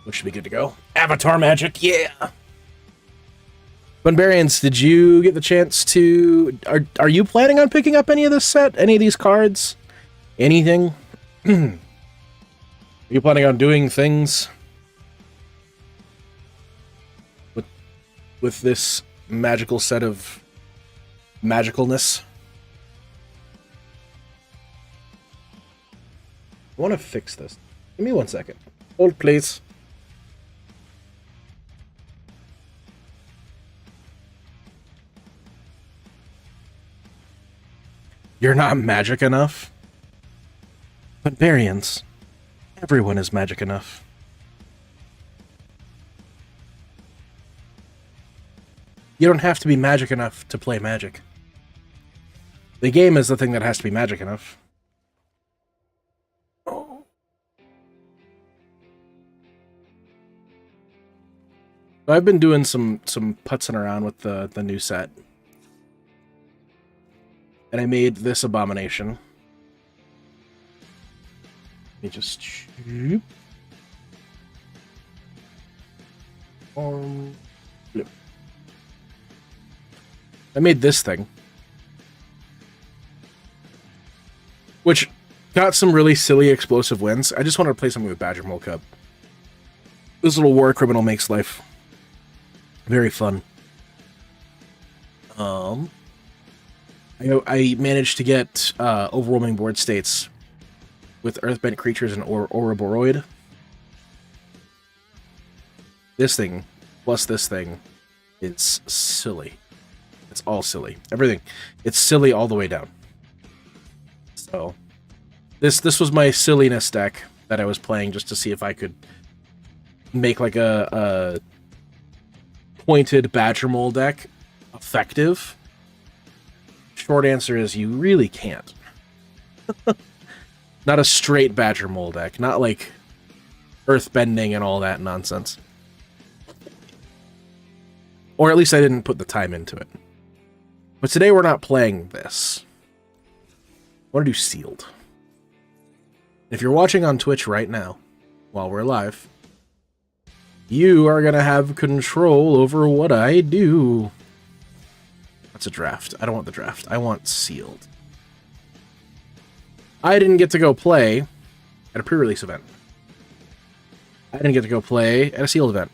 which should be good to go. Avatar magic, yeah! Bunbarians, did you get the chance to... Are you planning on picking up any of this set? Any of these cards? Anything? Are you planning on doing things with this magical set of magicalness? I want to fix this. Give me 1 second. Hold, please. You're not magic enough? Barbarians. Everyone is magic enough. You don't have to be magic enough to play Magic. The game is the thing that has to be magic enough. Oh. I've been doing some putzing around with the new set. And I made this abomination. Let me just... Flip. I made this thing. Which got some really silly explosive wins. I just wanted to play something with Badger Mole Cub. This little war criminal makes life very fun. I managed to get overwhelming board states with Earthbent creatures and Ouroboros. This thing, plus this thing, is silly. It's all silly. Everything. It's silly all the way down. So, this was my silliness deck that I was playing just to see if I could make like a pointed Badger Mole deck effective. Short answer is you really can't. Not a straight Badger Mole deck. Not like earthbending and all that nonsense. Or at least I didn't put the time into it. But today we're not playing this. I want to do Sealed. If you're watching on Twitch right now, while we're live, you are going to have control over what I do. That's a draft. I don't want the draft. I want Sealed. I didn't get to go play at a pre-release event. I didn't get to go play at a Sealed event.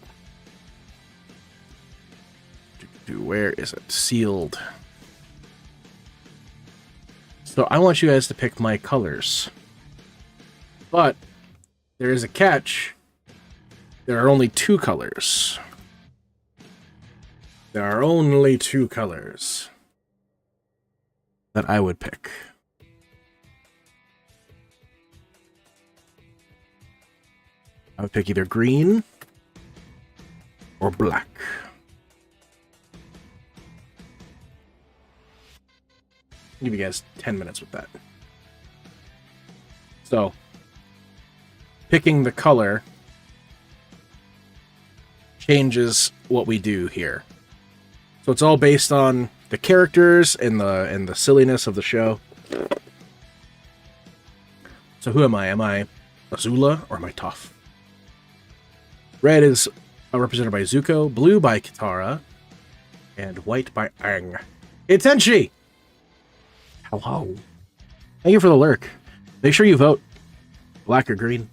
Where is it? Sealed. So I want you guys to pick my colors. But there is a catch. There are only 2 colors. There are only 2 colors that I would pick. I would pick either green or black. I'll give you guys 10 minutes with that. So, picking the color changes what we do here. So it's all based on the characters and the silliness of the show. So who am I? Am I Azula or am I Toph? Red is represented by Zuko, blue by Katara, and white by Aang. Hey, Tenchi! Hello. Thank you for the lurk. Make sure you vote. Black or green.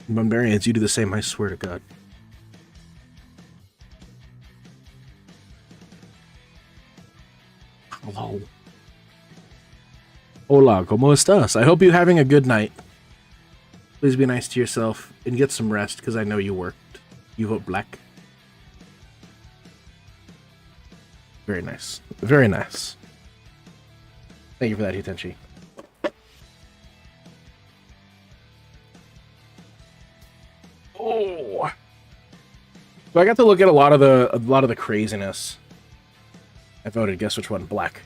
Barbarians, you do the same, I swear to God. Hello. Hola, ¿cómo estás? I hope you're having a good night. Please be nice to yourself and get some rest, because I know you worked. You vote black. Very nice. Very nice. Thank you for that, Hitenchi. Oh. So I got to look at a lot of the craziness. I voted. Guess which one? Black.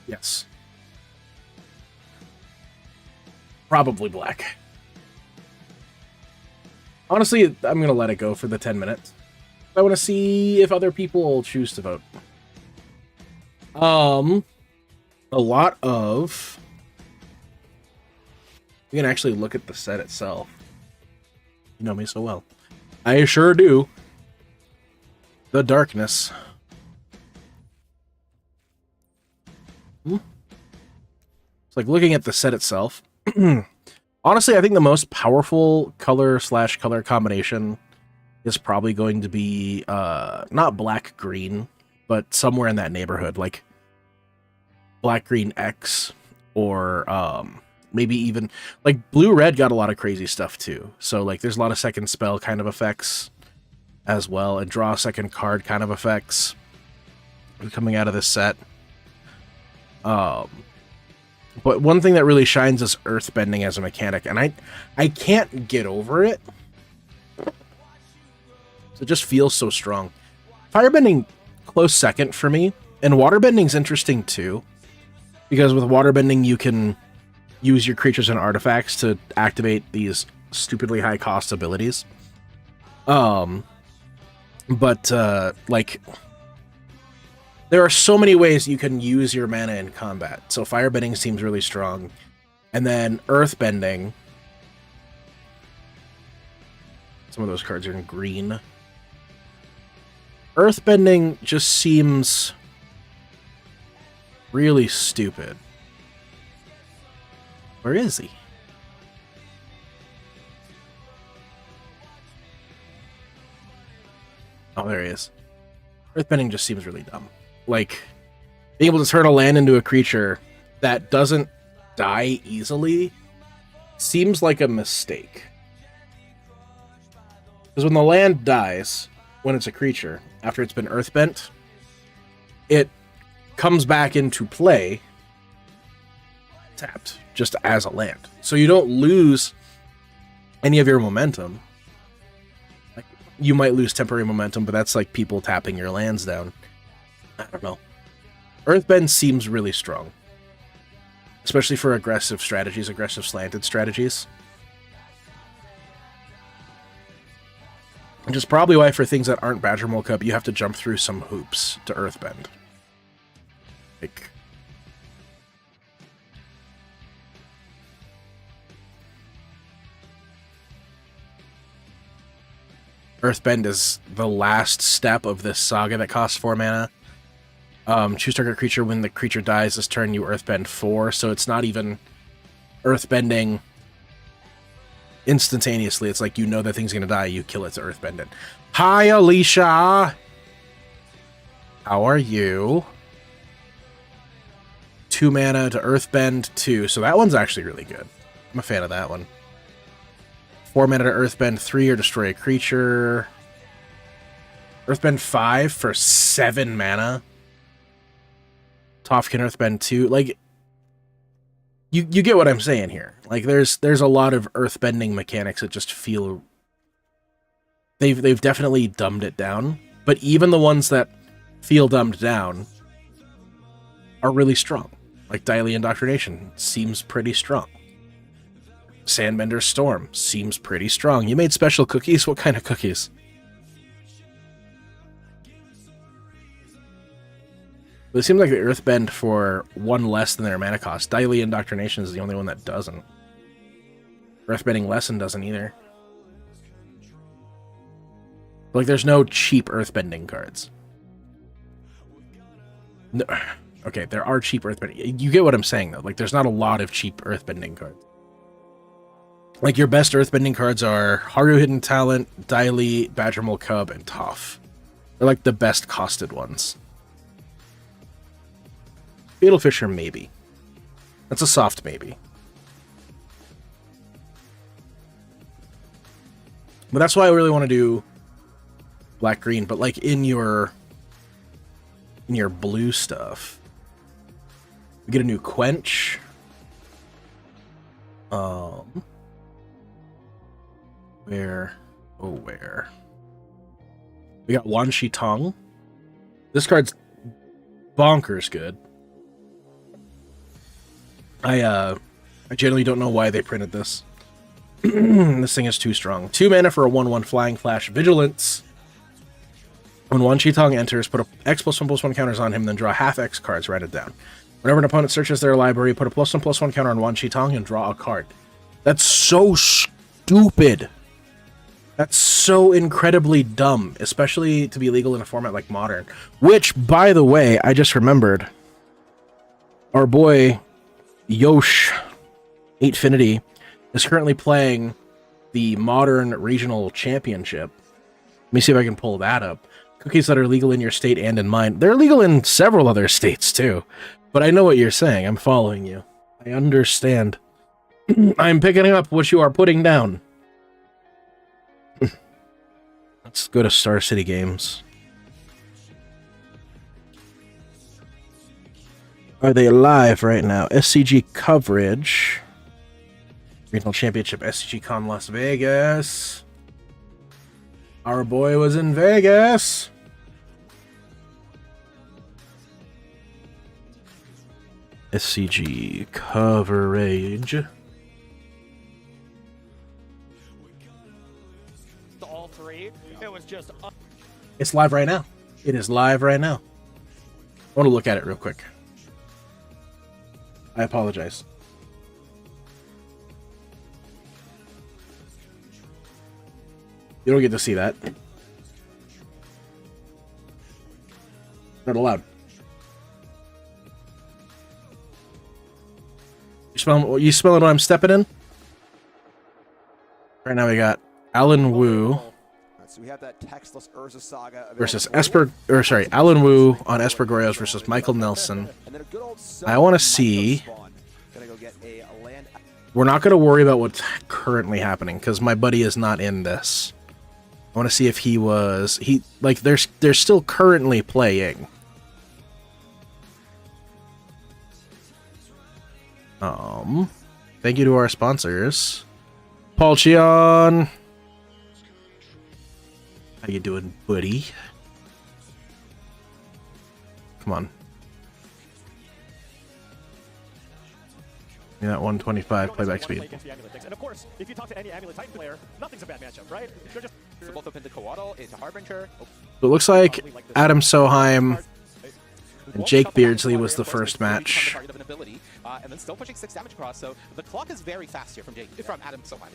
Yes. Probably black. Honestly, I'm gonna let it go for the 10 minutes. I want to see if other people choose to vote. A lot of You can actually look at the set itself. You know me so well. I sure do. The darkness. It's like looking at the set itself. Honestly, I think the most powerful color/color combination is probably going to be not black-green, but somewhere in that neighborhood, like black-green X, or maybe even like blue-red got a lot of crazy stuff too. So like there's a lot of second spell kind of effects as well, and draw a second card kind of effects coming out of this set. But one thing that really shines is earthbending as a mechanic, and I can't get over it. It just feels so strong. Firebending, close second for me, and waterbending's interesting too, because with waterbending you can use your creatures and artifacts to activate these stupidly high cost abilities. Like, there are so many ways you can use your mana in combat. So firebending seems really strong. And then earthbending. Some of those cards are in green. Earthbending just seems really stupid. Where is he? Oh, there he is. Earthbending just seems really dumb. Like, being able to turn a land into a creature that doesn't die easily seems like a mistake. Because when the land dies, when it's a creature, after it's been earthbent, it comes back into play tapped, just as a land. So you don't lose any of your momentum. Like, you might lose temporary momentum, but that's like people tapping your lands down. I don't know. Earthbend seems really strong. Especially for aggressive strategies, aggressive slanted strategies. Which is probably why for things that aren't Badger Mole Cup, you have to jump through some hoops to earthbend. Like, earthbend is the last step of this saga that costs 4 mana. Choose target creature. When the creature dies this turn, you earthbend 4. So it's not even earthbending instantaneously. It's like, you know that thing's going to die, you kill it to earthbend it. Hi, Alicia! How are you? 2 mana to earthbend 2. So that one's actually really good. I'm a fan of that one. 4 mana to earthbend 3 or destroy a creature. Earthbend 5 for 7 mana. Toph can earthbend 2. Like, you get what I'm saying here. Like, there's a lot of earthbending mechanics that just feel... They've definitely dumbed it down. But even the ones that feel dumbed down are really strong. Like Daily Indoctrination seems pretty strong. Sandbender's Storm seems pretty strong. You made special cookies? What kind of cookies? But it seems like the earthbend for 1 less than their mana cost. Daily Indoctrination is the only one that doesn't. Earthbending Lesson doesn't either. Like, there's no cheap earthbending cards. No, okay, there are cheap earthbending. You get what I'm saying, though. Like, there's not a lot of cheap earthbending cards. Like, your best earthbending cards are Haru Hidden Talent, Daily, Badger Mole Cub, and Toph. They're like the best costed ones. Fatal Fisher, maybe. That's a soft maybe. But that's why I really want to do black-green. But like in your blue stuff, we get a new Quench. Where? Oh, where? We got Wan Shi Tong. This card's bonkers good. I generally don't know why they printed this. This thing is too strong. 2 mana for a 1/1 Flying Flash Vigilance. When Wan Shi Tong enters, put a X+1/+1 counters on him, then draw half X cards, write it down. Whenever an opponent searches their library, put a +1/+1 counter on Wan Shi Tong and draw a card. That's so stupid. That's so incredibly dumb, especially to be legal in a format like Modern. Which, by the way, I just remembered. Our boy, Yosh, 8finity, is currently playing the Modern Regional Championship. Let me see if I can pull that up. Cookies that are legal in your state and in mine. They're legal in several other states, too. But I know what you're saying. I'm following you. I understand. I'm picking up what you are putting down. Let's go to Star City Games. Are they live right now? SCG coverage. Regional Championship, SCG Con Las Vegas. Our boy was in Vegas. SCG coverage. All three. It was just. It's live right now. It is live right now. I want to look at it real quick. I apologize. You don't get to see that. Not allowed. You smelling what I'm stepping in? Right now we got Alan Wu So we have that textless Urza saga versus Alan Wu on Espergorios versus Michael Nelson. I want to see. We're not going to worry about what's currently happening because my buddy is not in this. I want to see if they're still currently playing. Thank you to our sponsors. Paul Cheon. How you doing, buddy? Come on. Give me that 125 playback speed. And of course, if you talk to any Amulet Titan player, nothing's a bad matchup, right? They're just both up into Coatl, into Harbinger. So it looks like Adam Soheim and Jake Beardsley was the first match. And then still pushing 6 damage across, so the clock is very fast here from Adam Soheim.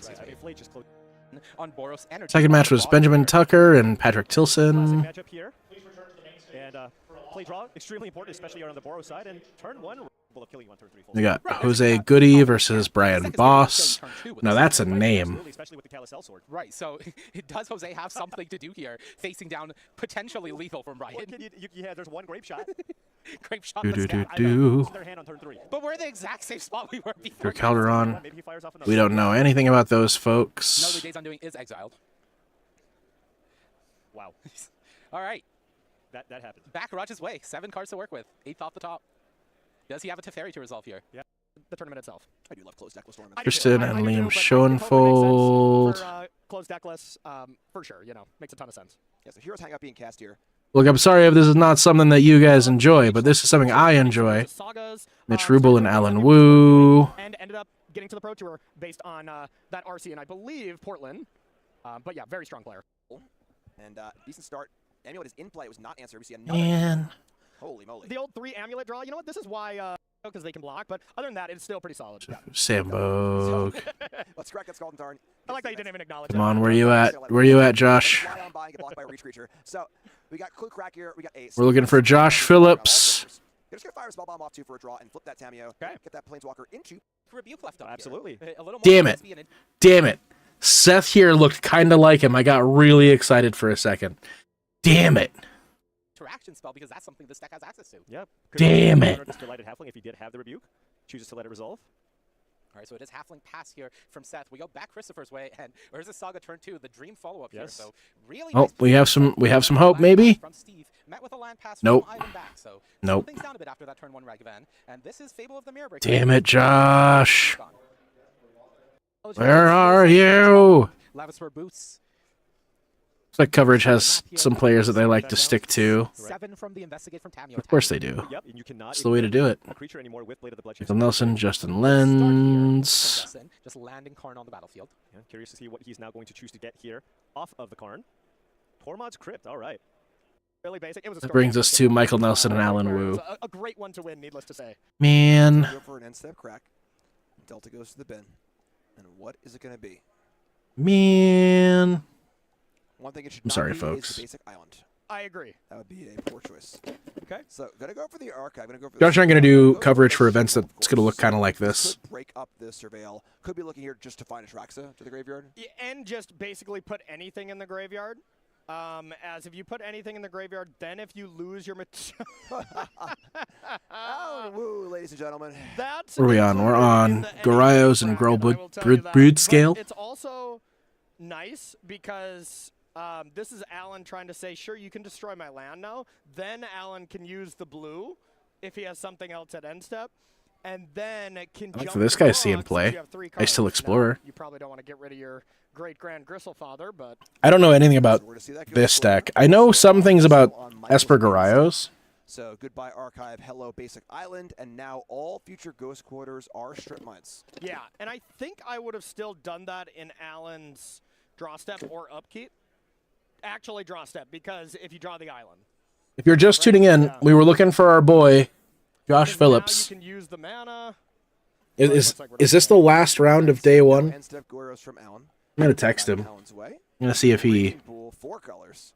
On Boros Energy. Second match was Benjamin Tucker and Patrick Tilson. Matchup here. And play draw extremely important, especially on the Boros side. And turn 1 of killing you on turn 3. We got Jose Goody versus Brian Boss. Now that's a name. Right, so does Jose have something to do here, facing down potentially lethal from Brian? Yeah, there's one grape shot. Grape shot. Their hand on turn 3. But we're in the exact same spot we were before. Through Calderon. We don't know anything about those folks. Another Days Undoing is exiled. Wow. All right. That happened. Back Raj's way. 7 cards to work with. 8th off the top. Does he have a Teferi to resolve here? Yeah. The tournament itself. I do love closed deckless tournaments. Tristan and Liam Schoenfold. Closed deckless, for sure, makes a ton of sense. Yeah, so Heroes Hangout being cast here. Look, I'm sorry if this is not something that you guys enjoy, but this is something I enjoy. Mitch Rubel and Alan Wu. And ended up getting to the Pro Tour based on that RC and I believe Portland. But yeah, very strong player. And decent start. Amulet is in play. It was not answered. We see another. Man. Holy moly. The old 3 Amulet draw. You know what? This is why, because they can block. But other than that, it's still pretty solid. Yeah. Sambog. Let's crack that Scald and Tarn. I like that you didn't even acknowledge Come on, where you at? Where you at, Josh? So we got Clue Crack here. We got Ace. We're looking for Josh Phillips. You're just gonna fire a spell bomb off 2 for a draw and flip that Tameo. Okay. Get that Planeswalker into. Rebuke left up. Absolutely. Damn it. Damn it. Seth here looked kind of like him. I got really excited for a second. Damn it. Interaction spell because that's something this deck has access to. Yep. Damn it. Delighted Halfling if he did have the rebuke. Chooses to let it resolve. All right, so it is Halfling pass here from Seth. We go back Christopher's way, and where's the Saga turn 2? The Dream follow-up here. So really oh, nice we have some hope, maybe. From Steve, met with a land pass nope. from Ivan back, so nope. Things down a bit after that turn 1 Ragavan, and this is Fable of the Mirror Breaker. Damn it, Josh. Where are you? Lavisper boots. Looks like coverage has some players that they like to stick to. 7 from the Investigate from Tameo. Of course they do. Yep, and you cannot It's the way to do it. Michael Nelson, Justin Lenz. Just landing Karn on the battlefield. Yeah, curious to see what he's now going to choose to get here off of the Karn. Tormod's Crypt, all right. Really basic. It was a That brings us to Michael Nelson and Alan Wu. A great one to win, needless to say. Man. Go for an end step crack. Delta goes to the bin. And what is it going to be? Man. One thing it should I'm not sorry, be is folks. the basic island. I agree. That would be a poor choice. Okay. So, gonna go for the archive. Gonna go for. Josh and I are going to do coverage for events that's going to look kind of like this. Could break up the surveil. Could be looking here just to find a Traxa to the graveyard. Yeah, and just basically put anything in the graveyard. As if you put anything in the graveyard, then if you lose your Oh, woo, ladies and gentlemen. That's Where are we on? We're on included in the Garaios and NA bracket, Grow I will tell you that. Brood But Scale. It's also nice because this is Alan trying to say, sure, you can destroy my land now. Then Alan can use the blue if he has something else at end step. And then can like jump for this to guy draw seeing since play. you have 3 I still cards. Explorer. Now, you probably don't want to get rid of your great-grand Gristlefather, but I don't know anything about So we're gonna see that go this for deck. I know some things about on Michael's Esper hand. Garaios. So goodbye archive, hello basic island, and now all future ghost quarters are strip mines. yeah. And I think I would have still done that in Alan's draw step or upkeep. Actually draw step, because if you draw the island. If you're just tuning in, we were looking for our boy, Josh 'Cause Phillips. Now you can use the mana. Is this the last round of day one? End step Gueros from Alan. I'm going to text him. Alan's way. I'm going to see if he Pool, 4 colors.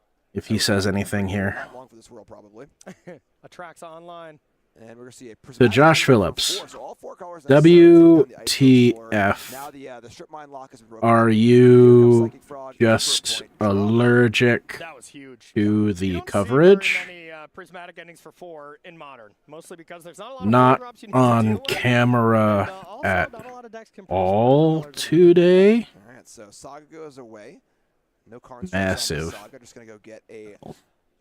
says anything here. Not long for this world probably. Atraxa Online. And we're gonna see a So Josh Phillips, so all 4 colors now down the ice floor. WTF. Now the strip mine lock has been broken. Are you just allergic That was huge. to You the don't see coverage? very many prismatic endings for 4 in Modern, mostly because there's not a lot of Not drops you need to on deal with, camera and, also, at not a lot of decks can all produce today. All right, so Saga goes away. No cards. Massive. Saga just gonna go get a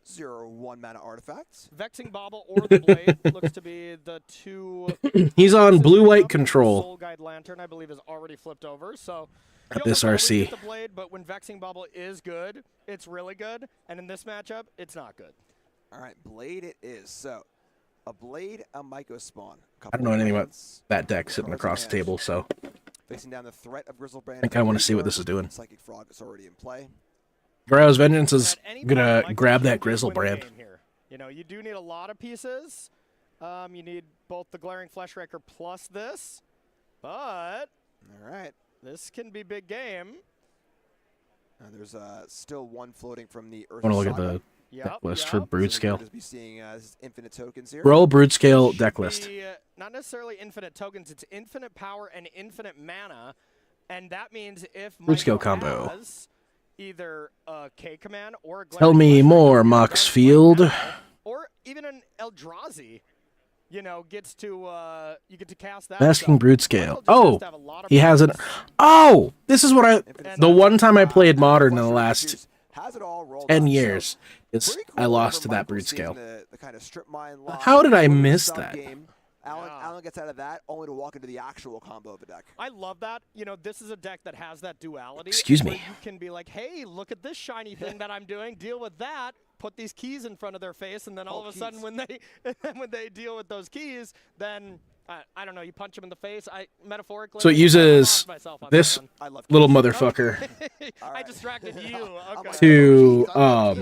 0/1 mana artifact. Vexing Bauble or the Blade looks to be the two. He's on blue-white The control. Soul Guide Lantern, I believe, is already flipped over. So At you this almost always RC. get the Blade, but when Vexing Bauble is good, it's really good, and in this matchup, it's not good. All right, Blade it is. So a Blade, a Myco Spawn. I don't know anything about that deck sitting across the table, so Facing down the threat of Grizzlebrand. I think I want to see what this is doing. Psychic Frog is already in play. Garaios Vengeance is At any going point, to Mike grab Tyson that can win a Grizzlebrand. game here. You know, you do need a lot of pieces. You need both the Glaring Fleshraker plus this, but All right. this can be big game. There's still one floating from the Earth. Want to look at the Yep, deck list yep. for Brood So Scale. we'll just be seeing this is infinite tokens here. Roll Brood Scale Should deck list. be, not necessarily infinite tokens, it's infinite power and infinite mana. And that means if Brood Scale Michael combo. has either a K command or a Tell Glaring me Fleshraker, more, that's Moxfield. right now, or even an Eldrazi, you know, gets to you get to cast that. Asking So Brood Scale. Michael just has Oh, to have a lot of he has an. pieces. Oh, this is what I. Infinite The one time I played Fleshraker Modern in the last Creatures has it all rolled 10 up. So years is pretty I cool lost for to that Michael Brood seeing Scale. The kind of strip mine lock. How did I Little miss sub that? game. Alan, Yeah. Alan gets out of that only to walk into the actual combo of the deck. I love that. You know, this is a deck that has that duality. Excuse where me. You can be like, hey, look at this shiny thing that I'm doing. Deal with that. Put these keys in front of their face, and then all Oh, of a sudden, keys. when they deal with those keys, then I don't know. You punch them in the face. I metaphorically. So it I uses lost myself on this that I love little keys. motherfucker one. I right. distracted you. I'm Okay. like, to All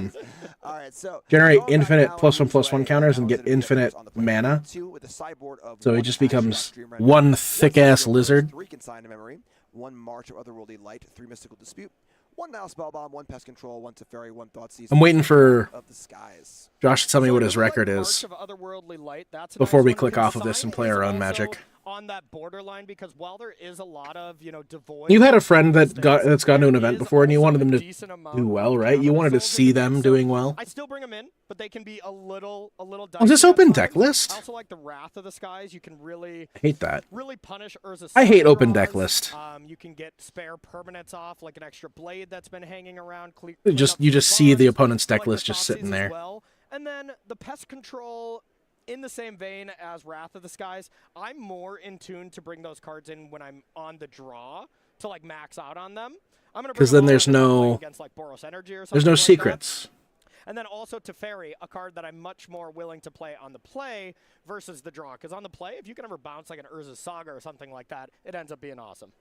right, so generate going back infinite now, +1/+1 Alan's counters and way, get Alan's gonna be infinite on the play. mana. 2 with a sideboard of So he one just Astronaut becomes Dream Render, one thick-ass Cyber lizard. 3 Consigned to Memory, 1 March of Otherworldly Light, 3 Mystical Dispute, 1 Now Spellbomb, 1 Pest Control, 1 Teferi, 1 Thought Season. I'm waiting for of the skies. Josh to tell me So what it his looks like record March is. of Otherworldly Light, that's a before nice we one. click off of this and Consign play our is own also Magic. On that borderline, because while there is a lot of, you know, devoid. You've had a friend that's that's gone to an there event is before and you also wanted them a to decent amount do well, of right? You Cabinet wanted to Souls in see the them game, doing so well. I still bring them in, but they can be a little dicey. Was this at open times. deck list? I also like the Wrath of the Skies. You can really I hate that. punish Urza. I hate Saga open deck draws. list. You can get spare permanents off, like an extra blade that's been hanging around. You just see the opponent's deck list just sitting there. Well. And then the pest control, in the same vein as Wrath of the Skies, I'm more in tune to bring those cards in when I'm on the draw to like max out on them. I'm gonna 'Cause bring them then there's on when I'm no- playing against like Boros Energy or something. There's no like that. secrets. And then also Teferi, a card that I'm much more willing to play on the play versus the draw. Because on the play, if you can ever bounce like an Urza Saga or something like that, it ends up being awesome.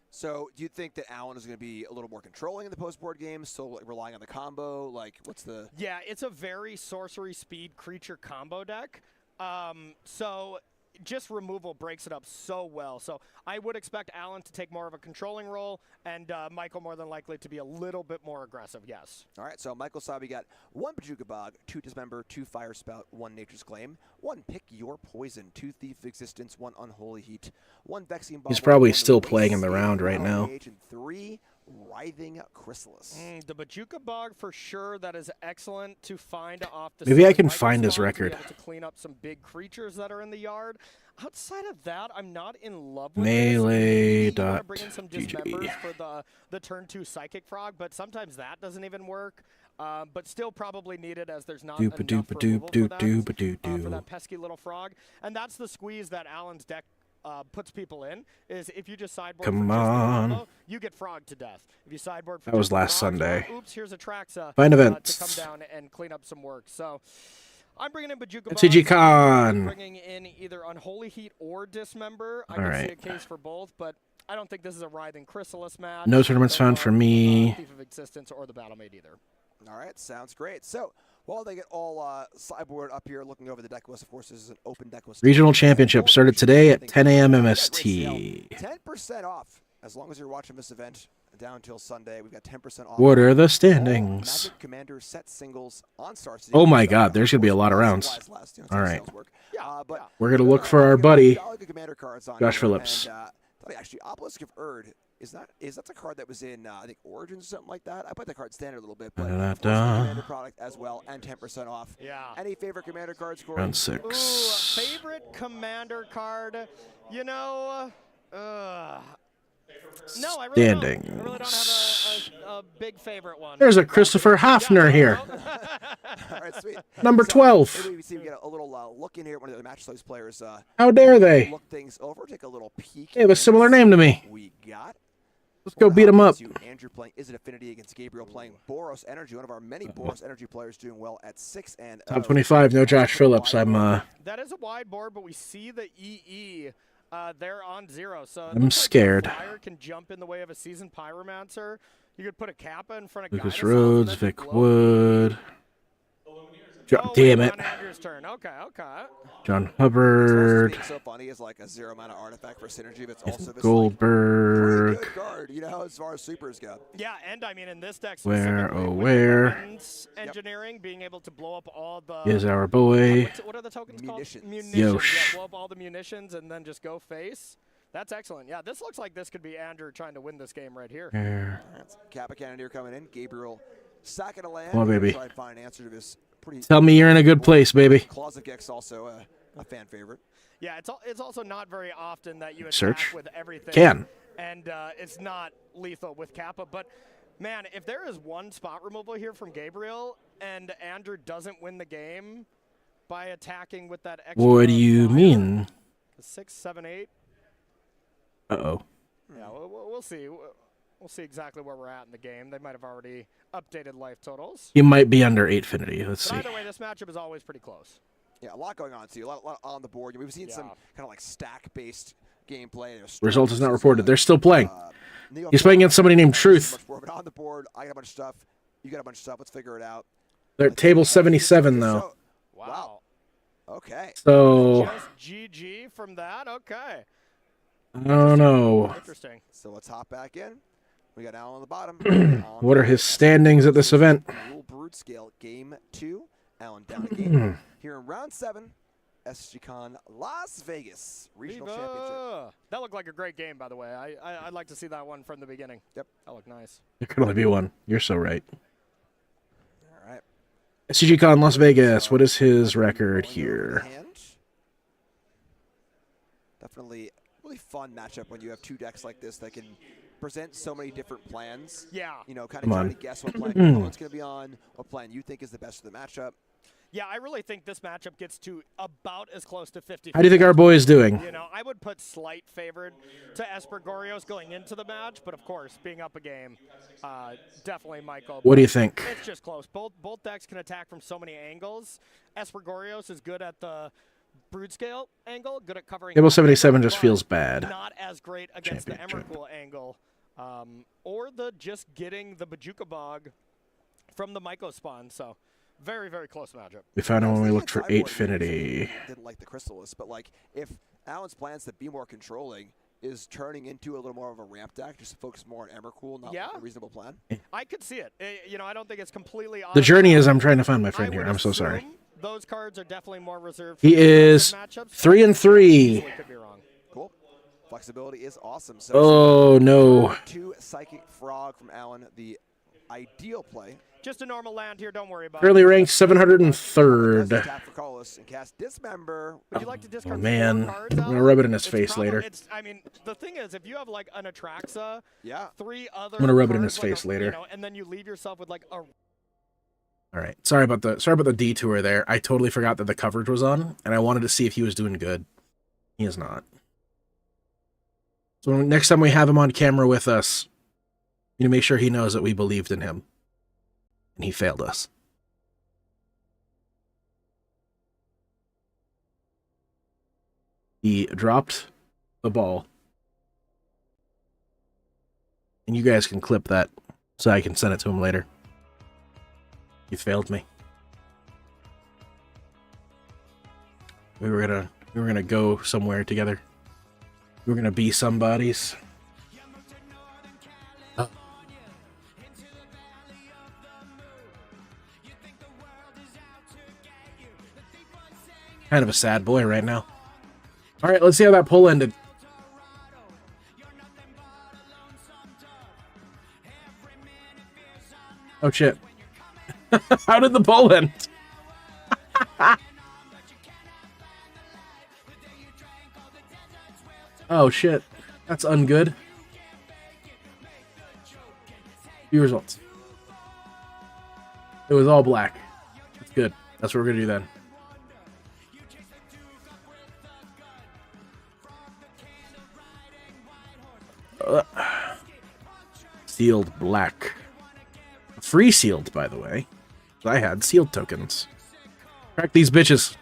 So, do you think that Alan is going to be a little more controlling in the post-board game, still like, relying on the combo? Like, what's the... Yeah, it's a very sorcery speed creature combo deck. So just removal breaks it up so well. So I would expect Alan to take more of a controlling role, and Michael more than likely to be a little bit more aggressive, yes. All right, so Michael's side, we got 1 Bajuka Bog, 2 Dismember, 2 Fire Spout, 1 Nature's Claim, 1 Pick Your Poison, 2 Thief of Existence, 1 Unholy Heat, 1 Vexing Bomb. He's probably still playing in the round right now. And 3 Writhing Chrysalis. The Bajuka Bog for sure. That is excellent to find off the. Maybe I can Michael's find his spawn to be record. able to clean up some big creatures that are in the yard. Outside of that, I'm not in love with Melee this. You wanna dot bring in some GG. dismembers for the turn 2 Psychic Frog, but sometimes that doesn't even work. But still probably needed as there's not enough removal for that pesky little frog. And that's the squeeze that Alan's deck puts people in, is if you just sideboard Come for just the on. combo, you get frog to death. If you sideboard for That was just the last frogs, well, Sunday. oops, here's a Traxa Find to events. come down and clean up some work. So I'm bringing in Bajuka Bog. CG Con. Bringing in either Unholy Heat or Dismember. I All can see right. a case for both, but I don't think this is a Writhing Chrysalis match. No tournaments found for me. Thief of Existence or the Battlemate either. All right, sounds great. So while they get all sideboard up here looking over the deck list, of course, this is an open deck list. Regional Championship started today at 10 a.m. MST. 10% off as long as you're watching this event down until Sunday. We've got 10% off. What are the All standings? Magic Commander set singles on Star City. Oh my God, there's gonna be a lot of rounds. Last, All right. But We're gonna look for our buddy, Commander cards on Josh here, Phillips. And, actually, Obelisk of Erd is that's a card that was in I think Origins or something like that. I put that card standard a little bit, but of course, the Commander product as well, and 10% off. Yeah. Any favorite Commander cards, Corey? Round Ooh, 6. favorite Commander card? You know, no, I really don't. I really don't Standings. have a big favorite one. There's a Christopher Hafner here. All right, sweet. Number So, 12. maybe we see we get a little look in here at one of the match those players. How dare they? Look things over. Take a little peek. They have a similar name to me. We got. Let's go beat him up. Andrew playing Is It Affinity against Gabriel playing Boros Energy, one of our many Boros Energy players doing well at 6 and Top 25, no Josh Phillips. I'm That is a wide board, but we see the EE. They're on 0, so it I'm looks like scared. Fire can jump in the way of a seasoned pyromancer. You could put a Kappa in front of Lucas Gynosaurs Rhodes, and then Vic glow. Wood. Oh, Damn wait, it. on Andrew's turn. Okay. John Hubbard. Being so funny is like a 0 mana artifact for synergy, but it's also this like, Goldberg. pretty good card, you know, as far as sweepers go. Yeah, and I mean in this deck Where, specifically, oh, with where? weapons engineering, being able to blow up all the Is our boy. what are the tokens Munitions. called? Munitions. Yosh. Yeah, blow up all the munitions and then just go face. That's excellent. Yeah, this looks like this could be Andrew trying to win this game right here. Here. Kappa Cannoneer coming in. Gabriel sacking a land. Come on, baby. Try and find an answer to this pretty. Tell me you're in a good place, baby. Claws of Gex also a fan favorite. Yeah, it's also not very often that you attack Search. with everything. Can. And it's not lethal with Kappa. But, man, if there is one spot removal here from Gabriel and Andrew doesn't win the game by attacking with that extra What do you fire, mean? 6, 7, 8. Uh-oh. Yeah, we'll see. We'll see exactly where we're at in the game. They might have already updated life totals. He might be under 8finity. Let's But see. either way, this matchup is always pretty close. Yeah, a lot going on too. A lot on the board. We've seen some Yeah. kind of like stack-based gameplay. Result is not reported. They're still playing. Neo He's playing against somebody named Truth. much more, but on the board, I got a bunch of stuff. You got a bunch of stuff. Let's figure it out. They're at table 77, though. So, Wow. okay. So, Just GG from that? Okay. I don't know. Interesting. So let's hop back in. We got Alan on the bottom. What are his standings at this event? Rule Brood Scale, Game 2. Alan down a game. Here in Round 7, SGCon Las Vegas Regional Championship. Viva! That looked like a great game, by the way. I'd like to see that one from the beginning. Yep. That looked nice. There could only be one. You're so right. All right. SCGCon Las Vegas. What is his record here? Hand. Definitely really fun matchup when you have two decks like this that can present so many different plans. Yeah. You know, kind Come of on. trying to guess what plan your opponent's going to be on, what plan you think is the best for the matchup. Yeah, I really think this matchup gets to about as close to 50. How do you think our boy is doing? You know, I would put slight favored to Esper Gorios going into the match, but of course, being up a game, definitely Michael. What do you think? It's just close. Both decks can attack from so many angles. Esper Gorios is good at the Brood Scale angle, good at covering. Table 77 just but feels bad. Not as great against the Championship. Emrakul angle, or the just getting the Bajuka Bog from the Myco spawn. So Very, very close matchup. We found him when we looked for I wouldn't Eightfinity. Didn't like the Crystalist, but like if Alan's plans to be more controlling is turning into a little more of a ramp deck, just to focus more on Emrakul, not a reasonable plan. I could see it. You know, I don't think it's completely. The journey is I'm trying to find my friend here. I'm so sorry. Those cards are definitely more reserved. He is 3-3. Could be wrong. Cool. Flexibility is awesome. So Oh no! 2 Psychic Frog from Alan, the ideal play. Just a normal land here. Don't worry about Currently it. ranked 703rd. Tap for Colorless and cast Dismember. Would you like to discard Oh man, 4 cards, I'm gonna Alan? rub it in his It's face later. I mean, the thing is, if you have like an Atraxa, Yeah. 3 other. I'm gonna rub it in cards, his like face a, later. You know, and then you leave yourself with like a. All right, sorry about the detour there. I totally forgot that the coverage was on, and I wanted to see if he was doing good. He is not. So next time we have him on camera with us, we need to make sure he knows that we believed in him, and he failed us. He dropped the ball, and you guys can clip that so I can send it to him later. You failed me. We were gonna go somewhere together. We were gonna be somebodies. Oh. Kind of a sad boy right now. All right, let's see how that poll ended. Oh shit. How did the poll end? Oh shit. That's ungood. View results. It was all black. That's good. That's what we're gonna do then. Sealed black. Free sealed, by the way. I had sealed tokens. Crack these bitches.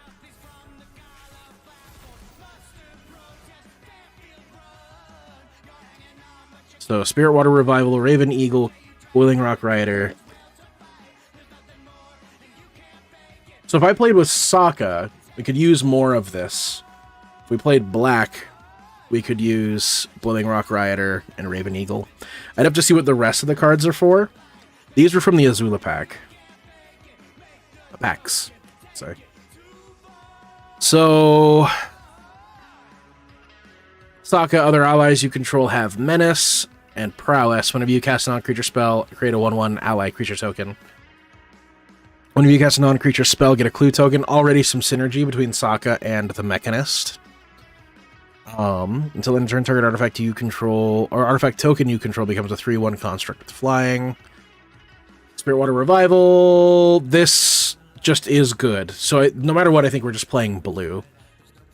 So, Spirit Water Revival, Raven Eagle, Boiling Rock Rider. So if I played with Sokka, we could use more of this. If we played black, we could use Boiling Rock Rider and Raven Eagle. I'd have to see what the rest of the cards are for. These were from the Azula pack. Packs. Sorry. So... Sokka, other allies you control have Menace and Prowess. Whenever you cast a non-creature spell, create a 1/1 ally creature token. Whenever you cast a non-creature spell, get a clue token. Already some synergy between Sokka and the Mechanist. Until end turn, target artifact you control, or artifact token you control becomes a 3/1 construct with flying. Spirit Water Revival. This just is good. So no matter what, I think we're just playing blue.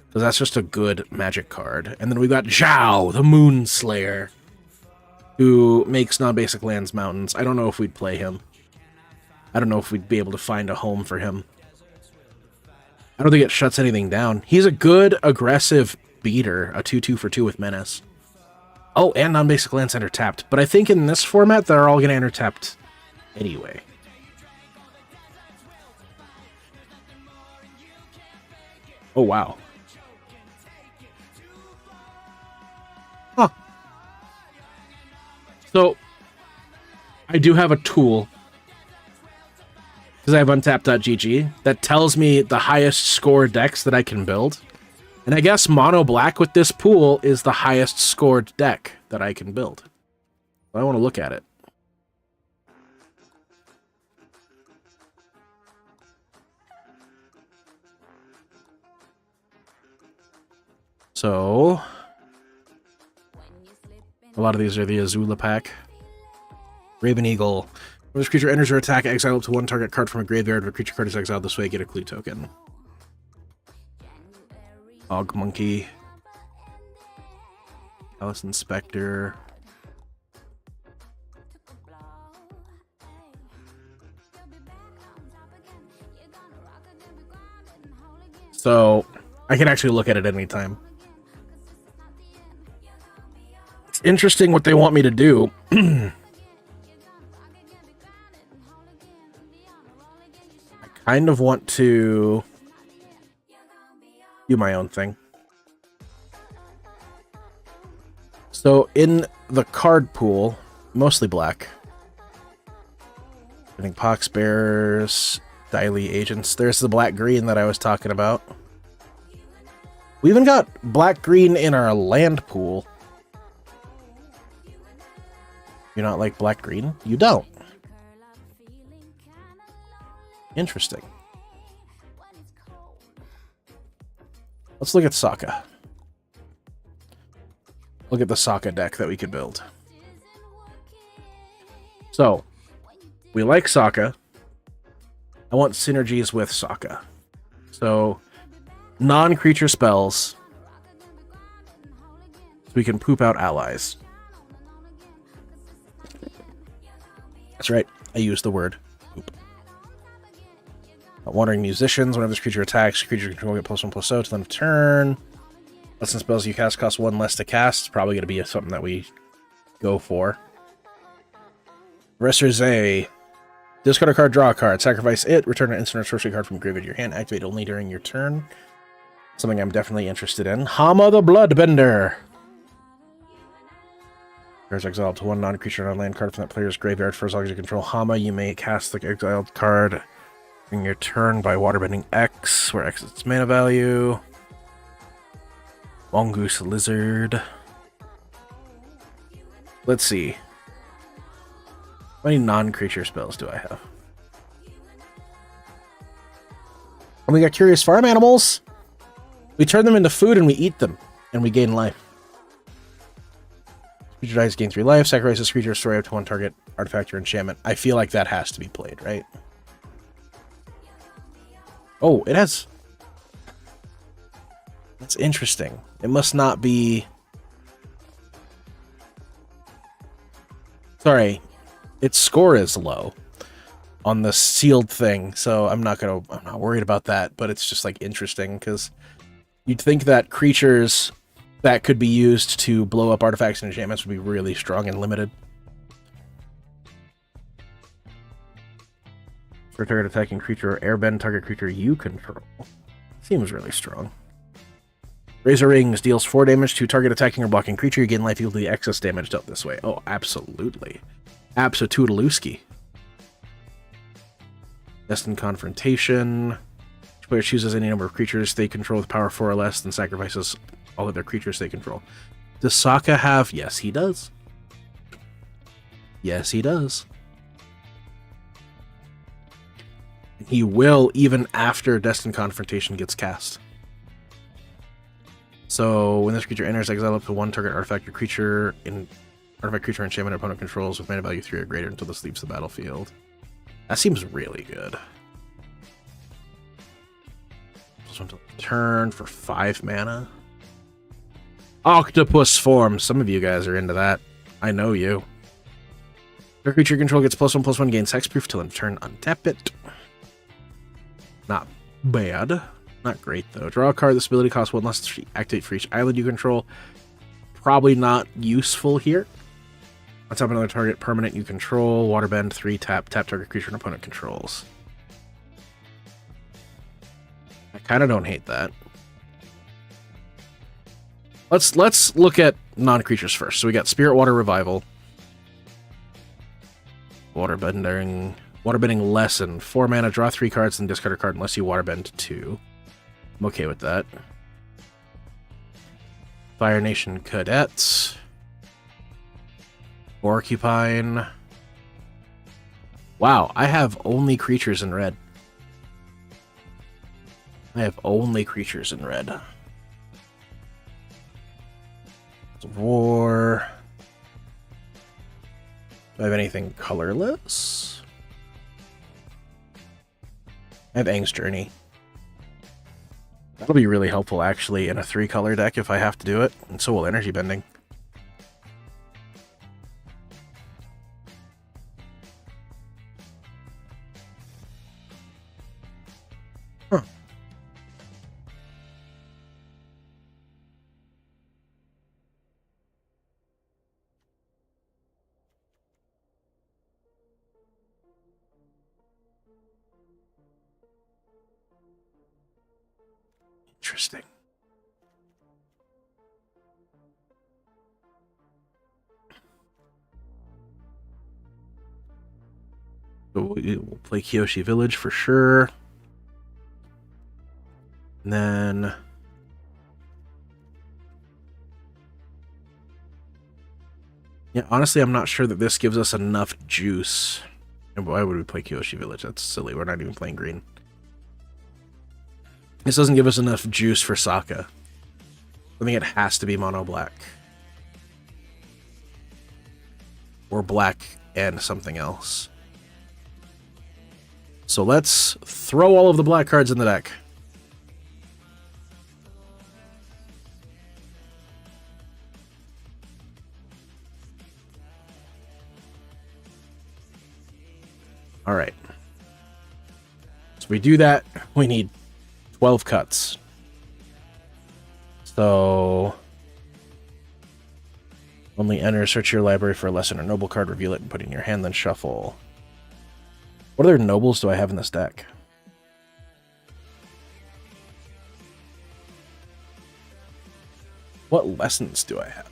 Because that's just a good magic card. And then we've got Zhao, the Moon Slayer, who makes non-basic lands mountains. I don't know if we'd play him. I don't know if we'd be able to find a home for him. I don't think it shuts anything down. He's a good, aggressive beater, a 2/2 for 2 with Menace. Oh, and non-basic lands enter tapped. But I think in this format, they're all going to enter tapped anyway. Oh, wow. Huh. So, I do have a tool, because I have untapped.gg, that tells me the highest score decks that I can build. And I guess mono black with this pool is the highest scored deck that I can build. I want to look at it. So, a lot of these are the Azula pack. Raven Eagle. When this creature enters your attack, exile up to 1 target card from a graveyard. If a creature card is exiled this way, get a clue token. Hog Monkey. Alice Inspector. So, I can actually look at it anytime. It's interesting what they want me to do. I kind of want to do my own thing. So in the card pool, mostly black. I think Pox Bears, Daily Agents. There's the black-green that I was talking about. We even got black-green in our land pool. You not like black-green? You don't. Interesting. Let's look at Sokka. Look at the Sokka deck that we could build. So, we like Sokka. I want synergies with Sokka. So, non-creature spells. So we can poop out allies. That's right. I used the word poop. Wandering Musicians. Whenever this creature attacks, creature control get +1/+0 to the end of turn. Lesson spells you cast cost 1 less to cast. It's probably going to be something that we go for. Resurze. Discard a card, draw a card. Sacrifice it. Return an instant or sorcery card from graveyard to your hand. Activate only during your turn. Something I'm definitely interested in. Hama the Bloodbender. There's exiled to 1 non-creature non-land card from that player's graveyard. For as long as you control Hama, you may cast the exiled card during your turn by waterbending X, where X is its mana value. Mongoose Lizard. Let's see. How many non-creature spells do I have? And we got Curious Farm Animals. We turn them into food and we eat them. And we gain life. Creature dies, gain 3 life. Sacrifice this creature, destroy up to 1 target artifact or enchantment. I feel like that has to be played, right? Oh, it has... That's interesting. It must not be... Sorry. Its score is low on the sealed thing, so I'm not worried about that, but it's just like interesting because you'd think that creatures that could be used to blow up artifacts and enchantments would be really strong and limited. For target attacking creature or airbend target creature you control. Seems really strong. Razor Rings deals 4 damage to target attacking or blocking creature. You gain life equal to the excess damage dealt this way. Oh, absolutely. Absotudalooski. Destined Confrontation. Each player chooses any number of creatures they control with power 4 or less, then sacrifices all of their creatures they control. Does Sokka have... Yes, he does. Yes, he does. He will even after Destined Confrontation gets cast. So when this creature enters, exile up to 1 target artifact or creature in artifact creature enchantment opponent controls with mana value 3 or greater until this leaves the battlefield. That seems really good. Until turn for 5 mana. Octopus Form. Some of you guys are into that. I know you. Your creature control gets +1/+1, gains hexproof till end of turn. Untap it. Not bad. Not great, though. Draw a card. This ability costs 1 less to activate for each island you control. Probably not useful here. On top of another target permanent you control. Waterbend, 3 tap. Tap target creature and opponent controls. I kind of don't hate that. Let's look at non-creatures first. So we got Spirit Water Revival. Waterbending Lesson. 4 mana, draw 3 cards, and discard a card unless you waterbend 2. I'm okay with that. Fire Nation Cadets. Porcupine. Wow, I have only creatures in red. I have only creatures in red. War. Do I have anything colorless? I have Aang's Journey. That'll be really helpful, actually, in a 3-color deck if I have to do it. And so will Energy Bending. Huh. Interesting. So we'll play Kyoshi Village for sure. And then yeah, honestly, I'm not sure that this gives us enough juice. And why would we play Kyoshi Village? That's silly. We're not even playing green. This doesn't give us enough juice for Sokka. I think it has to be mono black. Or black and something else. So let's throw all of the black cards in the deck. All right. So we do that. We need 12 cuts. So only enter, search your library for a lesson or noble card, reveal it, and put it in your hand, then shuffle. What other nobles do I have in this deck? What lessons do I have?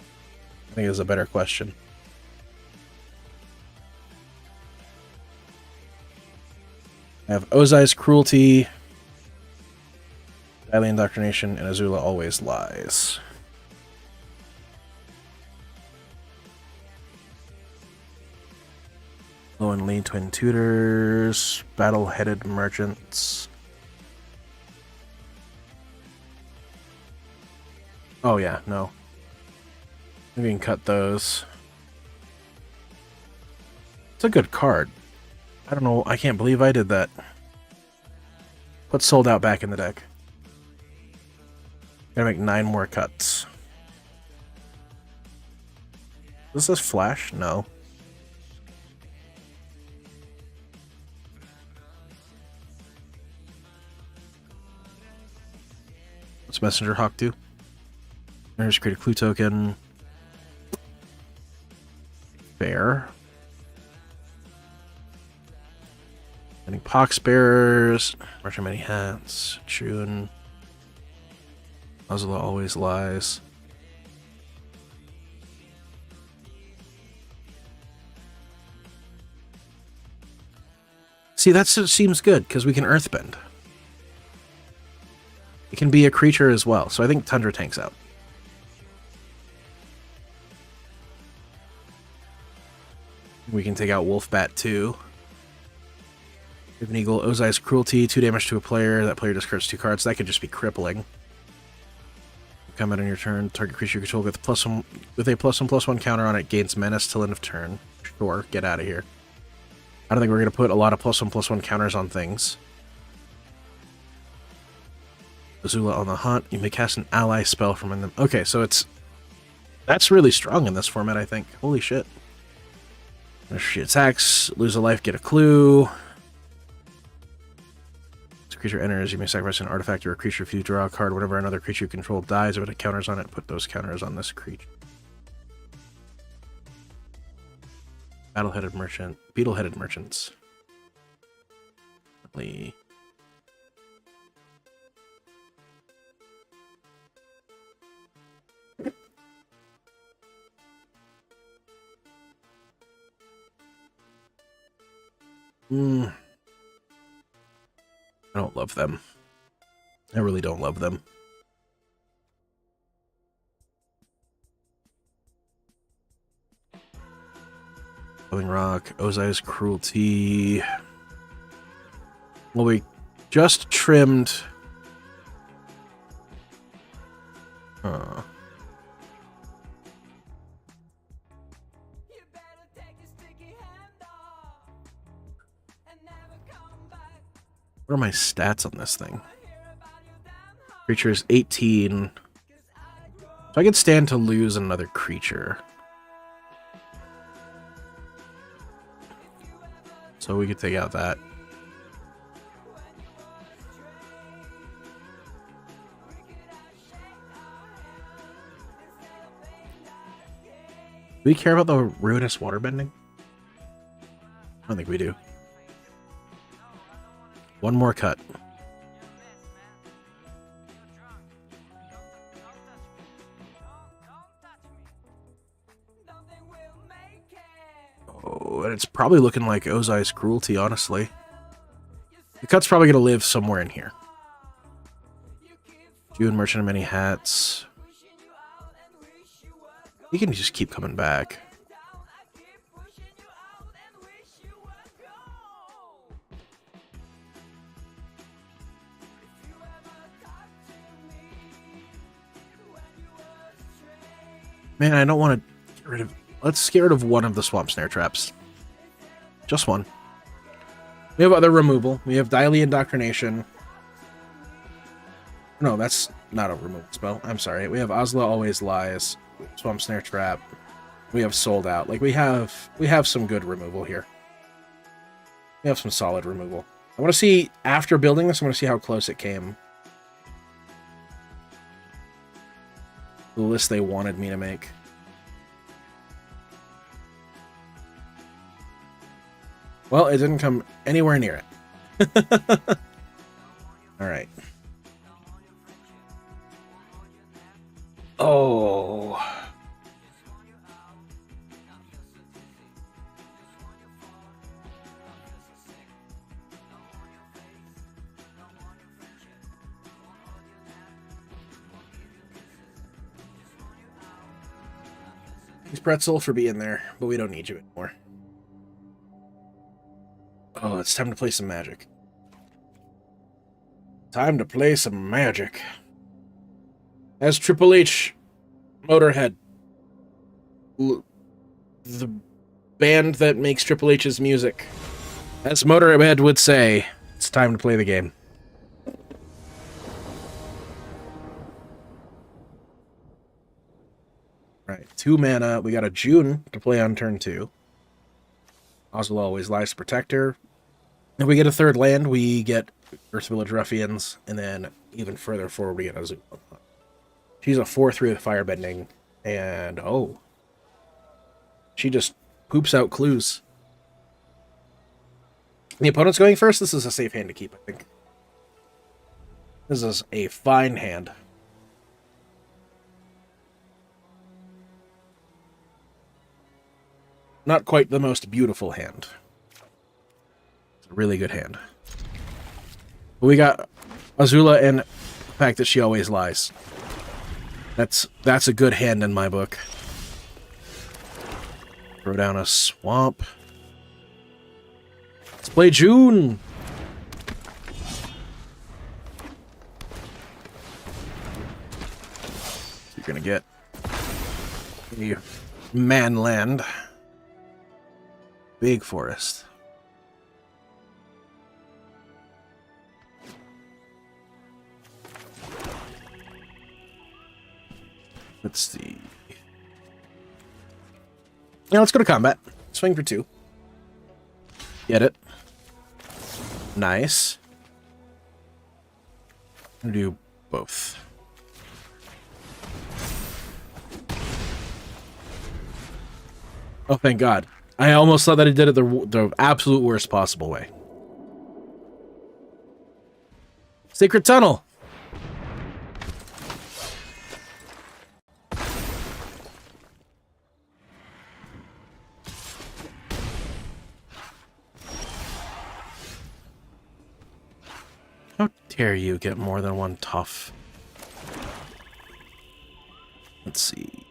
I think is a better question. I have Ozai's Cruelty, Daily Indoctrination, and Azula Always Lies. Low and Lean Twin Tutors, Battle-Headed Merchants. Oh yeah, no. Maybe we can cut those. It's a good card. I don't know, I can't believe I did that. Put Sold Out back in the deck. Gotta make 9 more cuts. Is this Flash? No. What's Messenger Hawk do? There's create a clue token. Fair. Any Pox Bearers. Marching Many Hats. Chun. Azula Always Lies. See, that seems good, because we can Earthbend. It can be a creature as well, so I think Tundra tanks out. We can take out Wolfbat too. Raven Eagle, Ozai's Cruelty, 2 damage to a player. That player discards 2 cards. That could just be crippling. Come out on your turn. Target creature you control with a +1/+1 counter on it gains menace till end of turn. Sure, get out of here. I don't think we're going to put a lot of +1/+1 counters on things. Azula on the hunt. You may cast an ally spell from them. Okay, so that's really strong in this format, I think. Holy shit. If she attacks, lose a life, get a clue. As a creature enters, you may sacrifice an artifact or a creature. If you draw a card, whenever another creature you control dies, if it counters on it, put those counters on this creature. Beetle-headed merchants. Really. I don't love them. I really don't love them. Living Rock, Ozai's Cruelty. Well, we just trimmed... What are my stats on this thing? Creature is 18. So I could stand to lose another creature. So we could take out that. Do we care about the ruinous waterbending? I don't think we do. One more cut. Oh, and it's probably looking like Ozai's cruelty, honestly. The cut's probably going to live somewhere in here. June, Merchant of Many Hats. He can just keep coming back. Man, I don't want to get rid of... Let's get rid of one of the Swamp Snare Traps. Just one. We have other removal. We have Daily Indoctrination. No, that's not a removal spell. I'm sorry. We have Osla Always Lies. Swamp Snare Trap. We have Sold Out. Like, we have some good removal here. We have some solid removal. I want to see, after building this, I want to see how close it came. The list they wanted me to make. Well, it didn't come anywhere near it. Alright. Oh. Thanks, Pretzel, for being there, but we don't need you anymore. Oh, it's time to play some Magic. Time to play some Magic. As Triple H, Motorhead, the band that makes Triple H's music. As Motorhead would say, it's time to play the game. Right, 2 mana. We got a June to play on turn 2. Oslo Always Lies Protector. If we get a 3rd land, we get Earth Village Ruffians, and then even further forward, we get Azula. She's a 4/3 with Firebending, and oh, she just poops out clues. The opponent's going first. This is a safe hand to keep, I think. This is a fine hand. Not quite the most beautiful hand. It's a really good hand. But we got Azula and the fact that she always lies. That's a good hand in my book. Throw down a swamp. Let's play June! You're gonna get a manland. Big forest. Let's see. Yeah, let's go to combat. Swing for 2. Get it. Nice. I'm gonna do both. Oh, thank God. I almost thought that I did it the absolute worst possible way. Sacred Tunnel! How dare you get more than one tough? Let's see.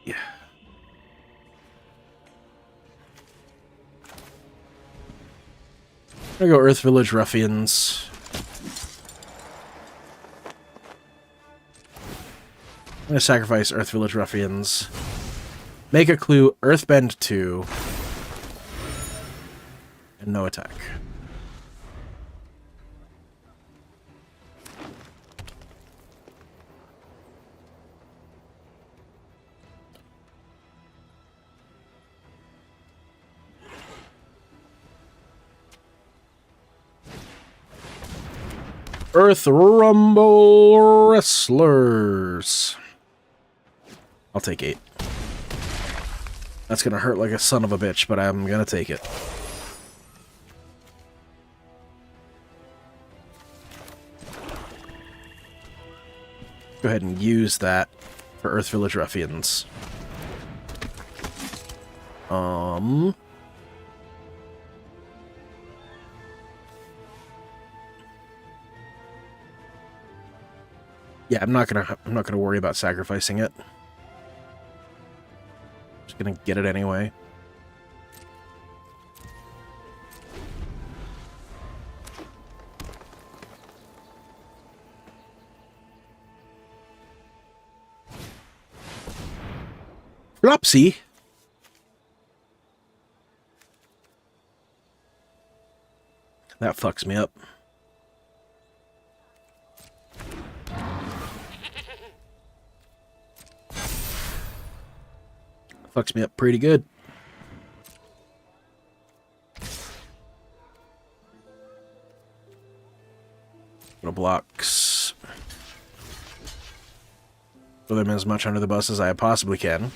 I'm gonna go Earth Village Ruffians. I'm gonna sacrifice Earth Village Ruffians. Make a clue, Earthbend 2. And no attack. Earth Rumble Wrestlers. I'll take 8. That's gonna hurt like a son of a bitch, but I'm gonna take it. Go ahead and use that for Earth Village Ruffians. Yeah, I'm not gonna worry about sacrificing it. Just gonna get it anyway. Flopsy. That fucks me up. Fucks me up pretty good. Little blocks. Throw them as much under the bus as I possibly can.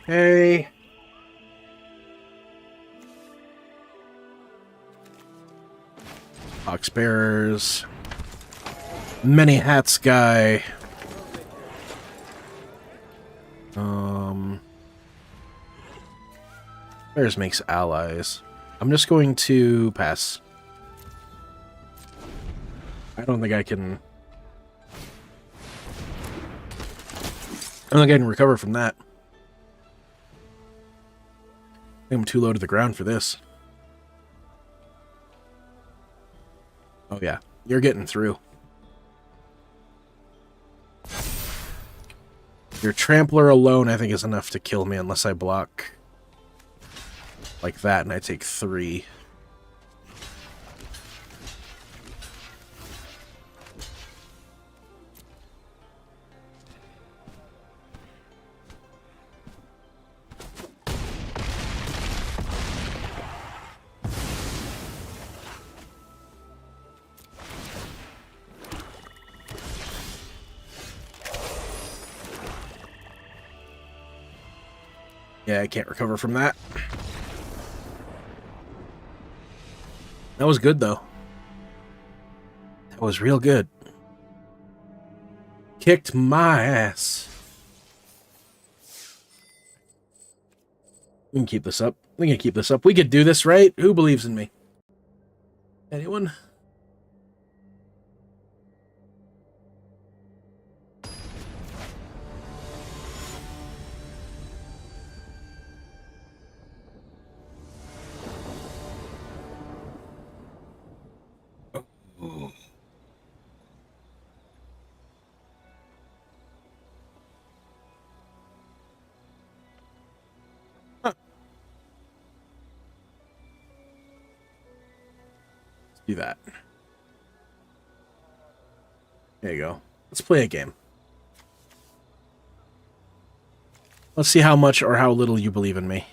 Hey. Ox bearers. Many hats guy. Bears makes allies. I'm just going to pass. I don't think I can. I don't think I can recover from that. I think I'm too low to the ground for this. Oh yeah, you're getting through. Your trampler alone, I think, is enough to kill me unless I block like that and I take 3. Yeah, I can't recover from that. That was good, though. That was real good. Kicked my ass. We can keep this up. We can keep this up. We could do this, right? Who believes in me? Anyone? Do that. There you go. Let's play a game. Let's see how much or how little you believe in me.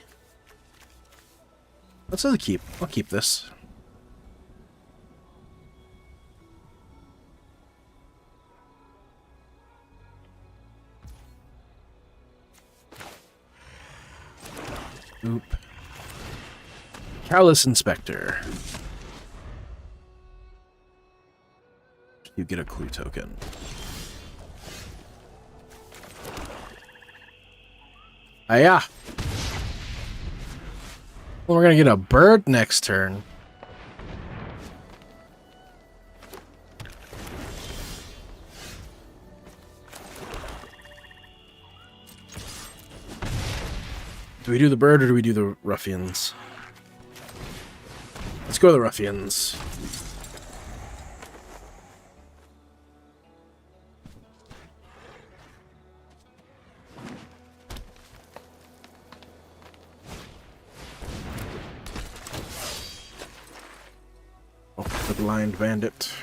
Let's keep. I'll keep this. Oop. Callous Inspector. You get a clue token. Ah-ya! Well, we're gonna get a bird next turn. Do we do the bird or do we do the ruffians? Let's go to the ruffians. The blind bandit.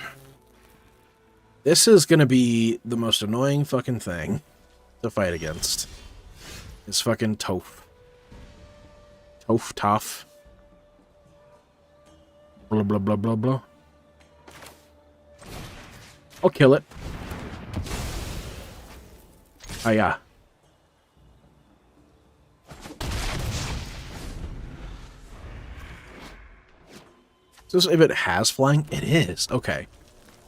This is gonna be the most annoying fucking thing to fight against. It's fucking Toph. Tough. Blah, blah, blah, blah, blah. I'll kill it. Oh, yeah. So if it has flying, it is. Okay.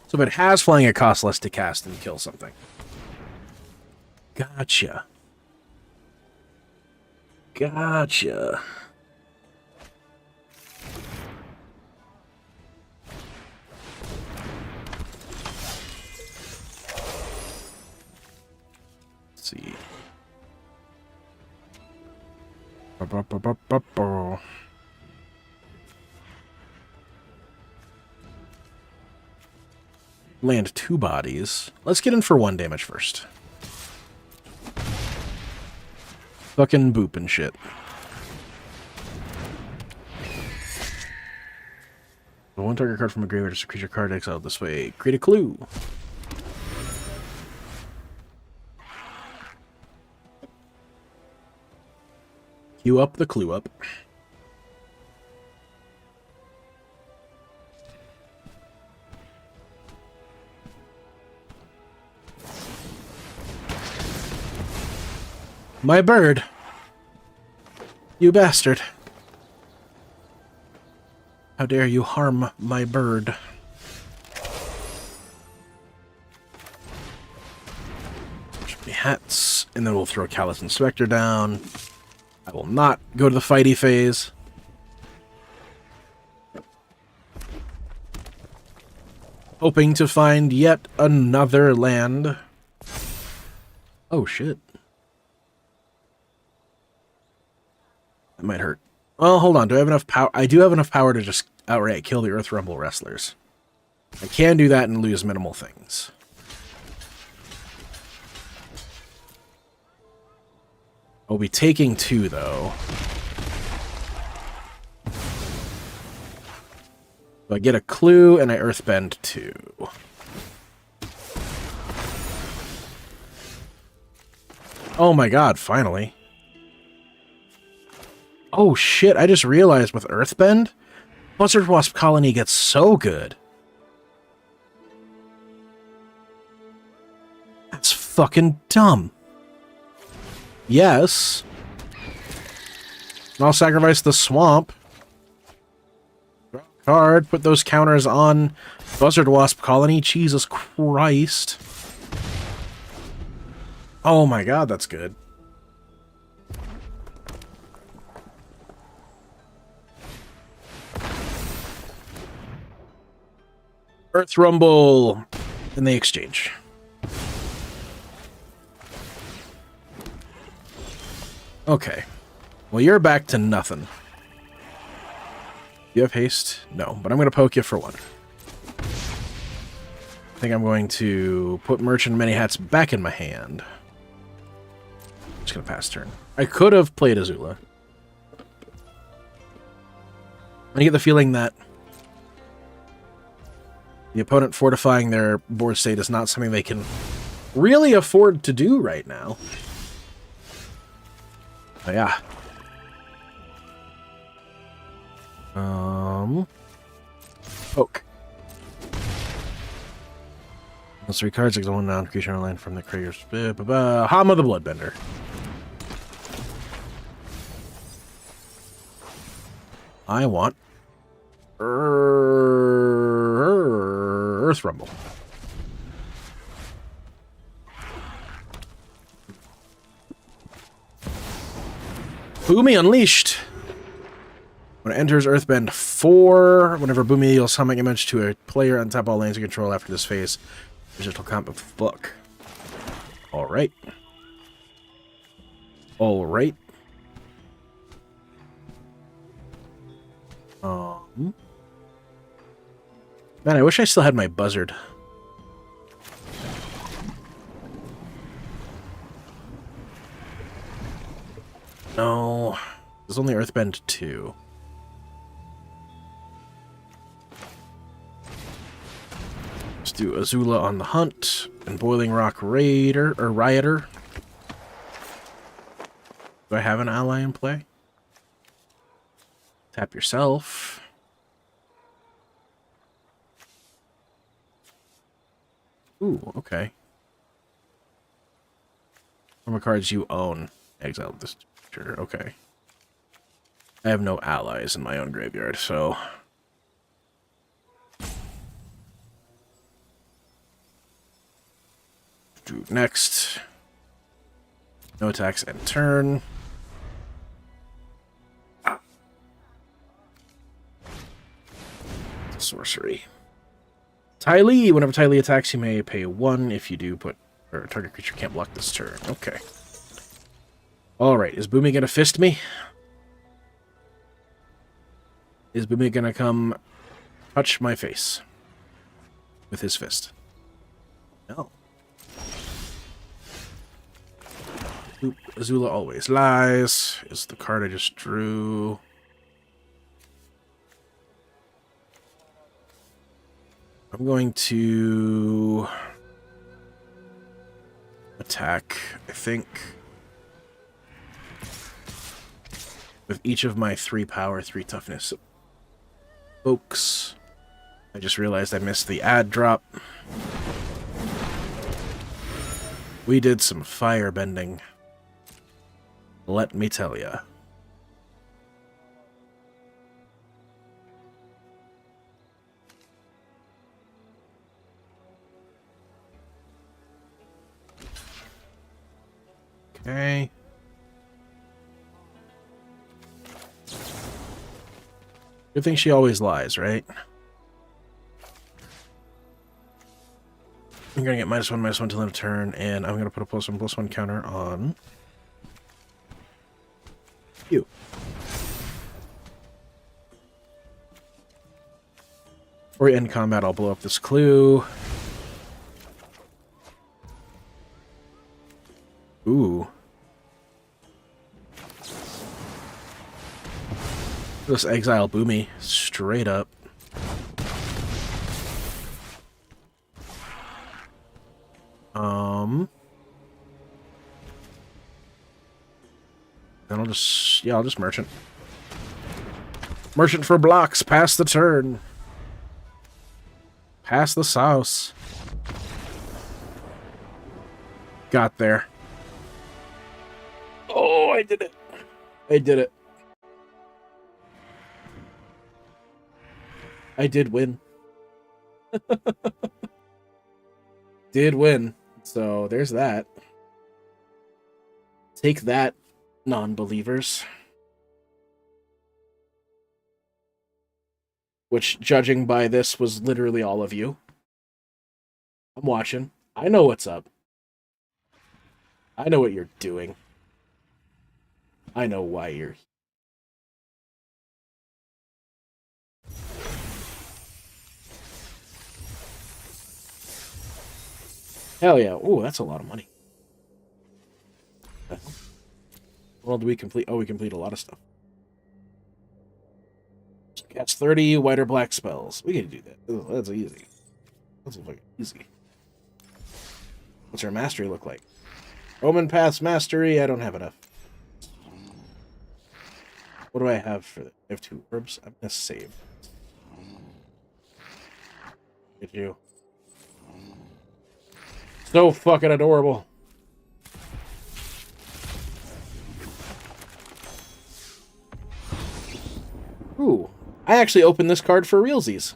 So if it has flying, it costs less to cast and kill something. Gotcha. Gotcha. Let's see. Land 2 bodies. Let's get in for 1 damage first. Fucking boop and shit. One target card from a graveyard is a creature card exiled this way. Create a clue. Queue up the clue up. My bird. You bastard. How dare you harm my bird. Should be hats, and then we'll throw Callous Inspector down. I will not go to the fighty phase. Hoping to find yet another land. Oh shit. That might hurt. Well, hold on. Do I have enough power? I do have enough power to just outright kill the Earth Rumble wrestlers. I can do that and lose minimal things. I'll be taking 2, though. So I get a clue, and I Earthbend 2. Oh my god, finally. Oh shit, I just realized with Earthbend, Buzzard Wasp Colony gets so good. That's fucking dumb. Yes. And I'll sacrifice the swamp. Card, put those counters on Buzzard Wasp Colony. Jesus Christ. Oh my god, that's good. Earth Rumble in the exchange. Okay. Well, you're back to nothing. You have haste? No, but I'm going to poke you for 1. I think I'm going to put Merchant Many Hats back in my hand. I'm just going to pass turn. I could have played Azula. I get the feeling that the opponent fortifying their board state is not something they can really afford to do right now. Oh, yeah. Poke. Those 3 cards, exile 1 down, creature on a land from the creator's... Hama the Bloodbender. I want... Earth Rumble. Boomy Unleashed. When it enters Earthbend 4, whenever Boomy deals summon image to a player, untap all lands you control after this phase. Digital comp of book. Alright. Alright. Man, I wish I still had my buzzard. No. There's only Earthbend 2. Let's do Azula on the hunt and Boiling Rock Raider or Rioter. Do I have an ally in play? Tap yourself. Ooh, okay. From the cards you own. Exile this. Sure, okay. I have no allies in my own graveyard, so... Do next. No attacks and turn. Sorcery. Ty Lee. Whenever Ty Lee attacks, you may pay 1. If you do, put... Or target creature can't block this turn. Okay. Alright, is Boomy gonna fist me? Is Boomy gonna come touch my face with his fist? No. Oop, Azula always lies. Is the card I just drew. I'm going to attack, I think, with each of my 3 power, 3 toughness folks. I just realized I missed the ad drop. We did some fire bending. Let me tell ya. Okay. Good thing she always lies, right? I'm gonna get -1/-1 till end of turn, and I'm gonna put a +1/+1 counter on you. Before we end combat, I'll blow up this clue. Ooh. This exile Boomy straight up. Then I'll just merchant. Merchant for blocks, pass the turn. Pass the sauce. Got there. Oh, I did it. I did it. I did win. Did win. So there's that. Take that, non-believers. Which, judging by this, was literally all of you. I'm watching. I know what's up. I know what you're doing. I know why you're here. Hell yeah. Ooh, that's a lot of money. Well, do we complete? Oh, we complete a lot of stuff. Cast 30 white or black spells. We can do that. That's easy. That's fucking easy. What's our mastery look like? Roman Paths Mastery. I don't have enough. What do I have for that? I have 2 orbs. I'm gonna save. Get you. So fucking adorable. Ooh. I actually opened this card for realsies.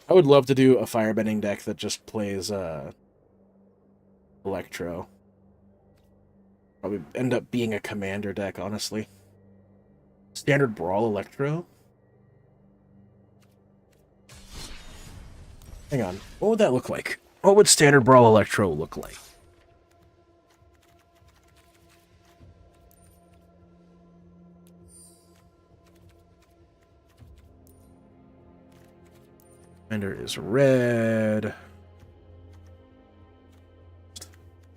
I would love to do a firebending deck that just plays Electro. Probably end up being a commander deck, honestly. Standard Brawl Electro? Hang on. What would that look like? What would Standard Brawl Electro look like? Commander is red.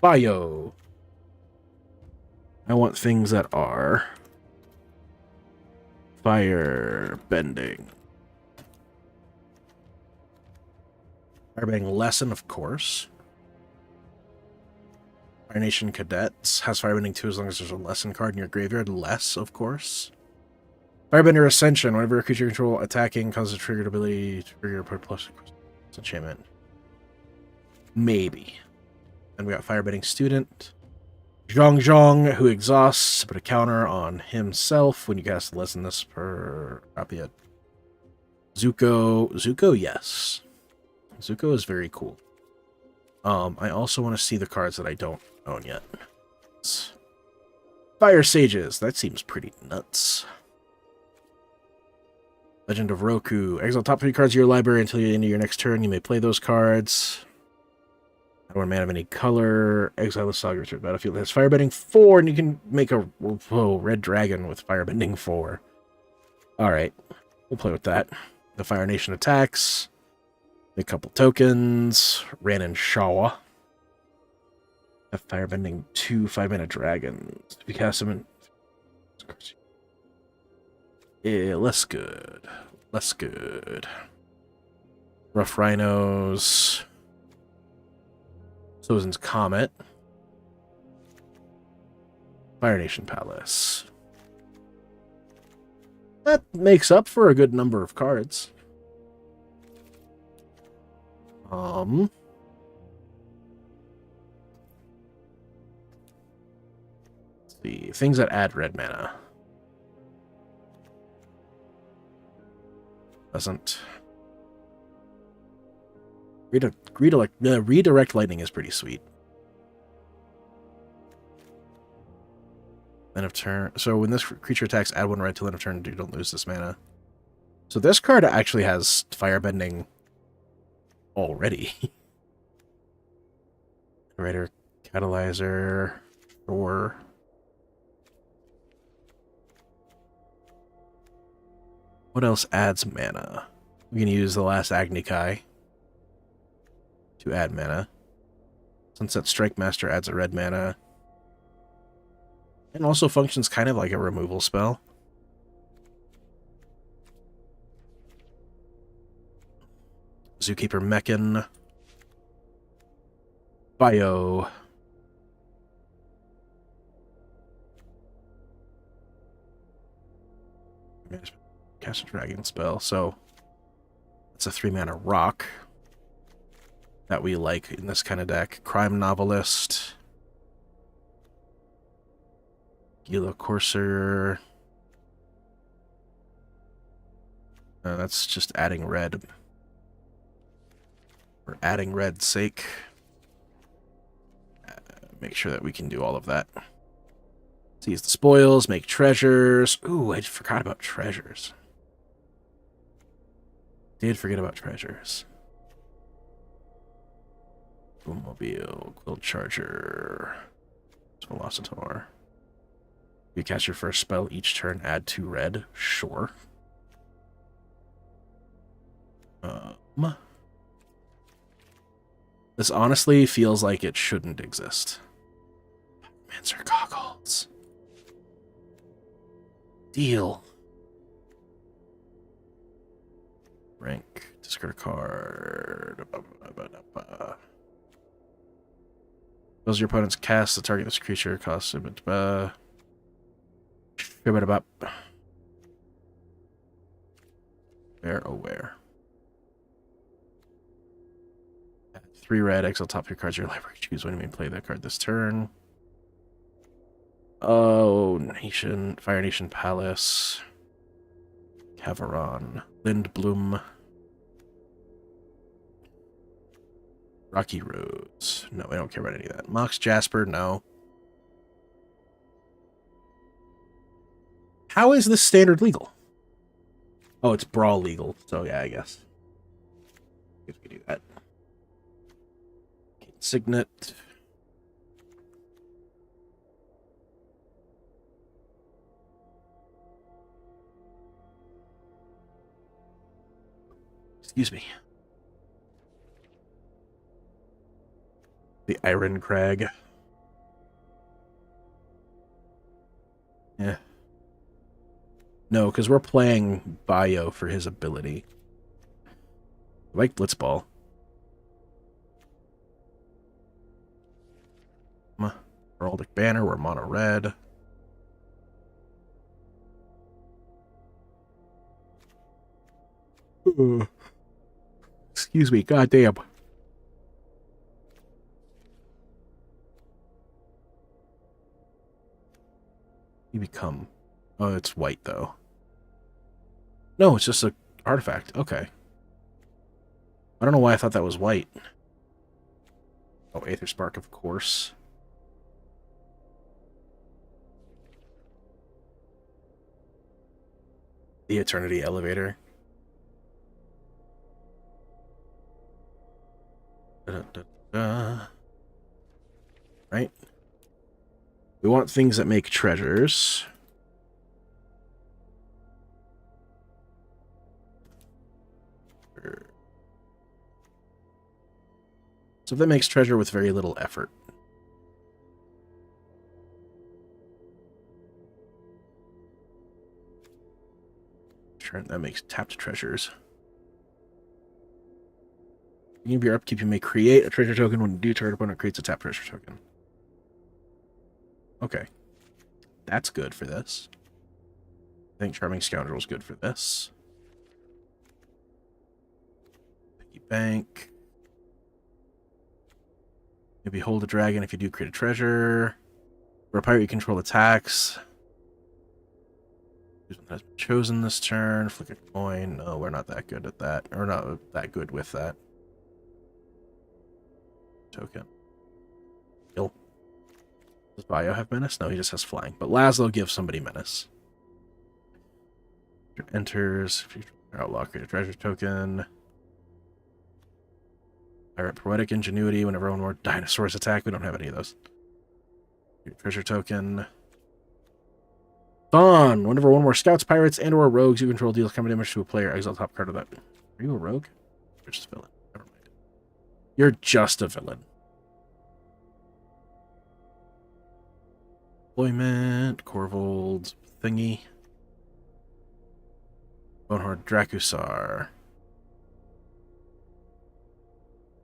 Bio. I want things that are fire bending. Firebending lesson, of course. Fire Nation Cadets has Firebending 2 as long as there's a lesson card in your graveyard. Less, of course. Firebender Ascension. Whenever a creature you control attacking causes a triggered ability to trigger a plus enchantment. Maybe. And we got Firebending Student. Zhong, who exhausts, put a counter on himself when you cast less than this per copy it. Zuko, yes. Zuko is very cool. I also want to see the cards that I don't own yet. Fire Sages, that seems pretty nuts. Legend of Roku. Exile top 3 cards of your library until the end of your next turn. You may play those cards. I don't want a man of any color. Exile the Saga return battlefield. It has Firebending 4, and you can make a red dragon with Firebending 4. Alright, we'll play with that. The Fire Nation attacks. A couple tokens. Ran and Shawa. Have Firebending 2 5-mana dragons. If you cast them in... Yeah, less good. Less good. Rough Rhinos. Sozin's Comet. Fire Nation Palace. That makes up for a good number of cards. Let's see. Things that add red mana. Doesn't. Redirect Lightning is pretty sweet. End of turn. So when this creature attacks, add 1 red till end of turn. You don't lose this mana. So this card actually has Firebending already. Writer, Catalyzer, or what else adds mana? We can use the last Agni Kai to add mana. Sunset Strike Master adds a red mana. And also functions kind of like a removal spell. Zookeeper Mechan. Bio. Cast a dragon spell, so it's a 3-mana rock that we like in this kind of deck. Crime Novelist. Gila Courser. That's just adding red. For adding red's sake. Make sure that we can do all of that. Seize the spoils, make treasures. Ooh, I forgot about treasures. Did forget about treasures. Mobile, Quill Charger, Velocitor. You cast your first spell each turn, add 2 red. Sure. This honestly feels like it shouldn't exist. Mancer Goggles. Deal. Rank. Discard a card. Those your opponents cast the target this creature costs him. They're aware. 3 red, exile top 3 cards of your library. Choose when you may play that card this turn. Oh, Nation, Fire Nation Palace. Cavaron. Lindblum. Rocky Roads. No, I don't care about any of that. Mox Jasper, no. How is this standard legal? Oh, it's Brawl legal, so yeah, I guess. If we do that. Signet. Excuse me. The Iron Crag. Yeah. No, because we're playing Bio for his ability. I like Blitzball. Heraldic Banner, we're mono red. Excuse me, goddamn. You become. Oh, it's white though. No, it's just a artifact. Okay. I don't know why I thought that was white. Oh, Aether Spark, of course. The Eternity Elevator. Da-da-da-da. Right? We want things that make treasures. So that makes treasure with very little effort. That makes tapped treasures. Beginning of your upkeep, you may create a treasure token when you do target opponent creates a tapped treasure token. Okay. That's good for this. I think Charming Scoundrel is good for this. Piggy Bank. Maybe hold a dragon if you do create a treasure. For a pirate, you control attacks. Has been chosen this turn. Flick a coin. No, we're not that good at that. Or not that good with that. Token. Kill. Does Bio have menace? No, he just has flying. But Laszlo gives somebody menace. Enters. Outlaw, create a treasure token. Pirate Poetic Ingenuity. Whenever one more dinosaurs attack. We don't have any of those. Treasure token. Dawn. Whenever one more scouts, pirates, and or rogues you control deals combat damage to a player, exile top card of that. Are you a rogue? You're just a villain. Never mind. You're just a villain. Deployment, Corvold, thingy. Bonehorde Dracusar.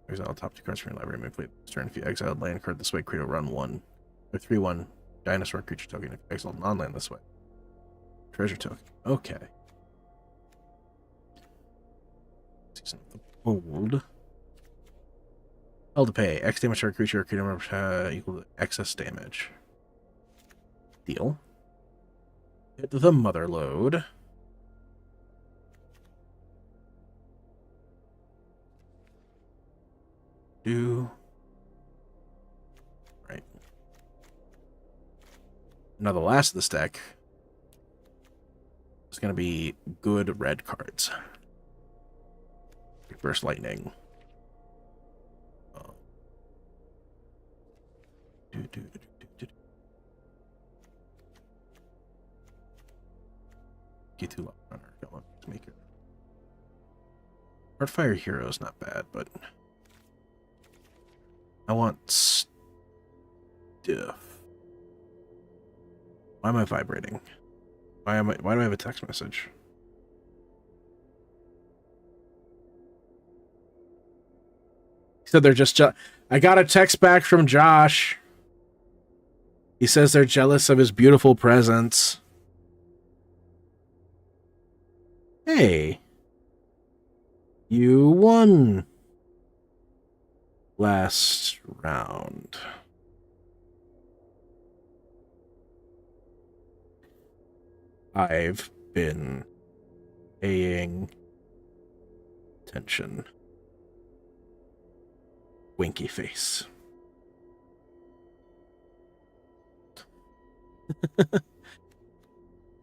Exile top 2 cards from your library. May play this turn. If you exiled land card this way, create a run 1 or 3/1 dinosaur creature token. If you exile non-land this way. Treasure token. Okay. Season of the Bold. Hell to pay. X damage to a creature or creature equal to excess damage. Deal. Hit the mother load. Do. Right. Now the last of this deck is going to be good red cards. Burst Lightning. Get too long runner. Come on, let's make it. Heartfire Hero is not bad, but I want stuff. Why am I vibrating? Why do I have a text message? He said they're just I got a text back from Josh. He says they're jealous of his beautiful presence. Hey. You won last round. I've been paying attention. Winky face. What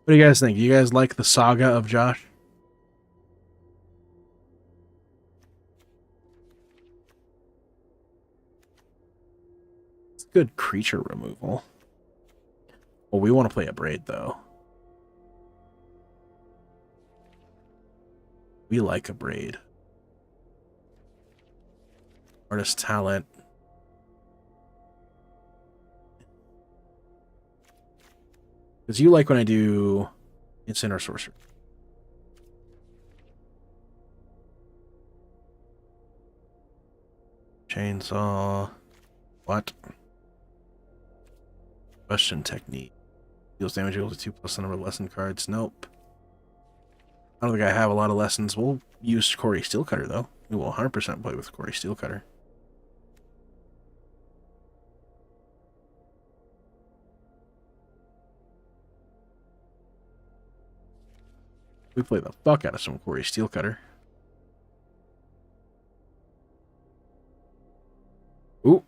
do you guys think? Do you guys like the saga of Josh? It's good creature removal. Well, we want to play a braid, though. We like a braid. Artist talent. Because you like when I do instant or sorcery. Chainsaw. What? Question technique. Deals damage equal to 2 plus the number of lesson cards. Nope. I don't think I have a lot of lessons. We'll use Corey Steelcutter, though. We will 100% play with Corey Steelcutter. We play the fuck out of some Corey Steelcutter. Ooh.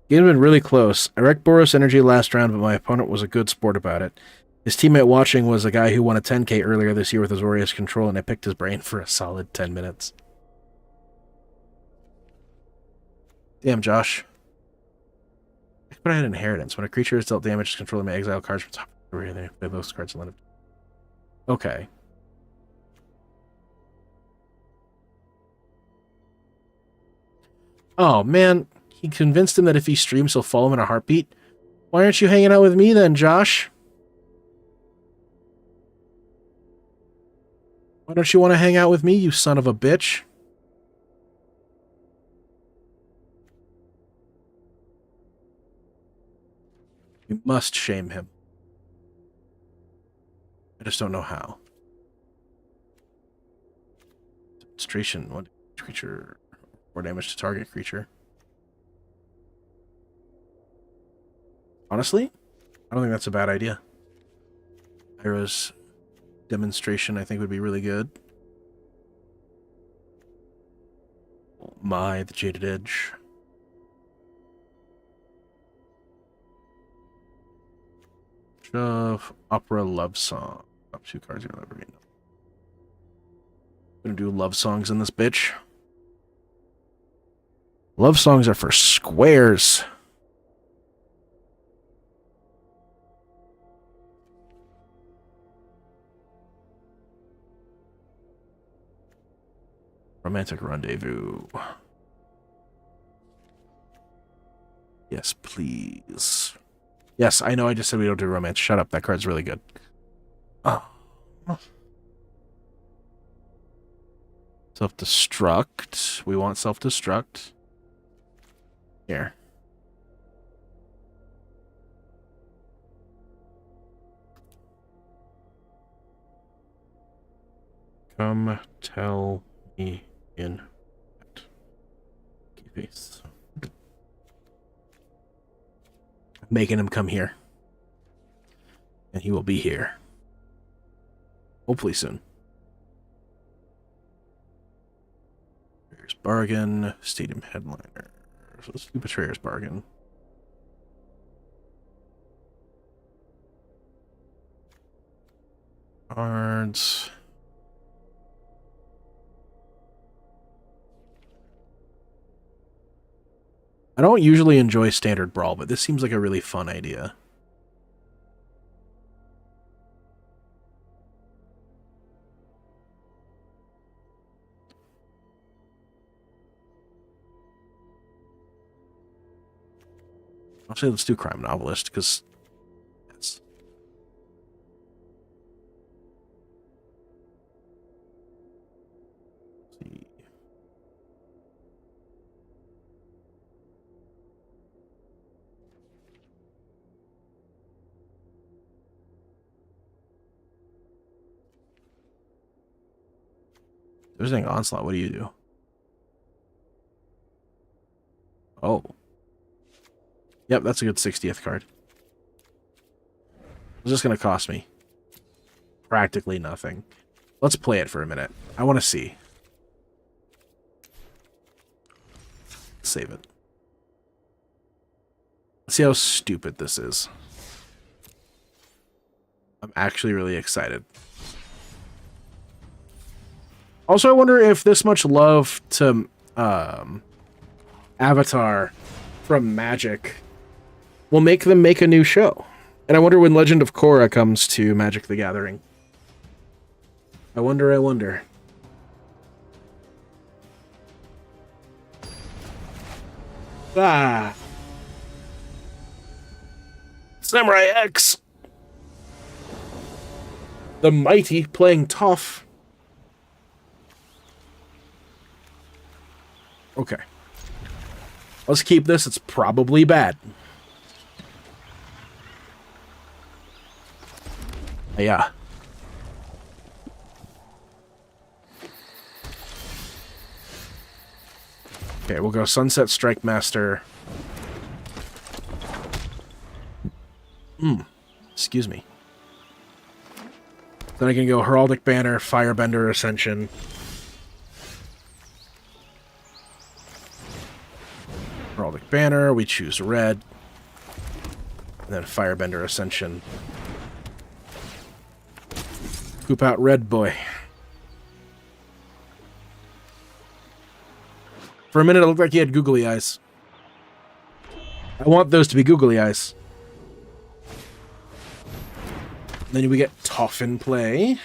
Game's been really close. I wrecked Boros Energy last round, but my opponent was a good sport about it. His teammate watching was a guy who won a 10k earlier this year with Azorius control, and I picked his brain for a solid 10 minutes. Damn, Josh. But I had Inheritance. When a creature is dealt damage, controlling my exile cards from top of the play those cards and let it. Okay. Oh, man. He convinced him that if he streams, he'll follow him in a heartbeat. Why aren't you hanging out with me then, Josh? Why don't you want to hang out with me, you son of a bitch? You must shame him. I just don't know how. Demonstration. One creature. 4 damage to target creature. Honestly, I don't think that's a bad idea. Ira's demonstration, I think, would be really good. Oh my, the Jaded Edge. Shove, Opera, Love Song. Top 2 cards you'll never read. Gonna do love songs in this bitch. Love songs are for squares. Romantic Rendezvous. Yes, please. Yes, I know I just said we don't do romance. Shut up, that card's really good. Oh. Self-destruct. We want self-destruct. Here. Come tell me in face. Making him come here. And he will be here. Hopefully soon. Betrayer's Bargain. Stadium Headliner. So let's do Betrayer's Bargain. Cards. I don't usually enjoy Standard Brawl, but this seems like a really fun idea. I'll say let's do Crime Novelist, because... Yes. Let's see. There's an Onslaught. What do you do? Oh. Yep, that's a good 60th card. It's just going to cost me practically nothing. Let's play it for a minute. I want to see. Save it. Let's see how stupid this is. I'm actually really excited. Also, I wonder if this much love to Avatar from Magic will make them make a new show. And I wonder when Legend of Korra comes to Magic the Gathering. I wonder. Ah. Samurai X. The Mighty playing Toph. Okay. Let's keep this. It's probably bad. Yeah. Okay, we'll go Sunset Strike Master. Excuse me. Then I can go Heraldic Banner, Firebender Ascension. Heraldic Banner, we choose red. And then Firebender Ascension. Poop out red boy. For a minute, it looked like he had googly eyes. I want those to be googly eyes. Then we get Tough in play.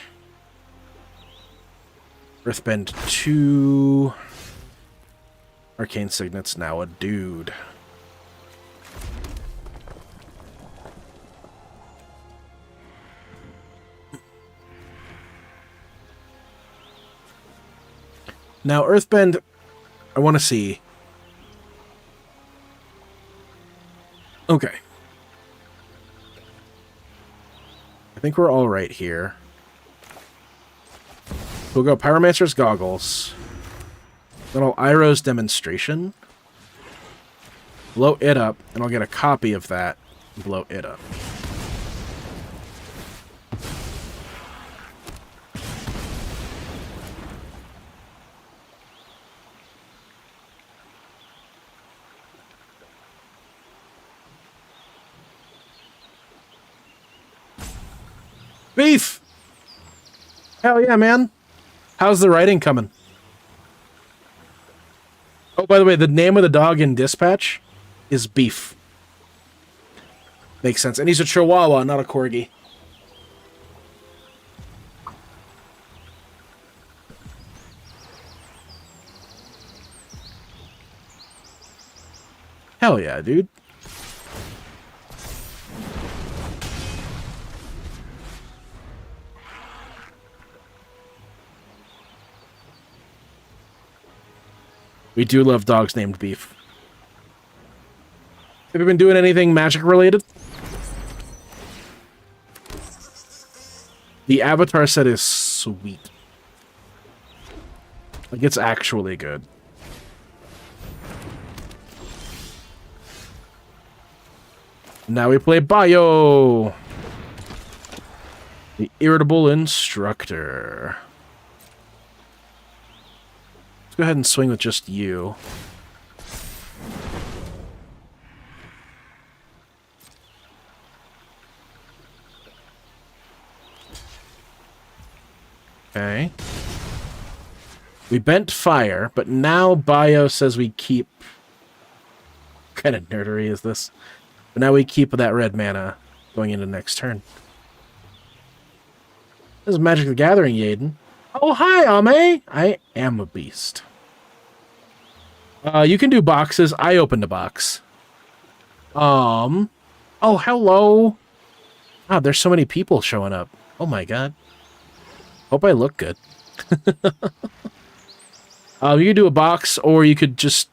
Earthbend 2. Arcane Signet's now a dude. Now, Earthbend, I want to see. Okay. I think we're all right here. We'll go Pyromancer's Goggles. Then I'll Iroh's Demonstration. Blow it up, and I'll get a copy of that and blow it up. Beef! Hell yeah, man. How's the writing coming? Oh, by the way, the name of the dog in Dispatch is Beef. Makes sense. And he's a Chihuahua, not a Corgi. Hell yeah, dude. We do love dogs named Beef. Have you been doing anything magic related? The Avatar set is sweet. Like, it's actually good. Now we play Bio! The Irritable Instructor. Let's go ahead and swing with just you. Okay. We bent fire, but now Bio says we keep... What kind of nerdery is this? But now we keep that red mana going into next turn. This is Magic the Gathering, Yaden. Oh, hi, Ame! I am a beast. You can do boxes. I opened a box. Oh, hello! Ah, there's so many people showing up. Oh my god. Hope I look good. You could do a box, or you could just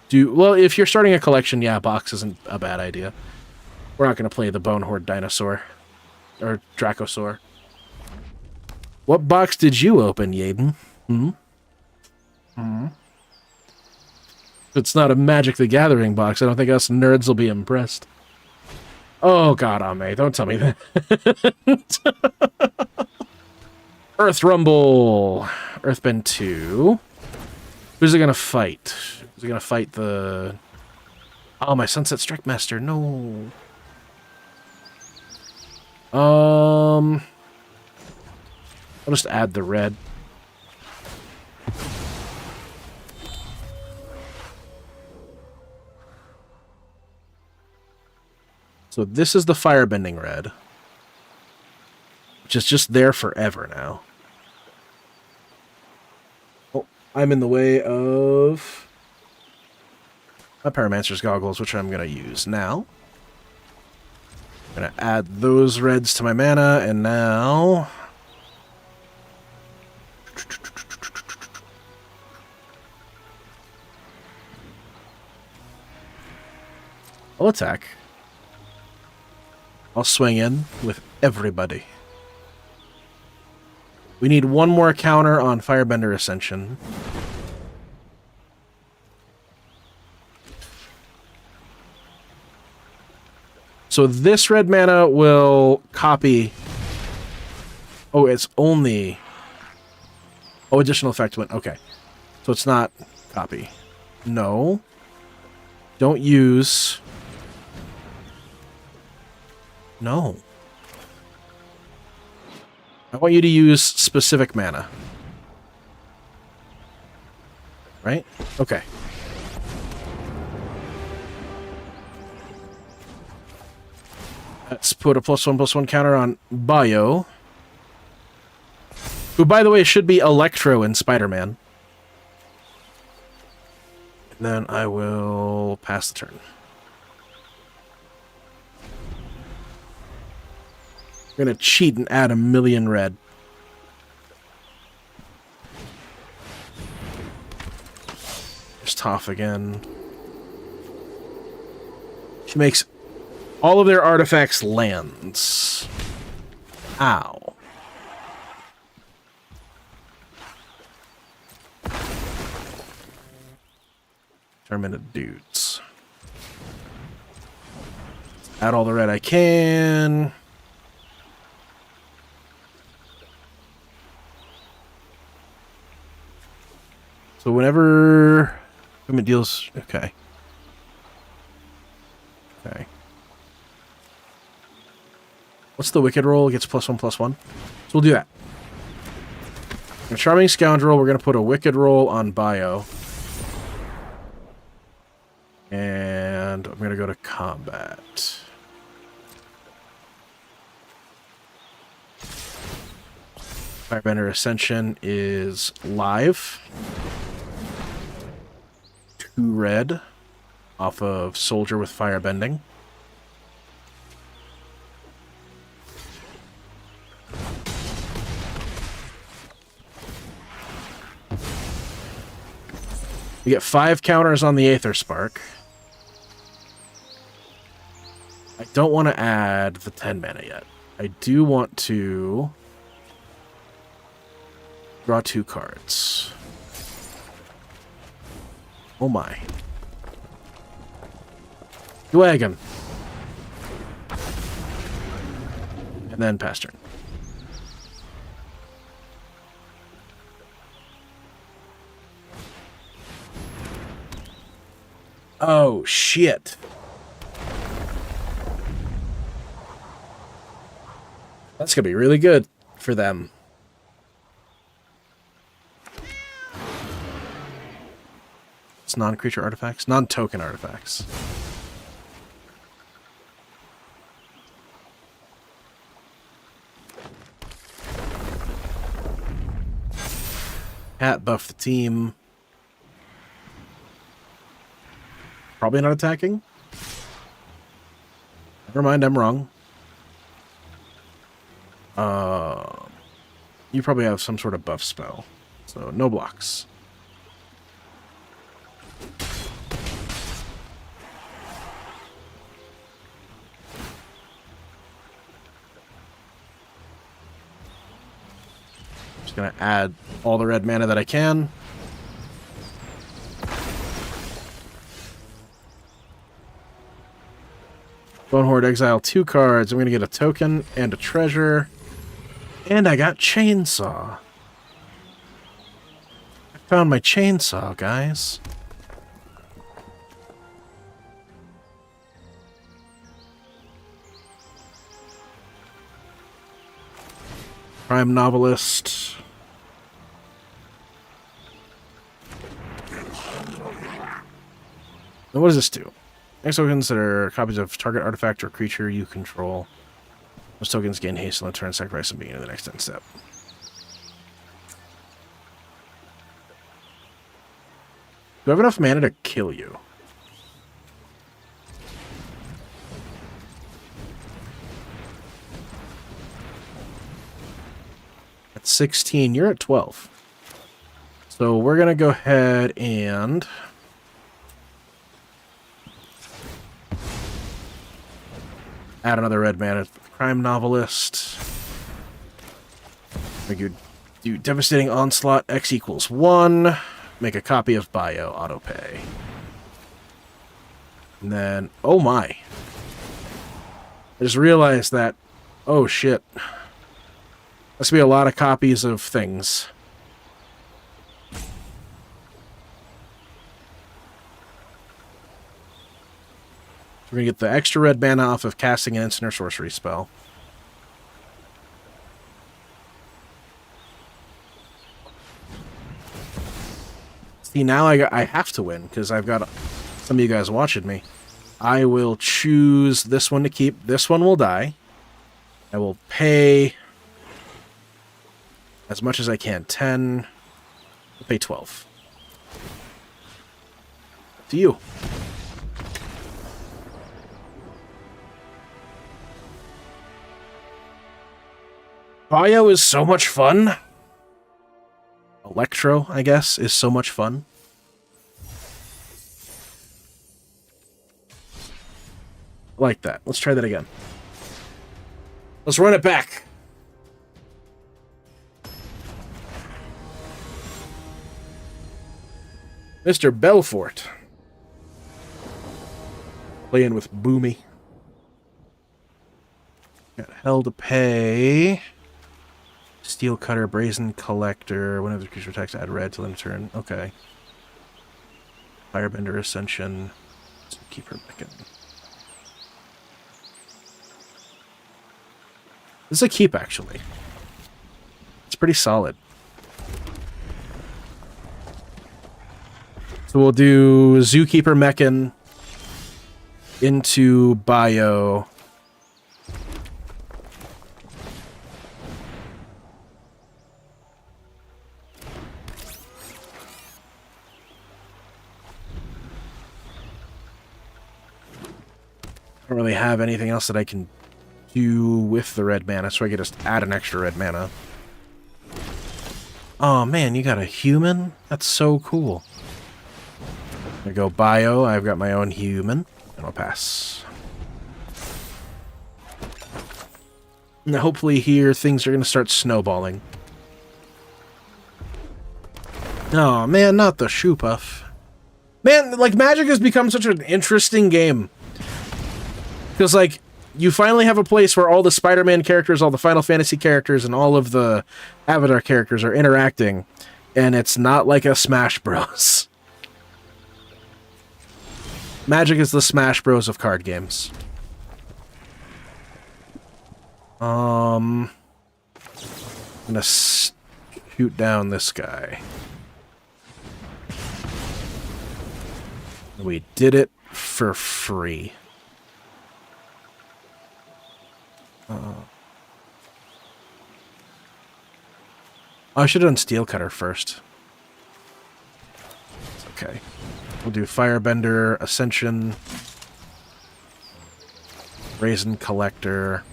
do... Well, if you're starting a collection, yeah, box isn't a bad idea. We're not going to play the Bone Horde Dinosaur. Or Dracosaur. What box did you open, Yaden? If it's not a Magic the Gathering box, I don't think us nerds will be impressed. Oh god, Ame, don't tell me that. Earth Rumble! Earthbend 2. Who's it gonna fight? Is it gonna fight the... Oh, my Sunset Strike Master, no. I'll just add the red. So this is the Firebending red. Which is just there forever now. Oh, I'm in the way of... my Pyromancer's Goggles, which I'm going to use now. I'm going to add those reds to my mana, and now... I'll attack. I'll swing in with everybody. We need one more counter on Firebender Ascension. So this red mana will copy... Oh, it's only... Oh, additional effect went... Okay. So it's not copy. No. Don't use... No. I want you to use specific mana. Right? Okay. Let's put a +1/+1 counter on Bio. Who, by the way, should be Electro in Spider-Man. And then I will pass the turn. I'm going to cheat and add 1,000,000 red. There's Haaf again. She makes all of their artifacts lands. Ow. Turn them into dudes. Add all the red I can. So whenever equipment deals... Okay. Okay. What's the wicked roll? It gets +1/+1. So we'll do that. A Charming Scoundrel, we're going to put a wicked roll on Bio. And I'm going to go to combat. Firebender Ascension is live. 2 red off of Soldier with Firebending. We get 5 counters on the Aether Spark. I don't want to add the 10 mana yet. I do want to draw 2 cards. Oh my. Dragon. And then pass turn. Oh, shit. That's going to be really good for them. It's non-creature artifacts? Non-token artifacts. Hat buff the team. Probably not attacking. Never mind, I'm wrong. You probably have some sort of buff spell. So, no blocks. Just gonna add all the red mana that I can. Bonehorde exile 2 cards. I'm going to get a token and a treasure. And I got Chainsaw. I found my chainsaw, guys. Prime Novelist. And what does this do? Next tokens that are copies of target artifact or creature you control. Those tokens gain haste on the turn, sacrifice and beginning of the next end step. Do I have enough mana to kill you? At 16, you're at 12. So we're going to go ahead and... add another red mana to the Crime Novelist. Make you Do Devastating Onslaught, X equals 1. Make a copy of Bio, autopay. And then, oh my. I just realized that, oh shit. Must be a lot of copies of things. We're gonna get the extra red mana off of casting an instant or sorcery spell. See, now I have to win, because I've got some of you guys watching me. I will choose this one to keep. This one will die. I will pay as much as I can. 10. I'll pay 12. To you. Bio is so much fun. Electro, I guess, is so much fun. I like that. Let's try that again. Let's run it back. Mr. Belfort. Playing with Boomy. Got hell to pay. Steel Cutter, Brazen Collector. Whenever the creature attacks, add red till end of turn. Okay. Firebender Ascension. Let's keep her back in. This is a keep, actually. It's pretty solid. So we'll do Zookeeper Mechan into Bio. I don't really have anything else that I can do with the red mana, so I could just add an extra red mana. Oh man, you got a human? That's so cool. I go Bio, I've got my own human, and I'll pass. Now hopefully here things are going to start snowballing. Oh man, not the shoe puff. Man, like Magic has become such an interesting game. Because, like, you finally have a place where all the Spider-Man characters, all the Final Fantasy characters, and all of the Avatar characters are interacting, and it's not like a Smash Bros. Magic is the Smash Bros of card games. I'm gonna shoot down this guy. We did it for free. I should have done Steel Cutter first. It's okay. We'll do Firebender, Ascension, Brazen Collector,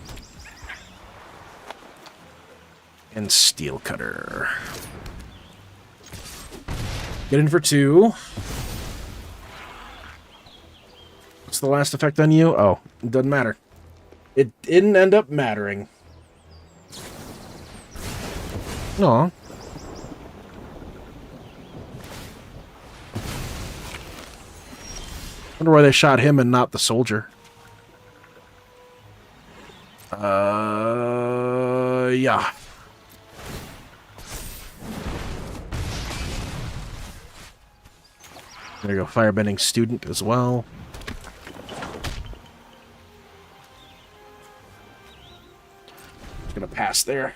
and Steel Cutter. Get in for 2. What's the last effect on you? Oh, it doesn't matter. It didn't end up mattering. Aw. Wonder why they shot him and not the soldier. Yeah. There you go, Firebending Student as well. Gonna pass there.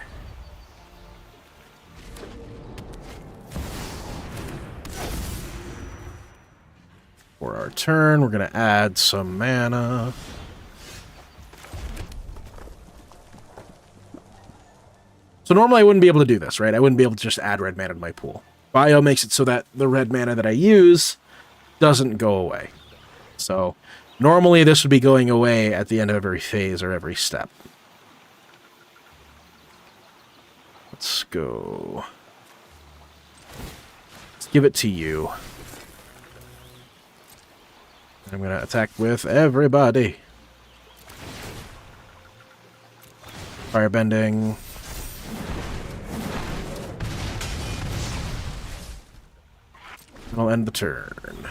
For our turn, we're gonna add some mana. So normally I wouldn't be able to do this, right? I wouldn't be able to just add red mana to my pool. Bio makes it so that the red mana that I use doesn't go away. So normally this would be going away at the end of every phase or every step. Let's go. Let's give it to you. I'm going to attack with everybody. Firebending. I'll end the turn.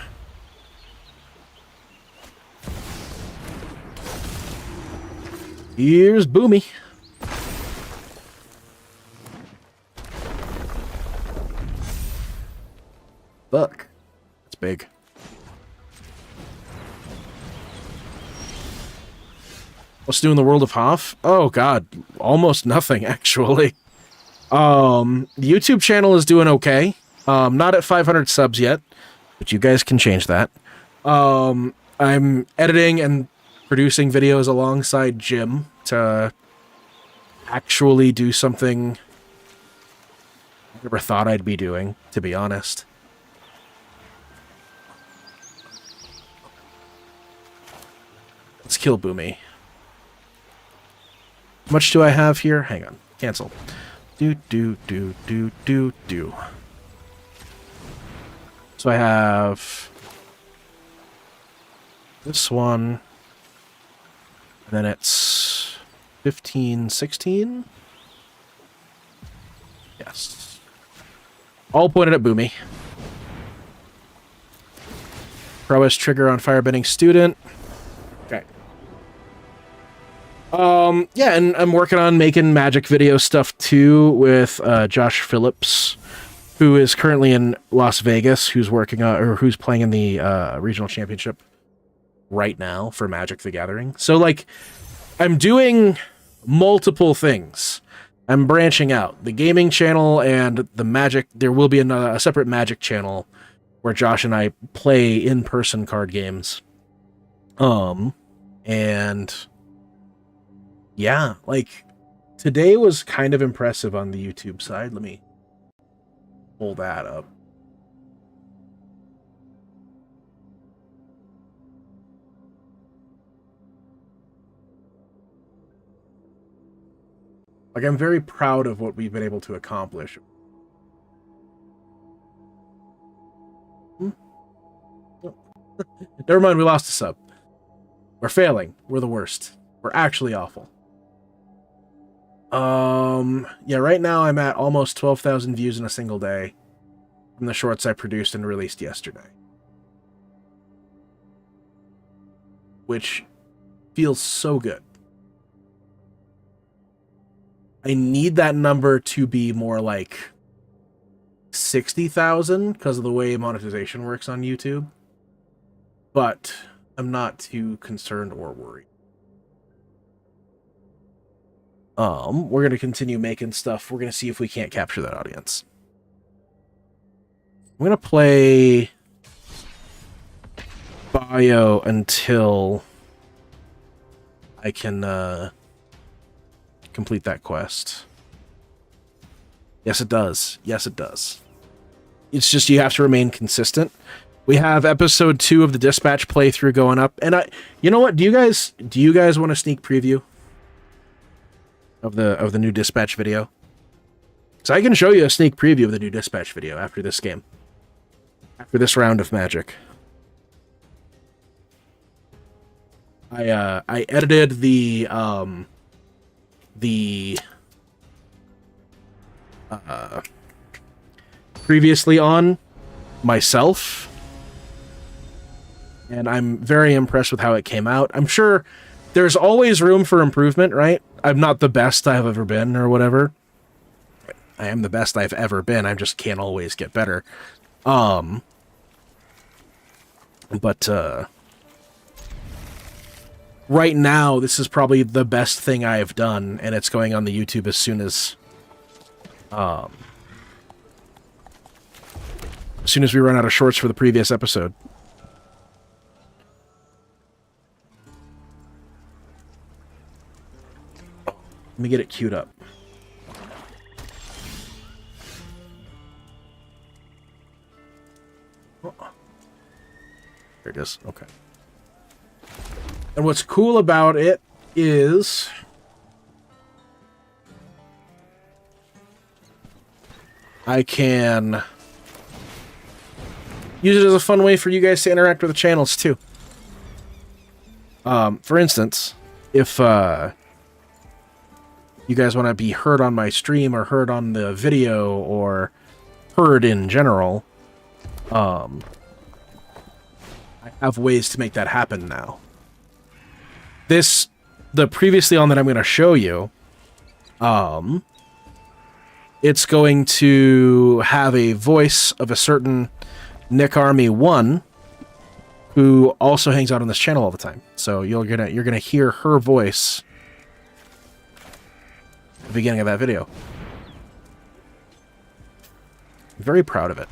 Here's Boomy. Fuck. That's big. What's new in the world of Haaf? Oh god, almost nothing actually. The YouTube channel is doing okay. Not at 500 subs yet, but you guys can change that. I'm editing and producing videos alongside Jim to actually do something I never thought I'd be doing, to be honest. Let's kill Boomy. How much do I have here? Hang on. Cancel. Do. So I have this one, and then it's 15, 16? Yes. All pointed at Boomy. Prowess trigger on firebending student. Okay. Yeah, and I'm working on making magic video stuff too with Josh Phillips, who is currently in Las Vegas, who's working on, or who's playing in the regional championship right now for Magic the Gathering. So like, I'm doing multiple things. I'm branching out. The gaming channel and the Magic, there will be a separate Magic channel where Josh and I play in-person card games. And yeah, like today was kind of impressive on the YouTube side. Let me pull that up. Like, I'm very proud of what we've been able to accomplish. Never mind, we lost a sub. We're failing. We're the worst. We're actually awful. Yeah, right now I'm at almost 12,000 views in a single day from the shorts I produced and released yesterday. Which feels so good. I need that number to be more like 60,000 because of the way monetization works on YouTube. But I'm not too concerned or worried. We're going to continue making stuff. We're going to see if we can't capture that audience. I'm going to play Bio until I can complete that quest. Yes, it does. Yes, it does. It's just you have to remain consistent. We have episode 2 of the Dispatch playthrough going up, and you know what? Do you guys want a sneak preview of the new Dispatch video? So I can show you a sneak preview of the new Dispatch video after this game, after this round of Magic. I edited the previously on myself, and I'm very impressed with how it came out. I'm sure there's always room for improvement, right? I'm not the best I've ever been or whatever. I am the best I've ever been. I just can't always get better. But right now, this is probably the best thing I've done, and it's going on the YouTube as soon as we run out of shorts for the previous episode. Let me get it queued up. Oh. There it is. Okay. And what's cool about it is I can use it as a fun way for you guys to interact with the channels too. For instance, if you guys want to be heard on my stream or heard on the video or heard in general, I have ways to make that happen now. The previously on that I'm going to show you, it's going to have a voice of a certain Nick Army 1 who also hangs out on this channel all the time. So you're gonna hear her voice at the beginning of that video. I'm very proud of it.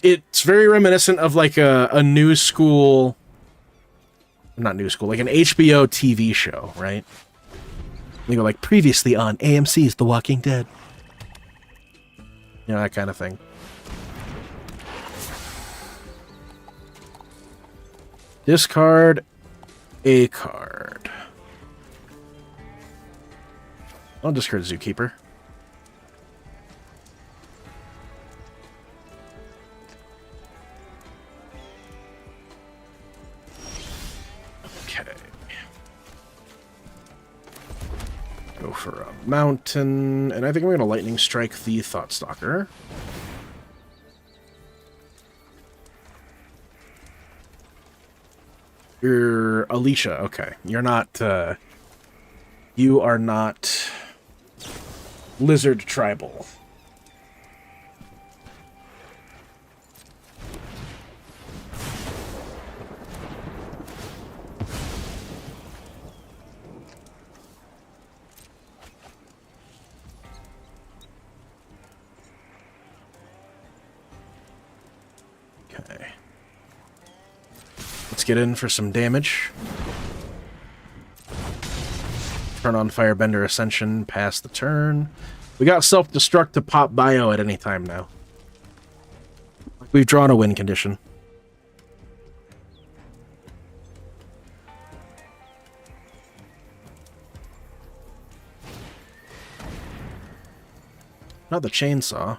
It's very reminiscent of like a new school, not new school, like an HBO TV show, right? You know, like previously on AMC's The Walking Dead. You know, that kind of thing. Discard a card. I'll discard Zookeeper. Okay. Go for a mountain, and I think I'm going to Lightning Strike the Thoughtstalker. You're Alicia, okay. You're not, you are not Lizard Tribal. Okay. Let's get in for some damage. Turn on Firebender Ascension, pass the turn. We got self-destruct to pop bio at any time now. We've drawn a win condition. Not the chainsaw.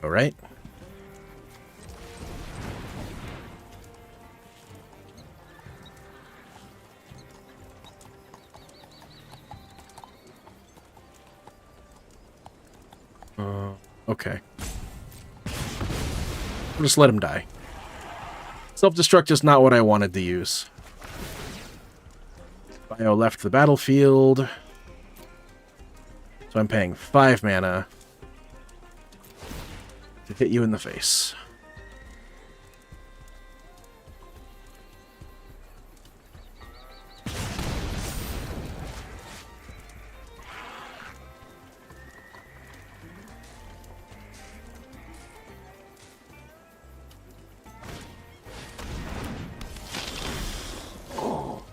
All right. Okay. We'll just let him die. Self-destruct is not what I wanted to use. Bio left the battlefield. So I'm paying 5 mana to hit you in the face.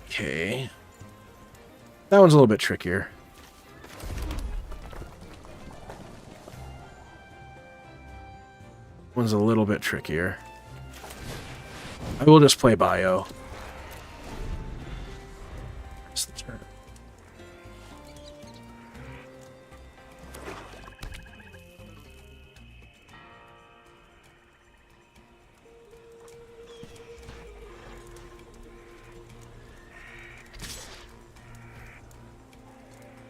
Okay. That one's a little bit trickier. One's a little bit trickier. I will just play bio. That's the turn.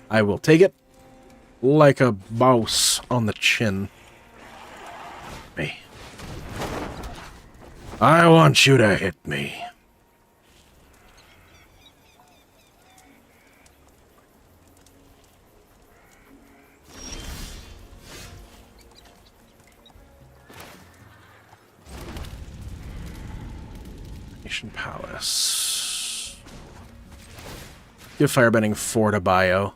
I will take it like a boss on the chin. Me. I want you to hit me. Nation Palace. Give Firebending 4 to bio.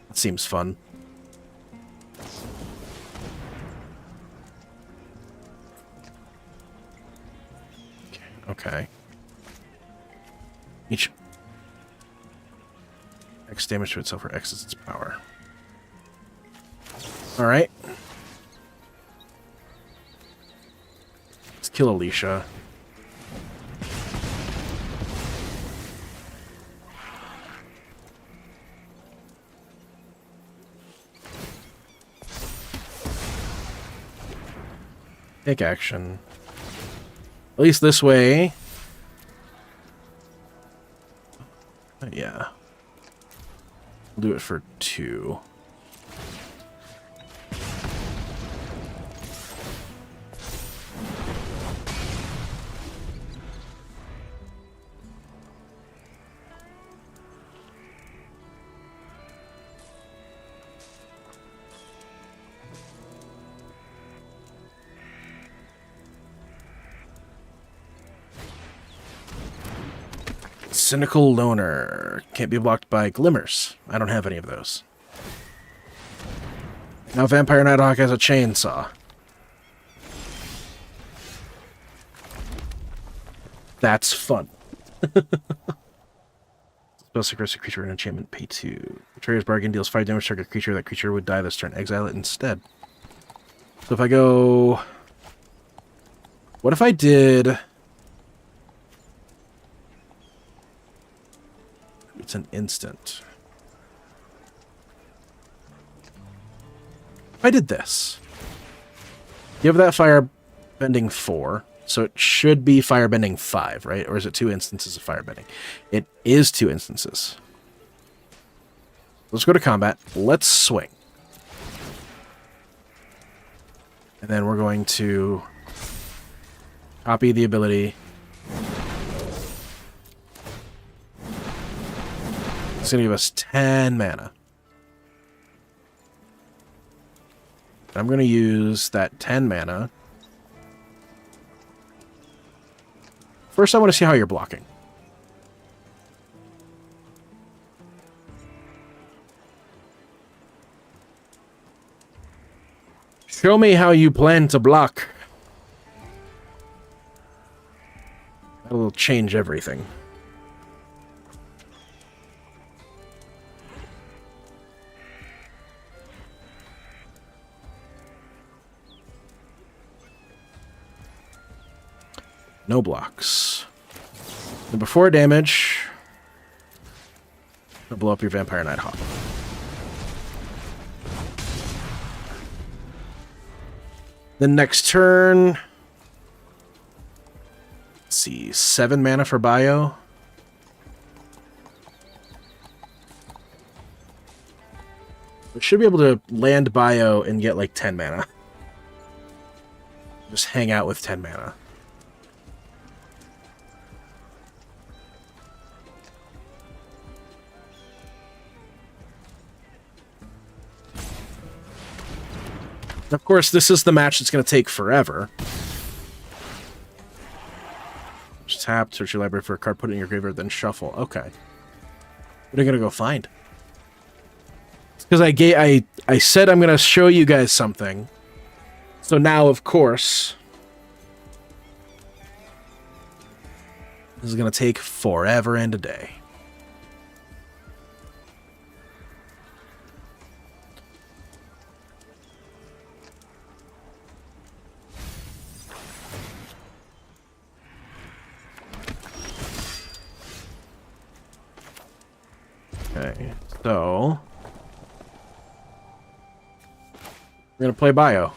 That seems fun. Okay. Each X damage to itself or X is its power. Alright. Let's kill Alicia. Take action. At least this way. Yeah. We'll do it for 2. Cynical Loner. Can't be blocked by glimmers. I don't have any of those. Now Vampire Nighthawk has a chainsaw. That's fun. Spell aggressive creature and enchantment, pay 2. Betrayer's Bargain deals 5 damage to target creature. That creature would die this turn. Exile it instead. So if I go... What if I did... It's an instant. If I did this, give that firebending 4, so it should be firebending 5, right? Or is it 2 instances of firebending? It is 2 instances. Let's go to combat. Let's swing. And then we're going to copy the ability. It's going to give us 10 mana. I'm going to use that 10 mana. First, I want to see how you're blocking. Show me how you plan to block. That'll change everything. No blocks. And before damage, I'll blow up your Vampire Nighthawk. The next turn, let's see, 7 mana for bio. We should be able to land bio and get like 10 mana. Just hang out with 10 mana. Of course, this is the match that's going to take forever. Just tap, search your library for a card, put it in your graveyard, then shuffle. Okay. What are you going to go find? Because I said I'm going to show you guys something. So now, of course, this is going to take forever and a day. Okay, so we're going to play bio.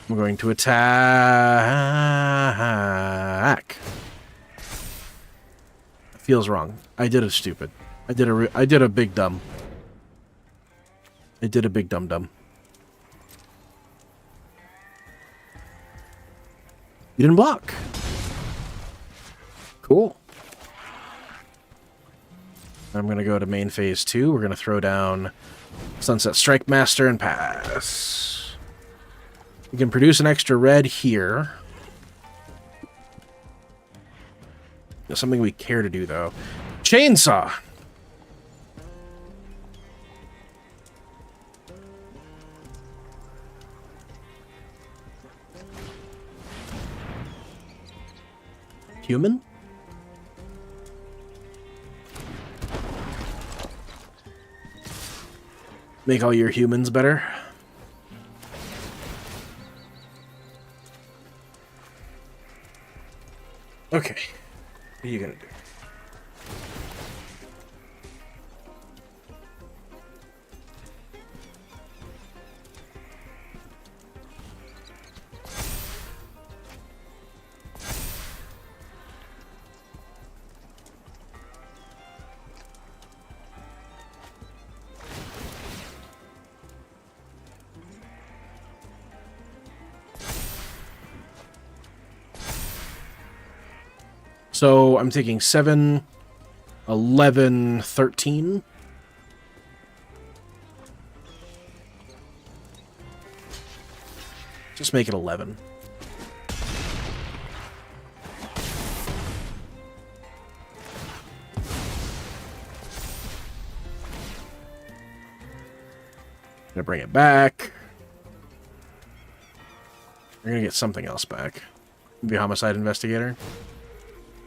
I'm going to attack. Feels wrong. I did a stupid. I did a big dumb. I did a big dumb. You didn't block. Cool. I'm going to go to main phase 2. We're going to throw down Sunset Strike Master and pass. We can produce an extra red here. That's something we care to do, though. Chainsaw! Human? Make all your humans better. Okay. What are you gonna do? So I'm taking 7, 11, 13. Just make it 11. Gonna bring it back. We're gonna get something else back. Maybe Homicide Investigator.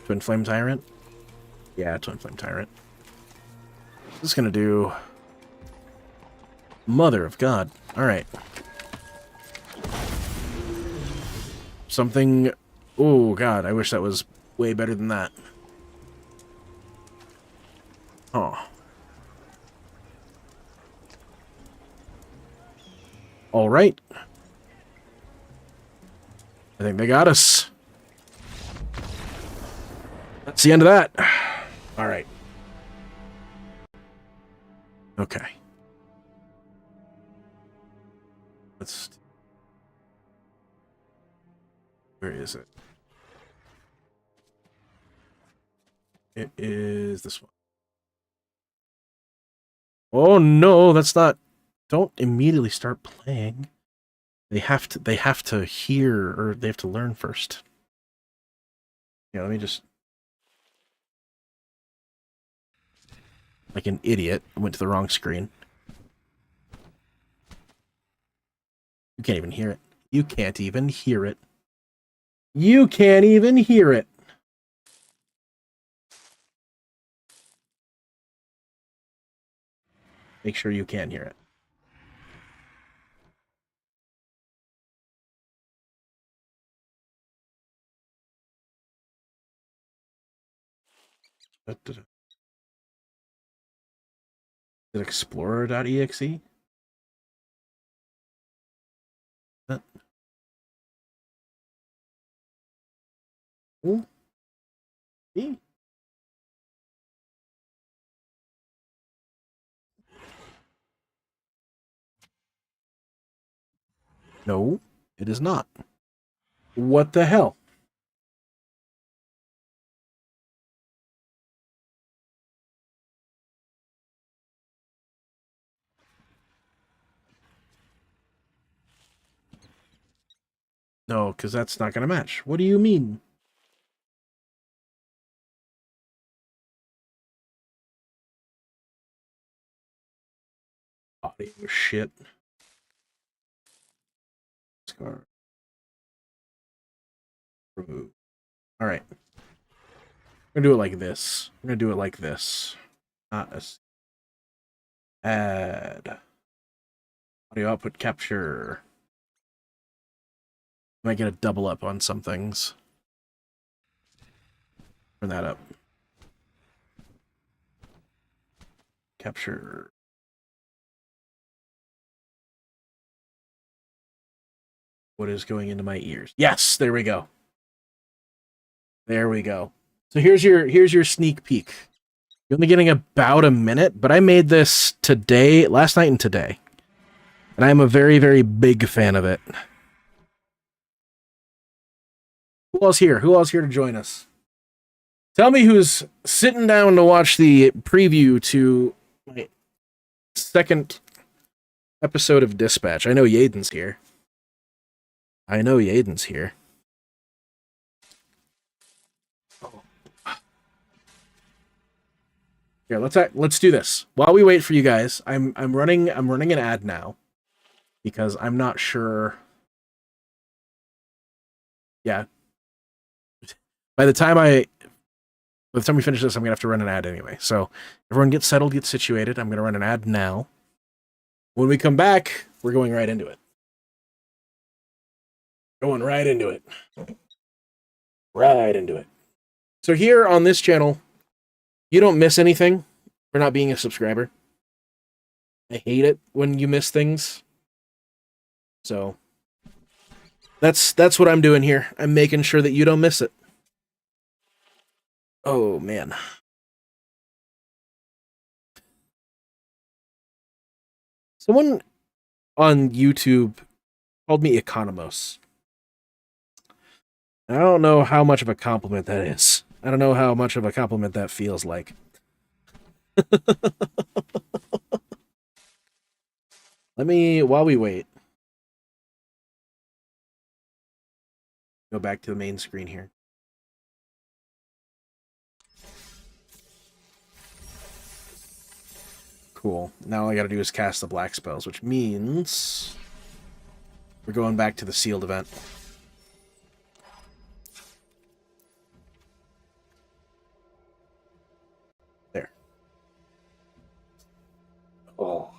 Twin Flame Tyrant. Yeah, Twin Flame Tyrant. This is gonna do... Mother of God. Alright. Something... Oh, God, I wish that was way better than that. Oh. Alright. I think they got us. That's the end of that. Alright. Okay. Let's... Where is it? It is this one. Oh no, that's not... Don't immediately start playing. They have to hear, or they have to learn first. Yeah, let me just... Like an idiot, I went to the wrong screen. You can't even hear it. You can't even hear it. You can't even hear it. Make sure you can hear it. Is it explorer.exe? Ooh. E? No, it is not. What the hell? No, because that's not going to match. What do you mean? Audio shit. Scar. Remove. All right. I'm going to do it like this. I'm going to do it like this. Not as... Add. Audio output capture. Might get a double up on some things. Turn that up. Capture. What is going into my ears? Yes, there we go. There we go. So here's your sneak peek. You're only getting about a minute, but I made this today, last night and today. And I'm a very, very big fan of it. Who else here? Who else here to join us? Tell me who's sitting down to watch the preview to my second episode of Dispatch. I know Yaden's here. I know Yaden's here. Here, let's do this. While we wait for you guys, I'm running an ad now because I'm not sure. Yeah. By the time we finish this, I'm gonna have to run an ad anyway. So everyone get settled, get situated. I'm gonna run an ad now. When we come back, we're going right into it. Going right into it. Right into it. So here on this channel, you don't miss anything for not being a subscriber. I hate it when you miss things. So that's what I'm doing here. I'm making sure that you don't miss it. Oh, man. Someone on YouTube called me Economos. I don't know how much of a compliment that is. I don't know how much of a compliment that feels like. Let me, while we wait, go back to the main screen here. Cool. Now all I gotta do is cast the black spells, which means we're going back to the sealed event. There. Oh.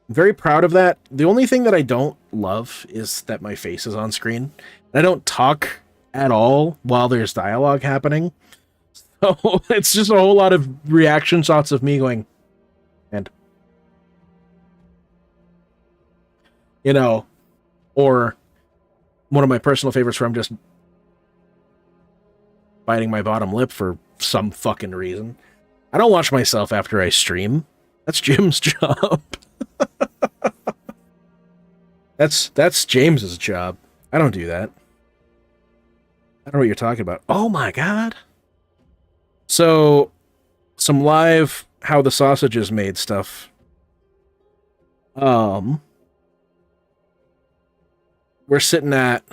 I'm very proud of that. The only thing that I don't love is that my face is on screen. I don't talk at all while there's dialogue happening. So it's just a whole lot of reaction shots of me going, and, you know, or one of my personal favorites where I'm just biting my bottom lip for some fucking reason. I don't watch myself after I stream. That's Jim's job. That's James's job. I don't do that. I don't know what you're talking about. Oh my god. So, some live how the sausage is made stuff. We're sitting at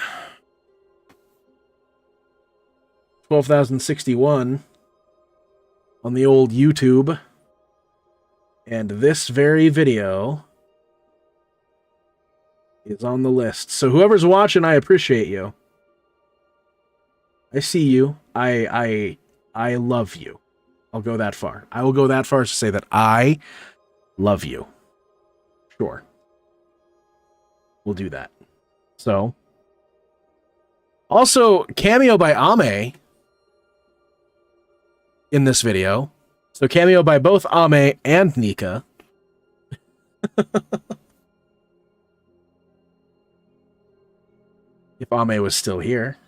12,061 on the old YouTube. And this very video is on the list. So whoever's watching, I appreciate you. I see you. I love you. I'll go that far. I will go that far as to say that I love you. Sure. We'll do that. So, also, cameo by Ame in this video. So, cameo by both Ame and Nika. If Ame was still here.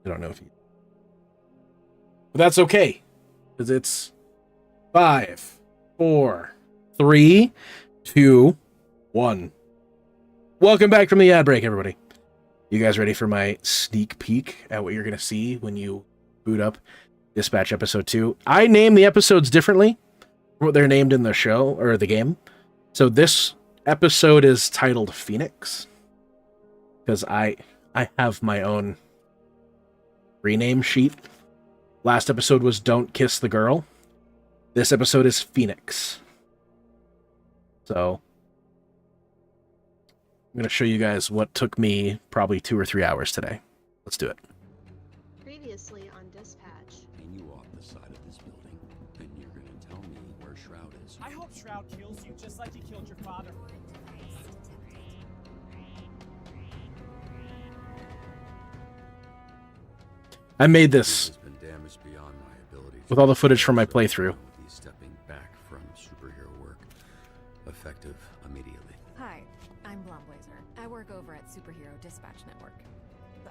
I don't know if he... But that's okay. Because it's 5, 4, 3, 2, 1. Welcome back from the ad break, everybody. You guys ready for my sneak peek at what you're going to see when you boot up Dispatch Episode 2? I name the episodes differently from what they're named in the show, or the game. So this episode is titled Phoenix. Because I have my own rename sheet. Last episode was Don't Kiss the Girl. This episode is Phoenix. So, I'm going to show you guys what took me probably 2 or 3 hours today. Let's do it. Previously on Dispatch. And you off the side of this building, and you're going to tell me where Shroud is. I hope Shroud kills you just like he killed your father. I made this Has been damaged beyond my ability with all the footage from my playthrough. He's stepping back from superhero work, effective immediately. Hi, I'm Blonde-Blazer. I work over at Superhero Dispatch Network.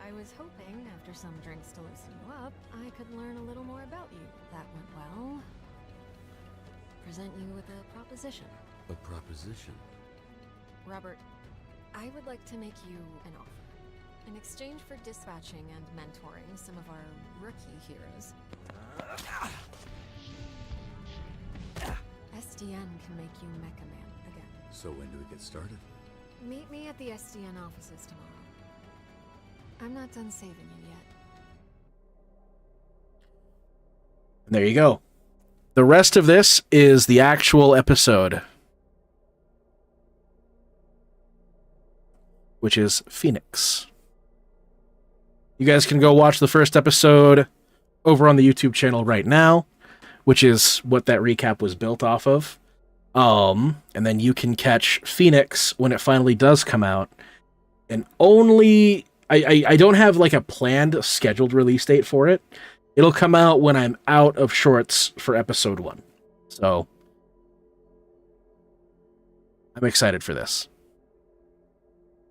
I was hoping, after some drinks to loosen you up, I could learn a little more about you. That went well. Present you with a proposition. A proposition? Robert, I would like to make you an offer. In exchange for dispatching and mentoring some of our rookie heroes, SDN can make you Mecha Man again. So when do we get started? Meet me at the SDN offices tomorrow. I'm not done saving you yet. And there you go. The rest of this is the actual episode, which is Phoenix. You guys can go watch the first episode over on the YouTube channel right now, which is what that recap was built off of. And then you can catch Phoenix when it finally does come out. And only... I don't have like a planned scheduled release date for it. It'll come out when I'm out of shorts for episode 1. So I'm excited for this.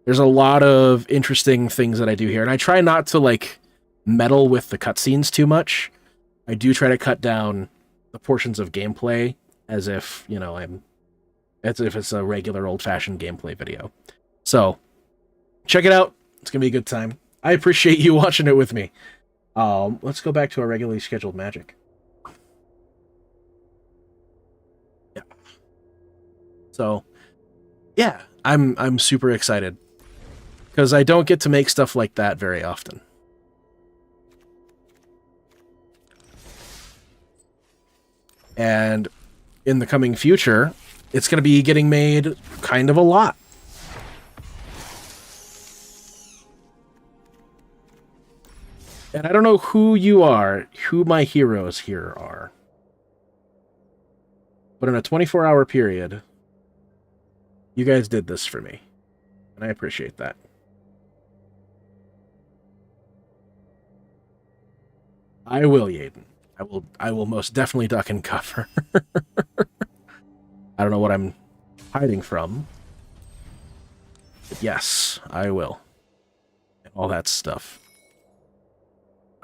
There's a lot of interesting things that I do here, and I try not to like meddle with the cutscenes too much. I do try to cut down the portions of gameplay as if, you know, as if it's a regular old-fashioned gameplay video. So check it out. It's gonna be a good time. I appreciate you watching it with me. Let's go back to our regularly scheduled magic. Yeah. So, yeah, I'm super excited because I don't get to make stuff like that very often. And in the coming future, it's going to be getting made kind of a lot. And I don't know who you are, who my heroes here are. But in a 24-hour period, you guys did this for me. And I appreciate that. I will, Yaden. I will most definitely duck and cover. I don't know what I'm hiding from. But yes, I will. And all that stuff.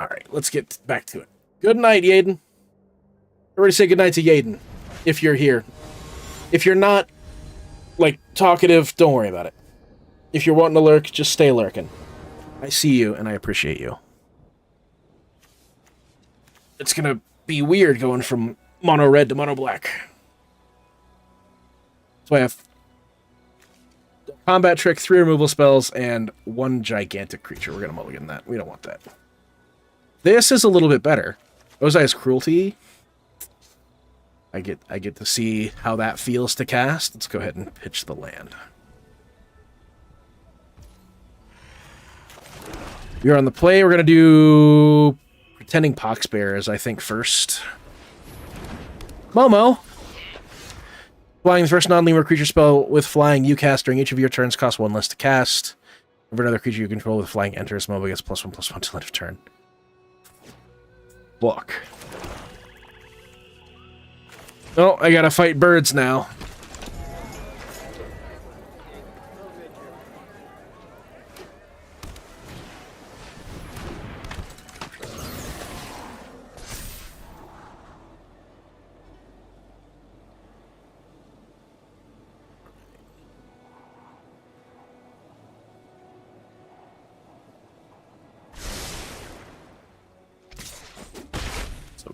Alright, let's get back to it. Good night, Yaden. Everybody say good night to Yaden, if you're here. If you're not, like, talkative, don't worry about it. If you're wanting to lurk, just stay lurking. I see you, and I appreciate you. It's gonna be weird going from mono red to mono black. So I have combat trick, 3 removal spells, and 1 gigantic creature. We're gonna mulligan that. We don't want that. This is a little bit better. Ozai's Cruelty. I get to see how that feels to cast. Let's go ahead and pitch the land. We're on the play. We're gonna do Pretending Poxbearers, I think, first. Momo! Flying the first non-lemur creature spell with flying you cast during each of your turns costs 1 less to cast. Whenever another creature you control with flying enters, Momo gets +1/+1 till end of turn. Block. Oh, I gotta fight birds now.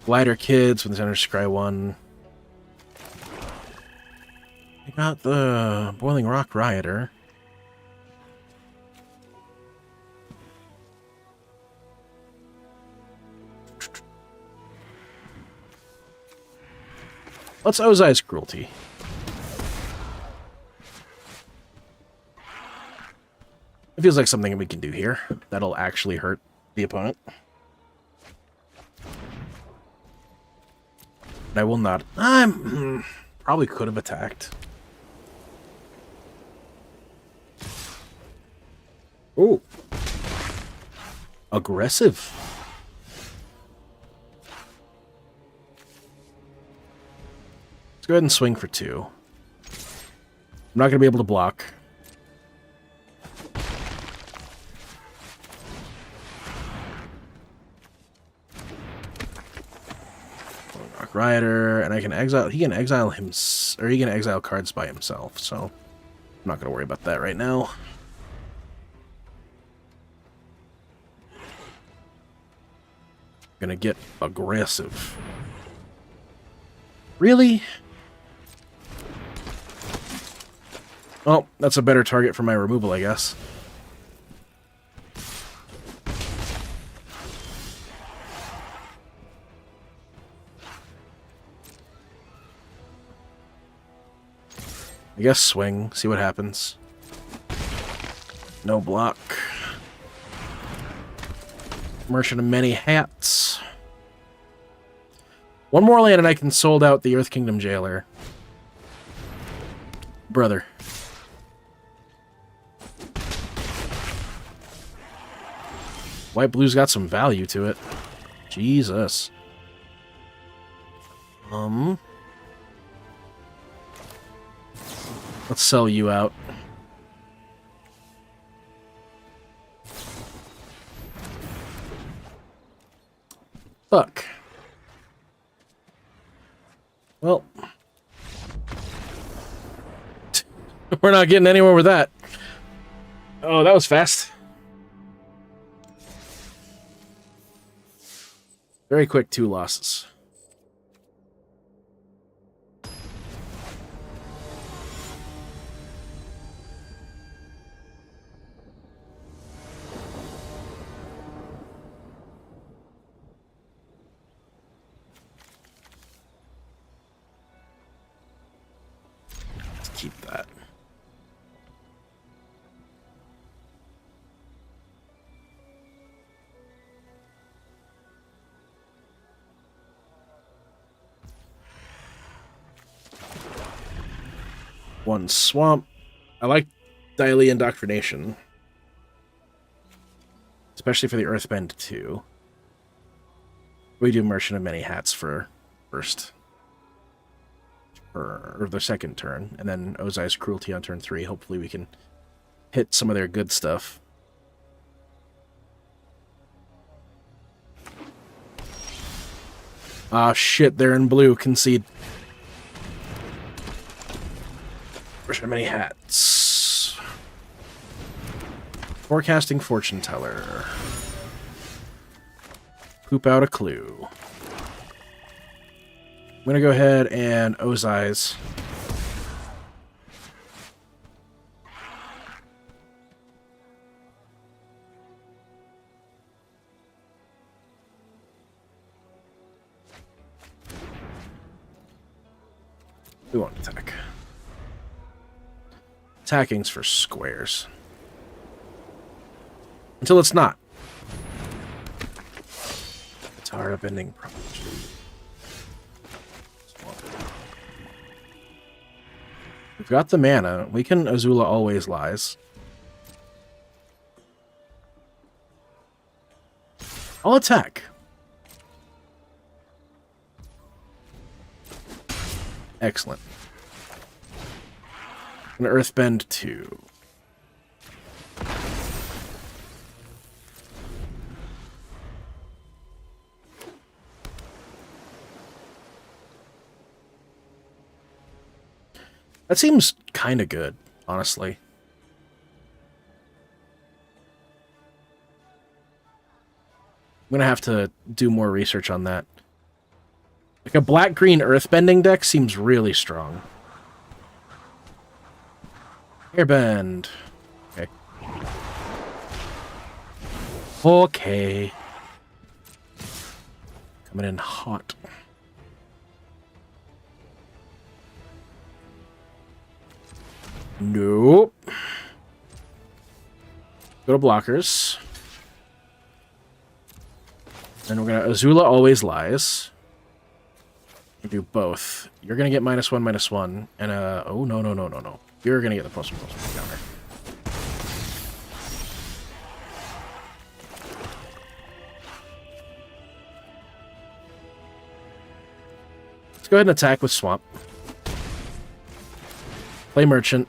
Glider Kids with the Center Scry 1. I got the Boiling Rock Rioter. What's Ozai's Cruelty? It feels like something we can do here that'll actually hurt the opponent. But I will not. I probably could have attacked. Oh. Aggressive. Let's go ahead and swing for 2. I'm not going to be able to block. Rioter, and I can exile. He can exile him, or he can exile cards by himself. So I'm not gonna worry about that right now. Gonna get aggressive. Really? Oh, that's a better target for my removal, I guess. I guess swing, see what happens. No block. Merchant of Many Hats. 1 more land and I can sold out the Earth Kingdom Jailer. Brother. White Blue's got some value to it. Jesus. Let's sell you out. Fuck. Well. We're not getting anywhere with that. Oh, that was fast. Very quick 2 losses. Let's keep that. One swamp. I like daily indoctrination, especially for the Earthbend 2. We do Merchant of Many Hats for first, or the second turn, and then Ozai's Cruelty on turn 3. Hopefully we can hit some of their good stuff. Ah, shit, they're in blue. Concede. Merchant of Many Hats. Forecasting Fortune Teller. Poop out a clue. I'm gonna go ahead and Ozai's. We won't attack. Attacking's for squares. Until it's not. Katara bending property. We've got the mana. We can Azula Always Lies. I'll attack. Excellent. An Earthbend 2. That seems kind of good, honestly. I'm going to have to do more research on that. Like a black-green earthbending deck seems really strong. Airbend. Okay. Okay. Coming in hot. Nope. Go to blockers. And we're going to Azula Always Lies. We do both. You're going to get -1/-1. And, oh, no. You're going to get the +1/+1 counter. Let's go ahead and attack with Swamp. Play Merchant.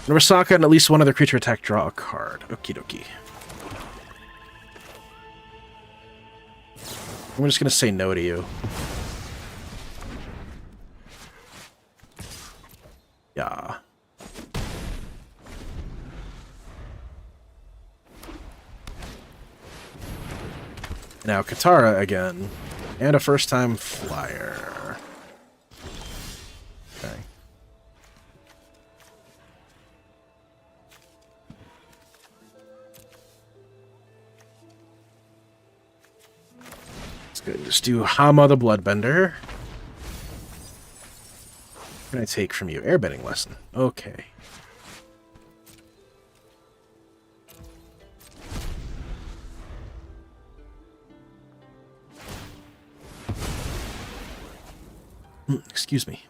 Whenever Sokka and at least one other creature attack, draw a card. Okie dokie. I'm just going to say no to you. Yeah. Now Katara again. And a first-time flyer. Okay. Just do Hama the Bloodbender. What can I take from you? Airbending lesson. Okay. Excuse me.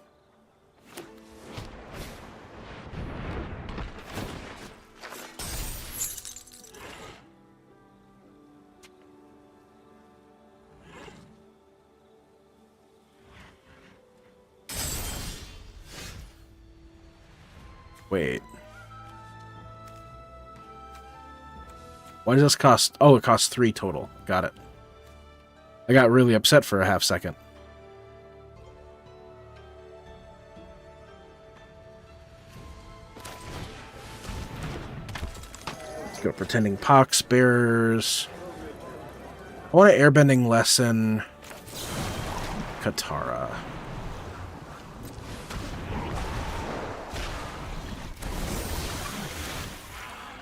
Wait. Why does this cost? Oh, it costs 3 total. Got it. I got really upset for a half second. go pretending pox bearers. I want an airbending lesson. Katara.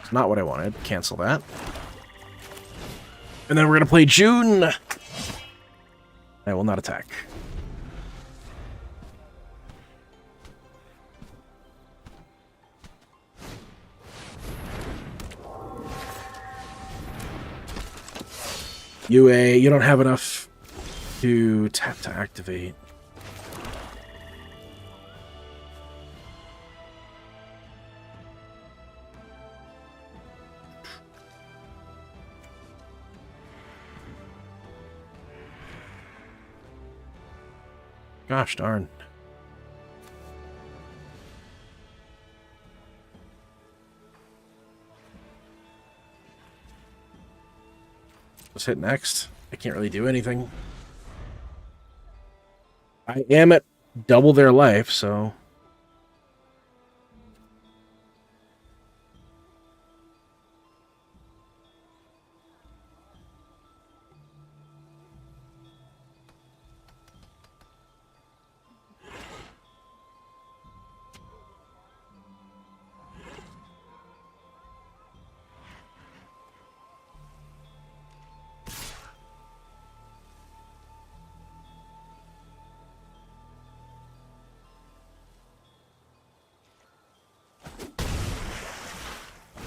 It's not what I wanted. Cancel that. And then we're gonna play June. I will not attack. UA, you don't have enough to tap to activate. Gosh darn. Let's hit next. I can't really do anything. I am at double their life, so...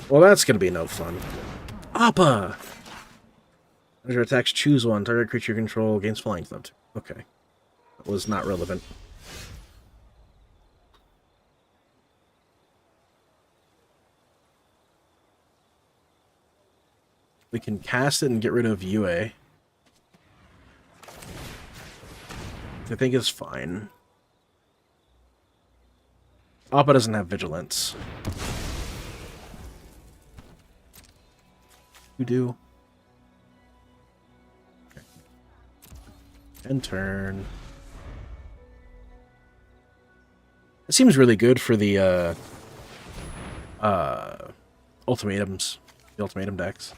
Well, that's gonna be no fun. Appa! As your attacks, choose one. Target creature you control gains flying thumped. Okay. That was not relevant. We can cast it and get rid of UA. I think is fine. Appa doesn't have vigilance. You do. Okay. End turn. It seems really good for the ultimatums. The ultimatum decks.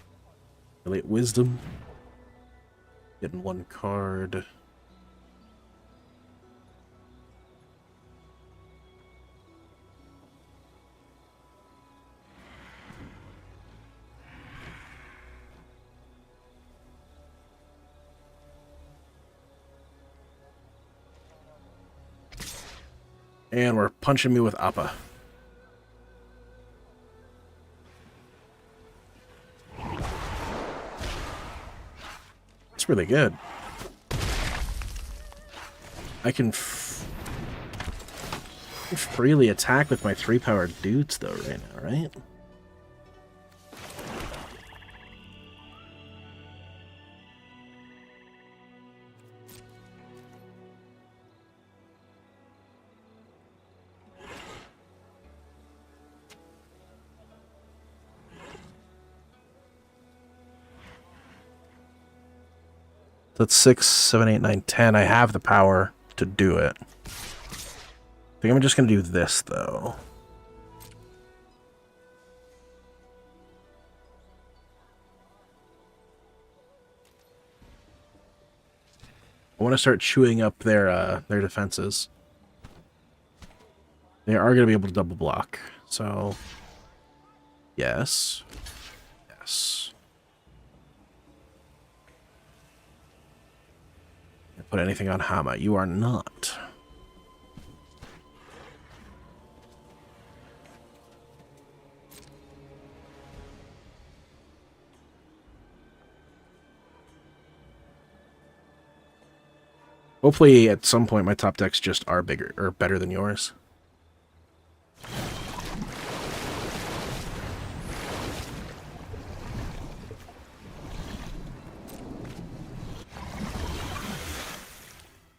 Relate wisdom. Getting one card. And we're punching me with Appa. That's really good. I can freely attack with my 3-powered dudes, though, right now, right? That's 6, 7, 8, 9, 10. I have the power to do it. I think I'm just going to do this, though. I want to start chewing up their defenses. They are going to be able to double block. So, yes. Yes. Put anything on Hama. You are not. Hopefully at some point my top decks just are bigger or better than yours.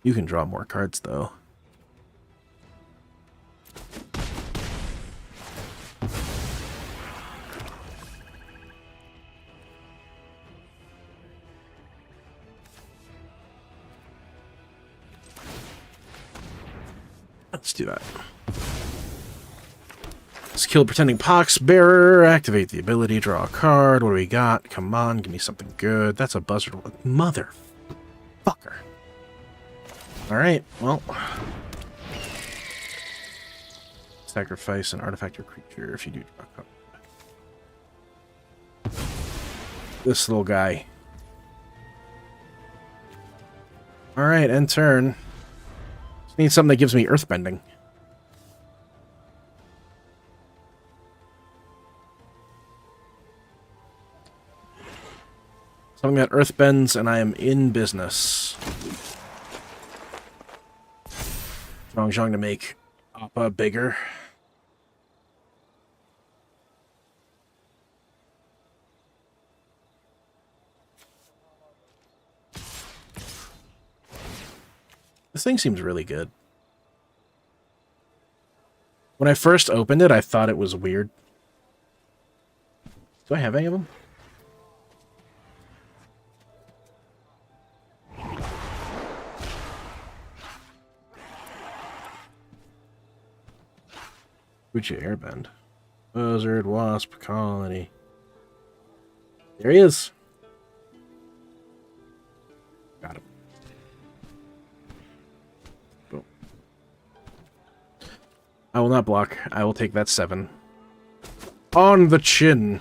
You can draw more cards, though. Let's do that. Skill Pretending Pox Bearer. Activate the ability. Draw a card. What do we got? Come on, give me something good. That's a buzzard. Motherfucker. Alright, well. Sacrifice an artifact or creature if you do draw a card. This little guy. Alright, end turn. Just need something that gives me earthbending. Something that earthbends and I am in business. Zhong to make Appa bigger. This thing seems really good. When I first opened it, I thought it was weird. Do I have any of them? Fuji Airbend. Buzzard, Wasp, Colony. There he is. Got him. Boom. I will not block. I will take that 7. On the chin.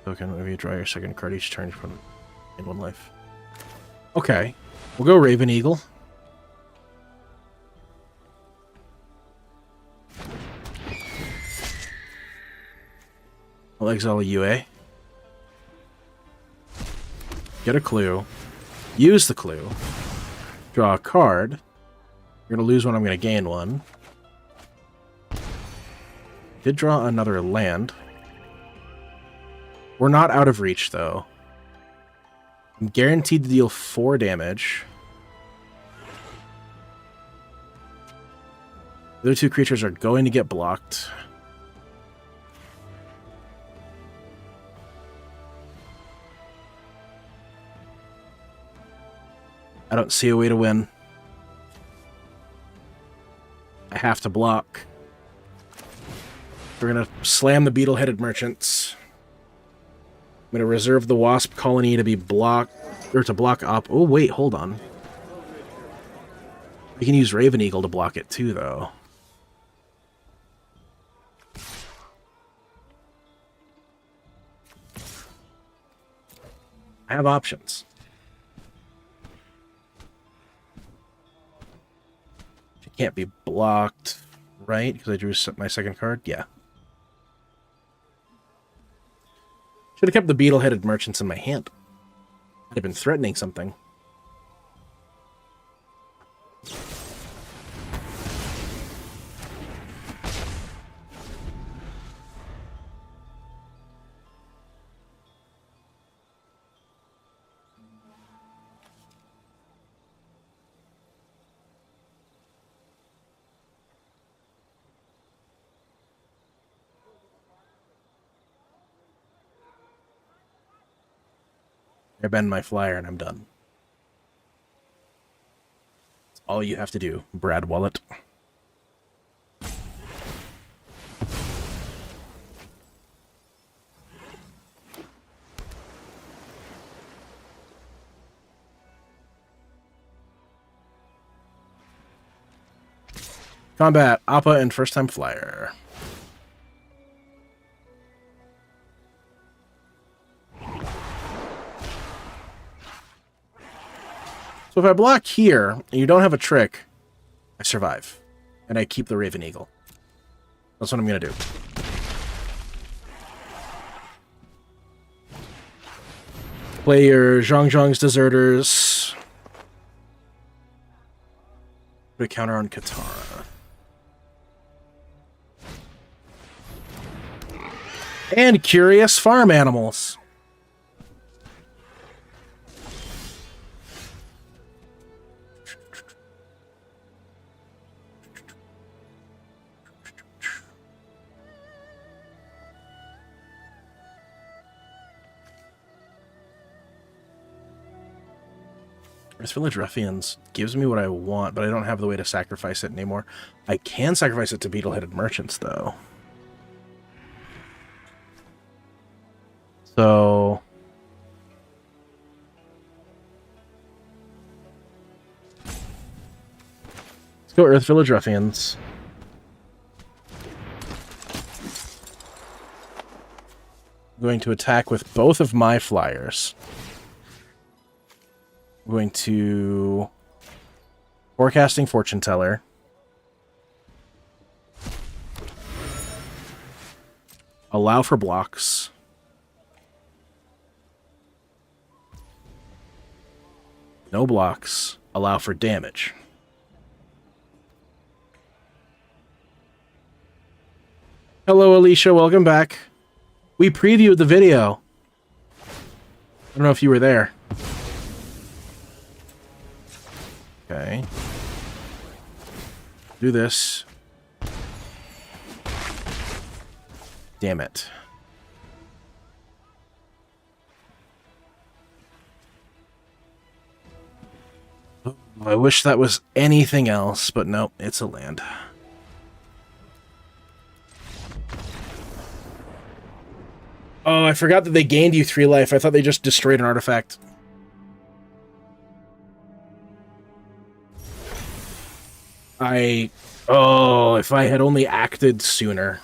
Token, whenever you draw your second card each turn, you put in 1 life. Okay. We'll go Raven Eagle. I'll exile a UA. Get a clue. Use the clue. Draw a card. You're going to lose one, I'm going to gain one. Did draw another land. We're not out of reach, though. I'm guaranteed to deal 4 damage. The other 2 creatures are going to get blocked. I don't see a way to win. I have to block. We're going to slam the beetle-headed merchants. I'm going to reserve the Wasp Colony to be blocked, or to block up. Oh, wait, hold on. We can use Raven Eagle to block it too, though. I have options. It can't be blocked, right? Because I drew my second card? Yeah. Should have kept the beetle-headed merchants in my hand. I'd have been threatening something. I bend my flyer and I'm done. That's all you have to do, Brad Wallet. Combat, Appa and First Time Flyer. So if I block here, and you don't have a trick, I survive. And I keep the Raven Eagle. That's what I'm going to do. Play your Zhong's Deserters. Put a counter on Katara. And Curious Farm Animals. Earth Village Ruffians gives me what I want, but I don't have the way to sacrifice it anymore. I can sacrifice it to Beetle-Headed Merchants, though. So... let's go Earth Village Ruffians. I'm going to attack with both of my flyers. I'm going to... Forecasting Fortune Teller. Allow for blocks. No blocks. Allow for damage. Hello, Alicia. Welcome back. We previewed the video. I don't know if you were there. Okay. Do this. Damn it. Oh, I wish that was anything else, but no, it's a land. Oh, I forgot that they gained you 3 life. I thought they just destroyed an artifact. Oh, if I had only acted sooner.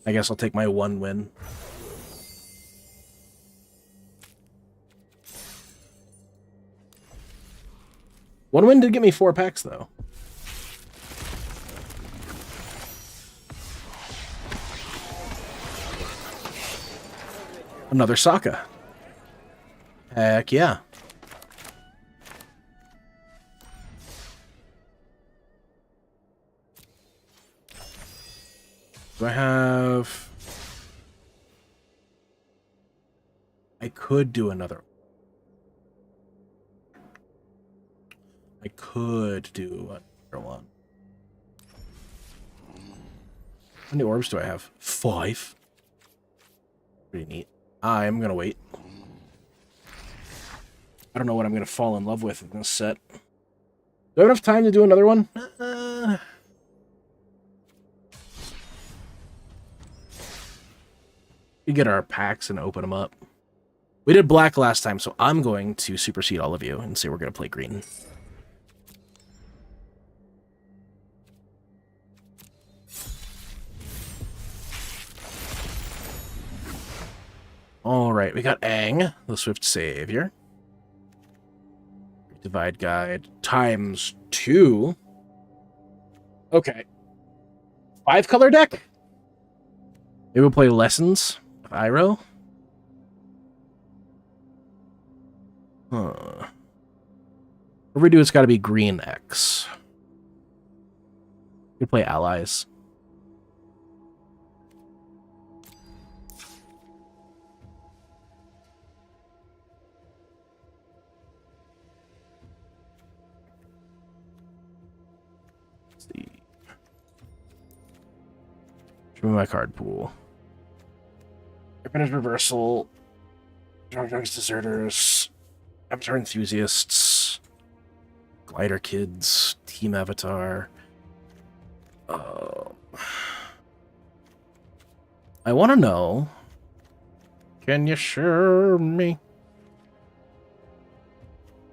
I guess I'll take my 1 win. One win did get me 4 packs, though. Another Sokka. Heck yeah. Do I have... I could do another. I could do another one. How many orbs do I have? 5. Pretty neat. I'm gonna wait. I don't know what I'm gonna fall in love with in this set. Do I have enough time to do another one? We get our packs and open them up. We did black last time, so I'm going to supersede all of you and say we're going to play green. Alright, we got Aang, the Swift Savior. Divide Guide times 2. Okay. 5-color deck? Maybe we'll play Lessons of Iroh. Huh. What we do, it's got to be green X. We play Allies. Let's see. Show me my card pool. Airbenders Reversal. Drunks Deserters. Avatar Enthusiasts. Glider Kids. Team Avatar. I want to know. Can you show me?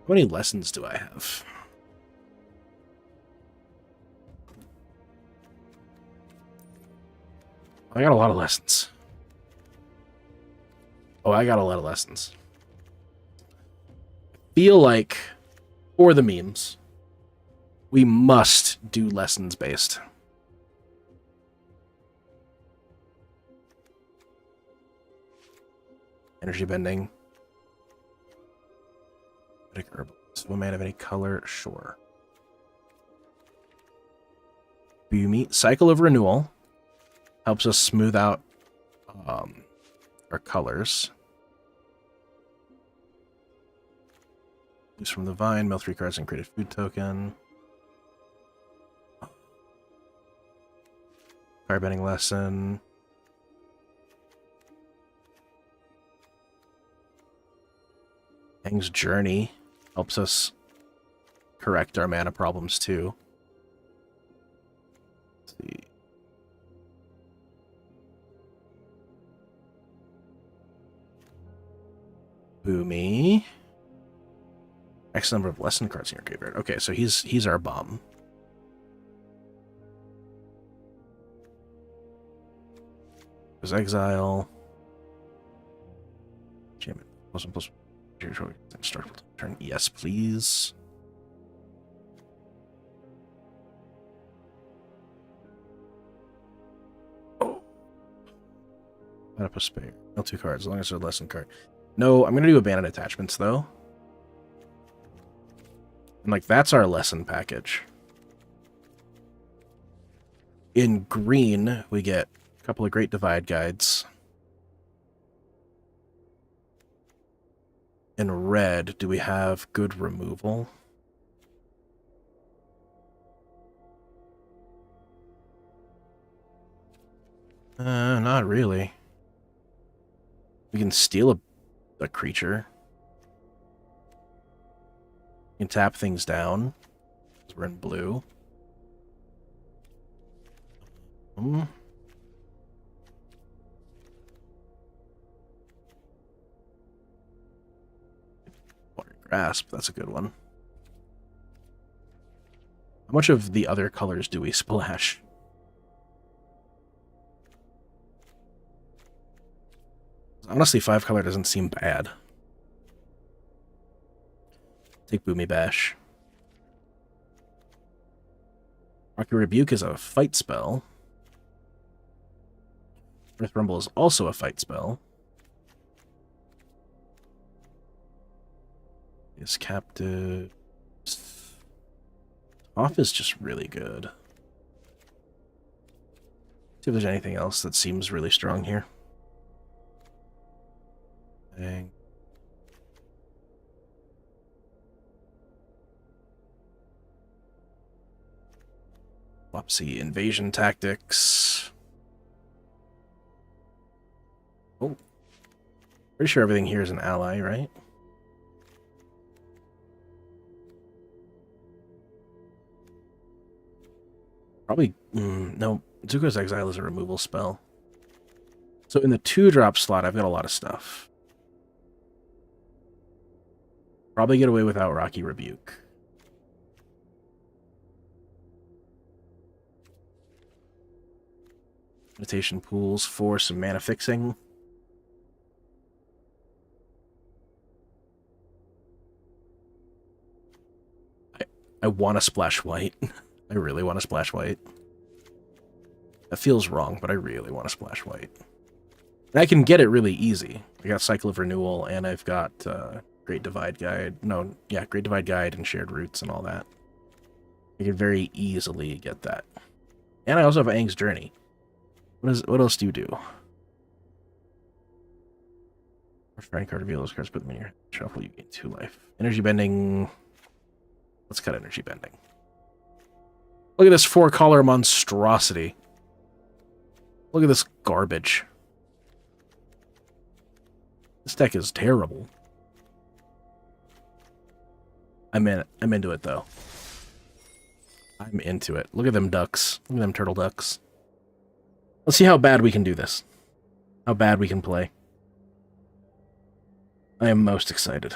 How many lessons do I have? I got a lot of lessons. Oh, I got a lot of lessons. Feel like, for the memes, we must do lessons based. Energy bending. Herbalist. Will man of any color? Sure. Bumi. Cycle of Renewal. Helps us smooth out our colors. Use from the Vine. Mill 3 cards and create a food token. Firebending Lesson. Aang's Journey helps us correct our mana problems too. Let's see. Boomy. X number of lesson cards in your graveyard. Okay, so he's our bomb. There's Exile. Jam it. Plus start turn. Yes, please. Oh. Might up a spare. No 2 cards, as long as they're a lesson card. No, I'm gonna do abandoned attachments though. And like that's our lesson package. In green, we get a couple of Great Divide guides. In red, do we have good removal? Not really. We can steal a creature. We can tap things down. We're in blue. Water Grasp, that's a good one. How much of the other colors do we splash? Honestly, 5 color doesn't seem bad. Take Boomy Bash. Rocky Rebuke is a fight spell. Earth Rumble is also a fight spell. Is Captive... Haaf is just really good. See if there's anything else that seems really strong here. Dang. Flopsy Invasion Tactics. Oh. Pretty sure everything here is an ally, right? Probably... no. Zuko's Exile is a removal spell. So in the 2-drop slot, I've got a lot of stuff. Probably get away without Rocky Rebuke. Meditation Pools for some mana fixing. I want to splash white. I really want to splash white. That feels wrong, but I really want to splash white. And I can get it really easy. I got Cycle of Renewal, and I've got Great Divide Guide. No, yeah, Great Divide Guide and Shared Roots and all that. I can very easily get that. And I also have Aang's Journey. What else do you do? Shrine card, reveal those cards, put them in your shuffle, you gain 2 life. Energy Bending. Let's cut Energy Bending. Look at this 4-color monstrosity. Look at this garbage. This deck is terrible. I'm into it though. I'm into it. Look at them ducks. Look at them turtle ducks. Let's see how bad we can do this. How bad we can play. I am most excited.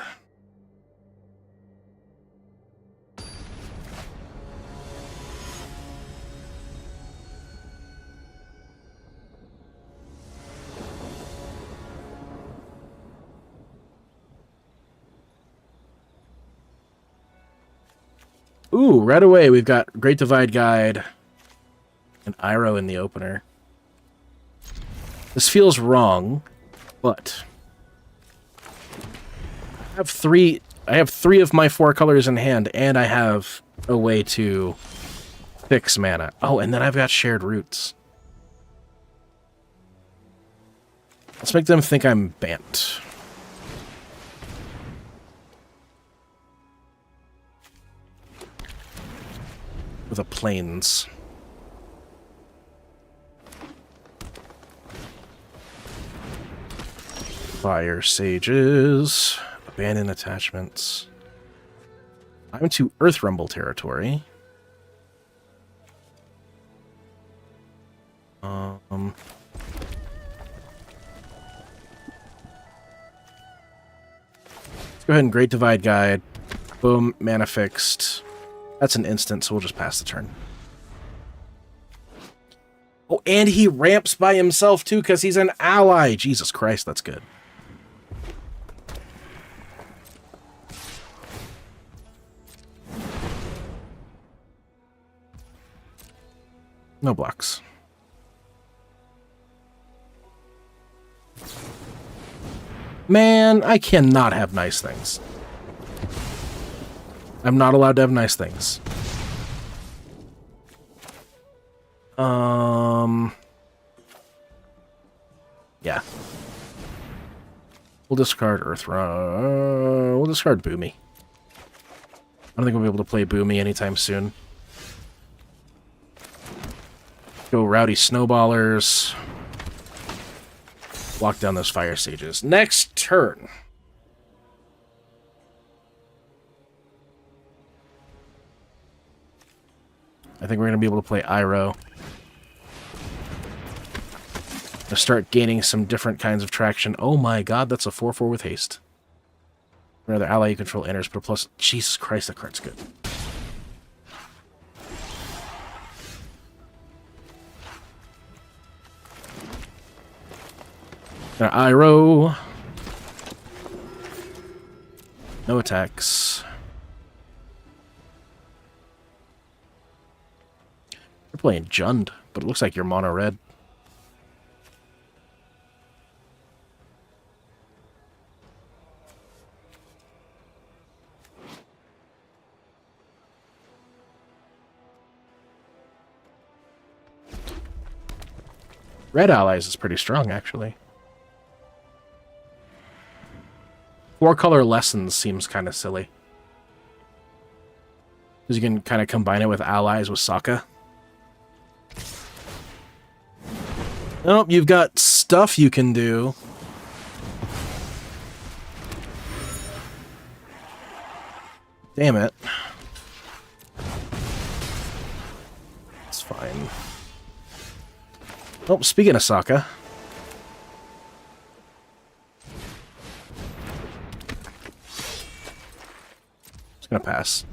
Ooh, right away we've got Great Divide Guide and Iroh in the opener. This feels wrong, but I have three of my 4 colors in hand, and I have a way to fix mana. Oh, and then I've got Shared Roots. Let's make them think I'm Bant. With a Plains. Fire Sages. Abandoned attachments. I'm to Earth Rumble territory. Let's go ahead and Great Divide Guide. Boom, mana fixed. That's an instant, so we'll just pass the turn. Oh, and he ramps by himself, too, because he's an ally. Jesus Christ, that's good. No blocks. Man, I cannot have nice things. I'm not allowed to have nice things. Yeah. We'll discard Earthrun. We'll discard Boomy. I don't think we'll be able to play Boomy anytime soon. Go Rowdy Snowballers. Lock down those Fire Sages. Next turn. I think we're going to be able to play Iroh. To start gaining some different kinds of traction. Oh my god, that's a 4/4 with haste. Another ally you control enters, but a plus... Jesus Christ, that card's good. Iroh. No attacks. You're playing Jund, but it looks like you're mono red. Red allies is pretty strong, actually. 4-color lessons seems kind of silly. Because you can kind of combine it with allies with Sokka. Nope, you've got stuff you can do. Damn it. It's fine. Oh, speaking of Sokka. Just gonna pass.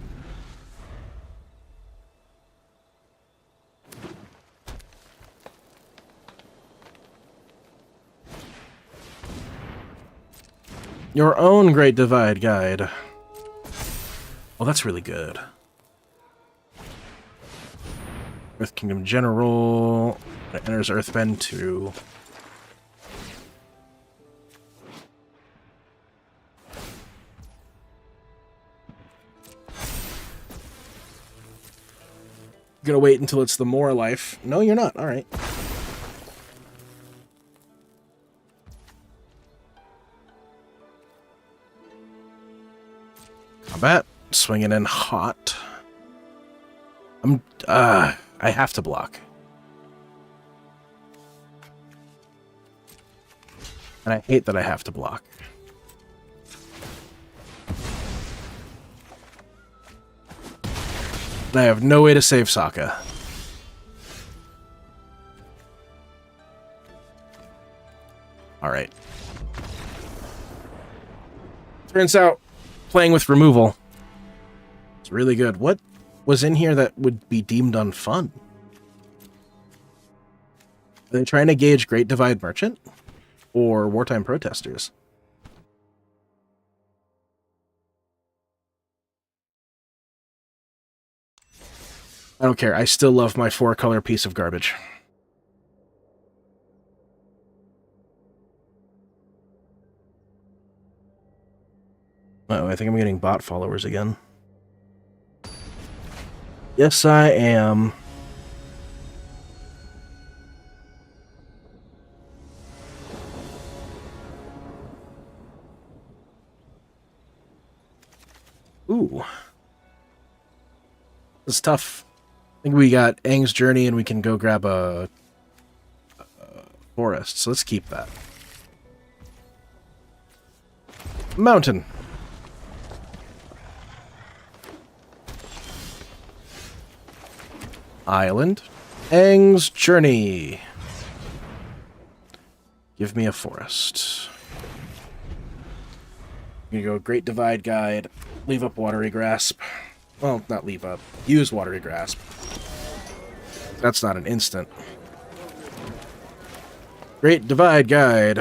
Your own Great Divide Guide. Oh, that's really good. Earth Kingdom General. It enters Earthbend 2. Gonna wait until it's the more life. No, you're not. All right. Combat. Swinging in hot. I have to block. And I hate that I have to block. And I have no way to save Sokka. Alright. Turns out, playing with removal is really good. What was in here that would be deemed unfun? Are they trying to gauge Great Divide Merchant? Or Wartime Protesters? I don't care. I still love my 4-color piece of garbage. Uh-oh, I think I'm getting bot followers again. Yes, I am. Ooh. It's tough. I think we got Aang's Journey and we can go grab a forest, so let's keep that. Mountain. Island. Aang's Journey. Give me a forest. You go Great Divide Guide. Leave up Watery Grasp. Well, not leave up. Use Watery Grasp. That's not an instant. Great Divide Guide.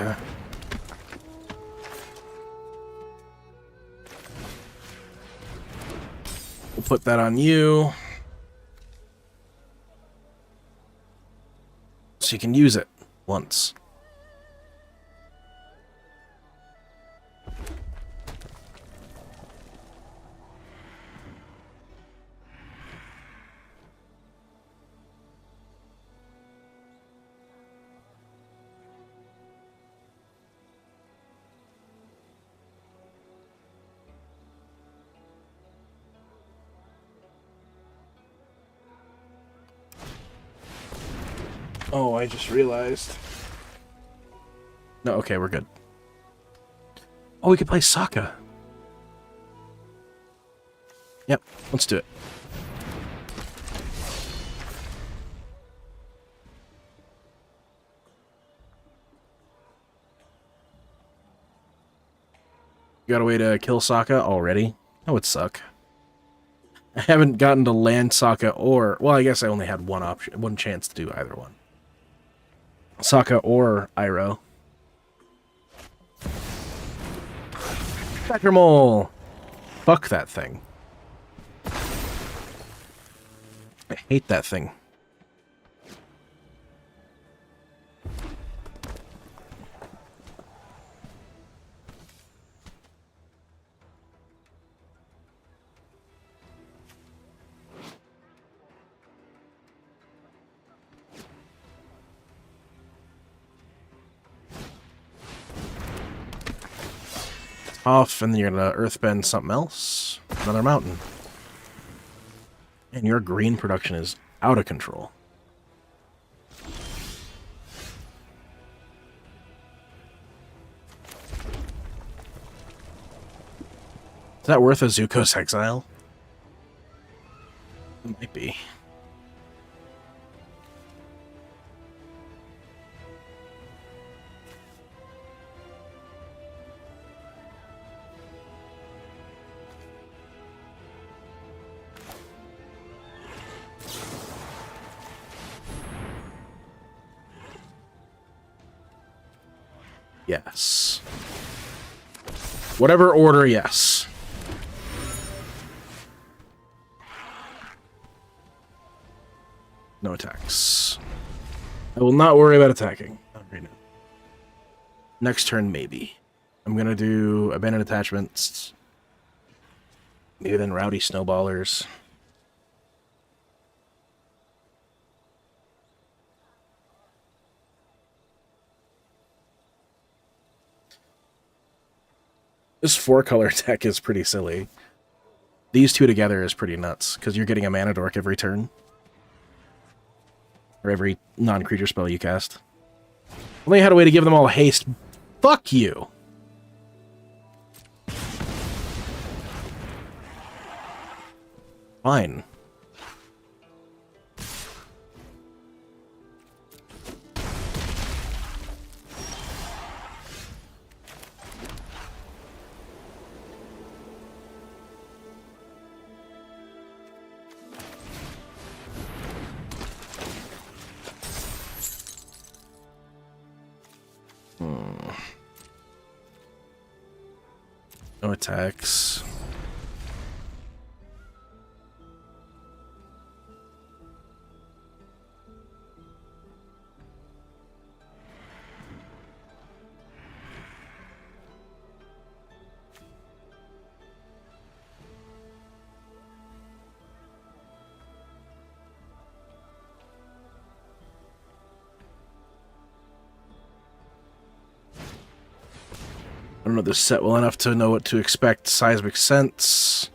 We'll put that on you. So you can use it once. Oh, I just realized. No, okay, we're good. Oh, we could play Sokka. Yep, let's do it. You got a way to kill Sokka already? That would suck. I haven't gotten to land Sokka or... Well, I guess I only had one chance to do either one. Sokka or Iroh. Spectre Mole! Fuck that thing. I hate that thing. Off, and then you're gonna earthbend something else. Another mountain. And your green production is out of control. Is that worth a Zuko's exile? It might be. Yes. Whatever order, yes. No attacks. I will not worry about attacking. Not right now. Next turn, maybe. I'm gonna do Abandoned Attachments. Maybe then Rowdy Snowballers. This 4-color deck is pretty silly. These two together is pretty nuts, because you're getting a mana dork every turn. Or every non-creature spell you cast. Only had a way to give them all haste. Fuck you! Fine. No attacks. I don't know this set well enough to know what to expect. Seismic Sense.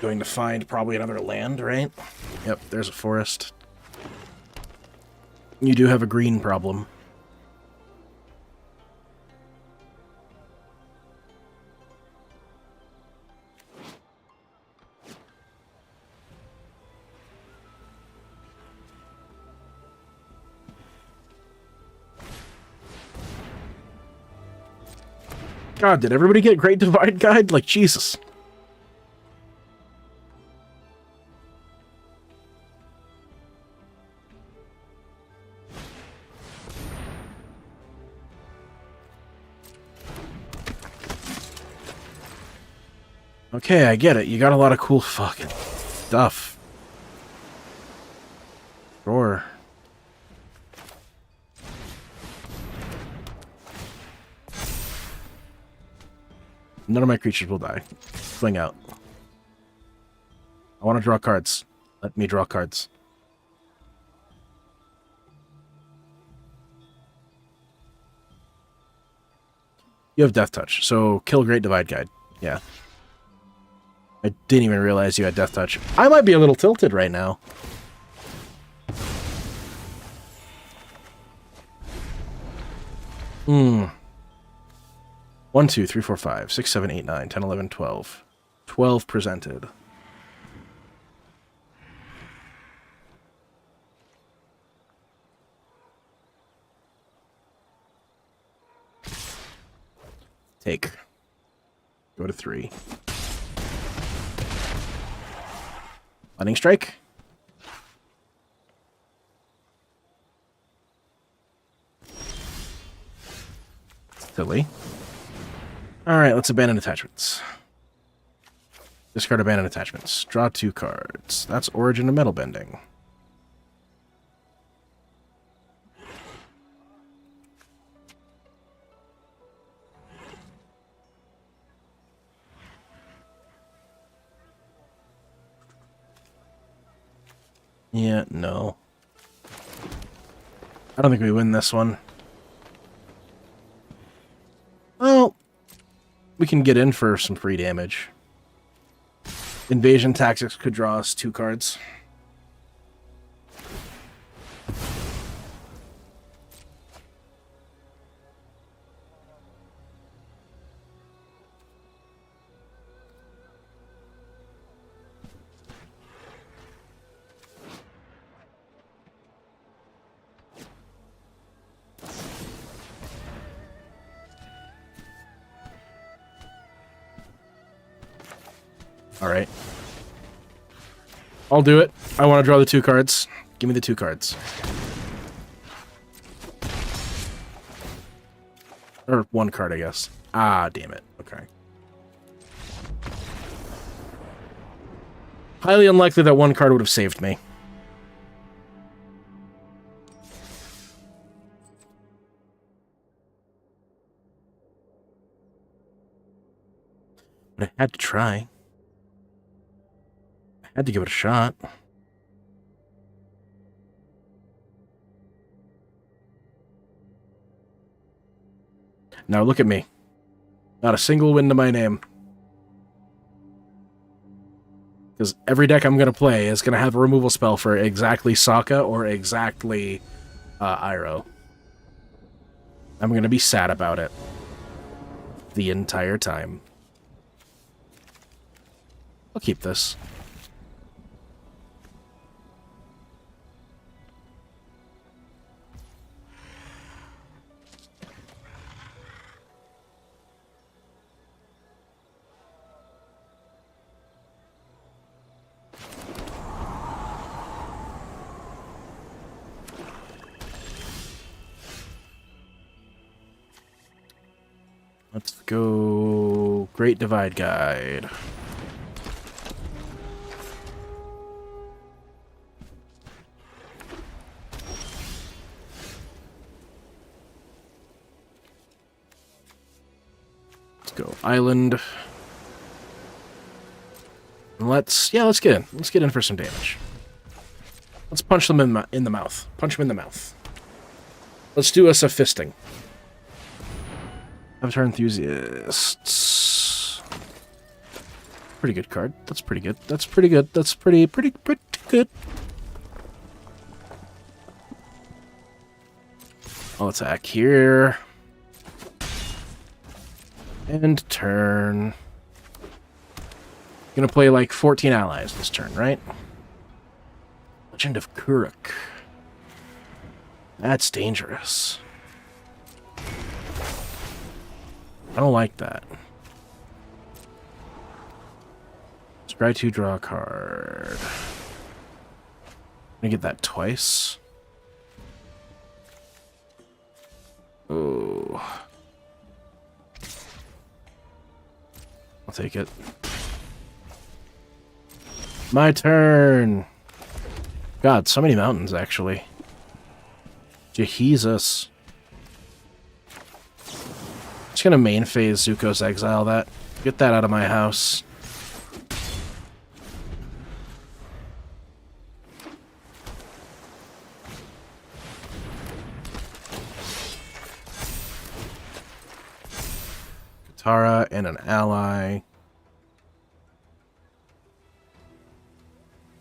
Going to find probably another land, right? Yep, there's a forest. You do have a green problem. God, did everybody get Great Divide Guide? Like, Jesus. Okay, I get it. You got a lot of cool fucking stuff. Sure. None of my creatures will die. Fling out. I want to draw cards. Let me draw cards. You have Death Touch, so kill Great Divide Guide. Yeah. I didn't even realize you had Death Touch. I might be a little tilted right now. Hmm. 1, 2, 3, 4, 5, 6, 7, 8, 9, 10, 11, 12. 12 presented. Take. Go to 3. Lightning Strike. Silly. Alright, let's abandon attachments. Discard abandon attachments. Draw 2 cards. That's Origin of Metal Bending. Yeah, no. I don't think we win this one. Well, we can get in for some free damage. Invasion Tactics could draw us 2 cards. Alright. I'll do it. I want to draw the 2 cards. Give me the 2 cards. Or 1 card, I guess. Ah, damn it. Okay. Highly unlikely that 1 card would have saved me. But I had to try. Had to give it a shot. Now look at me. Not a single win to my name. Because every deck I'm going to play is going to have a removal spell for exactly Sokka or exactly Iroh. I'm going to be sad about it. The entire time. I'll keep this. Let's go Great Divide Guide. Let's go Island. And let's get in. Let's get in for some damage. Let's punch them in the mouth. Punch them in the mouth. Let's do us a fisting. Avatar Enthusiasts. Pretty good card. That's pretty good. That's pretty good. That's pretty good. I'll attack here. And turn. Gonna play like 14 allies this turn, right? Legend of Kuruk. That's dangerous. I don't like that. Scry 2, draw a card. I'm gonna get that twice. Oh. I'll take it. My turn! God, so many mountains, actually. Jesus. Just gonna main phase Zuko's Exile that. Get that out of my house. Katara and an ally.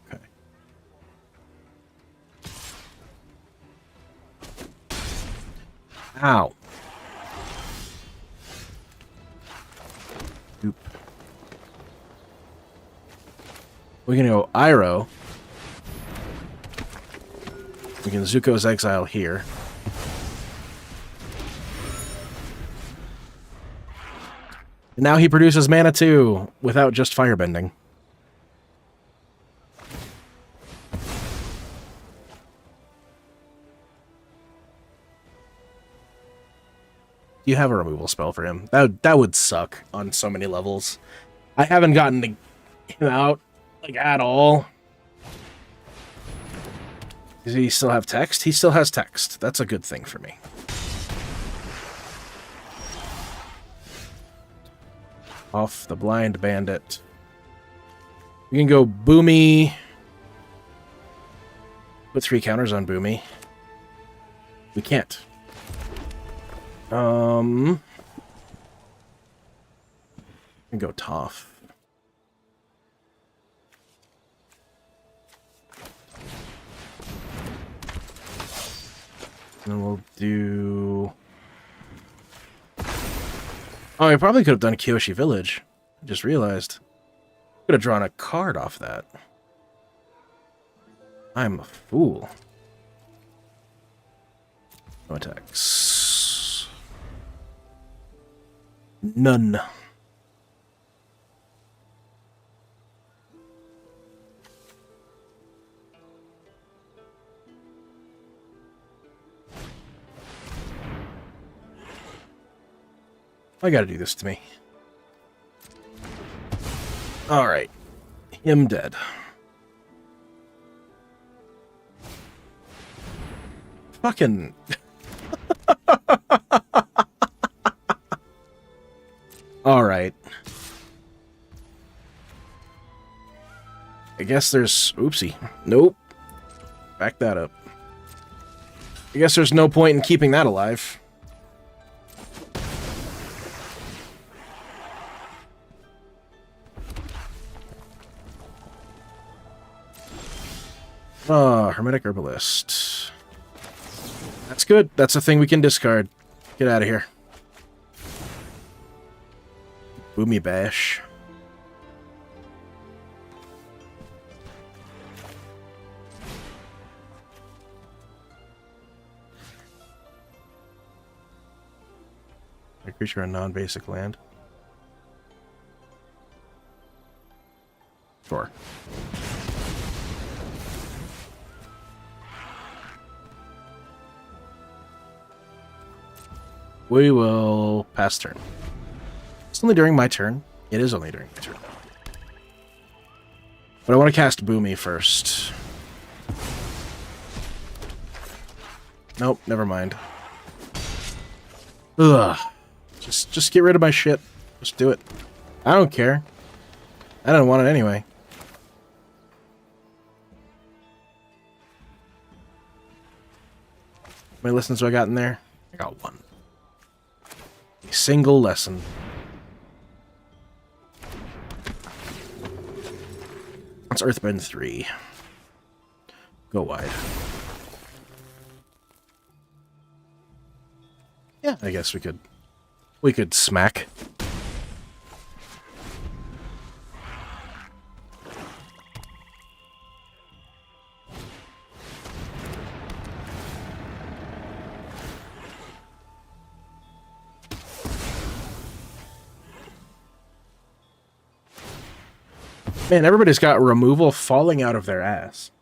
Okay. Ow. Oop. We're gonna go Iroh. We can Zuko's Exile here. And now he produces mana too, without just firebending. You have a removal spell for him. That would suck on so many levels. I haven't gotten him out, like, at all. Does he still have text? He still has text. That's a good thing for me. Off the Blind Bandit. We can go Boomy. Put 3 counters on Boomy. We can't. We can go Toph. And then we'll do... Oh, I probably could have done Kyoshi Village. I just realized. Could have drawn a card off that. I'm a fool. No attacks. None. I gotta do this to me. Alright. Him dead. Fucking... Alright. I guess there's... Oopsie. Nope. Back that up. I guess there's no point in keeping that alive. Ah, Hermetic Herbalist. That's good. That's a thing we can discard. Get out of here. Boomy Bash. A creature on non-basic land. Sure. We will pass turn. It's only during my turn. It is only during my turn. But I want to cast Boomy first. Nope, never mind. Ugh. Just get rid of my shit. Just do it. I don't care. I don't want it anyway. How many lessons do I got in there? I got 1. A single lesson. That's Earthbend 3. Go wide. Yeah, I guess we could smack. Man, everybody's got removal falling out of their ass.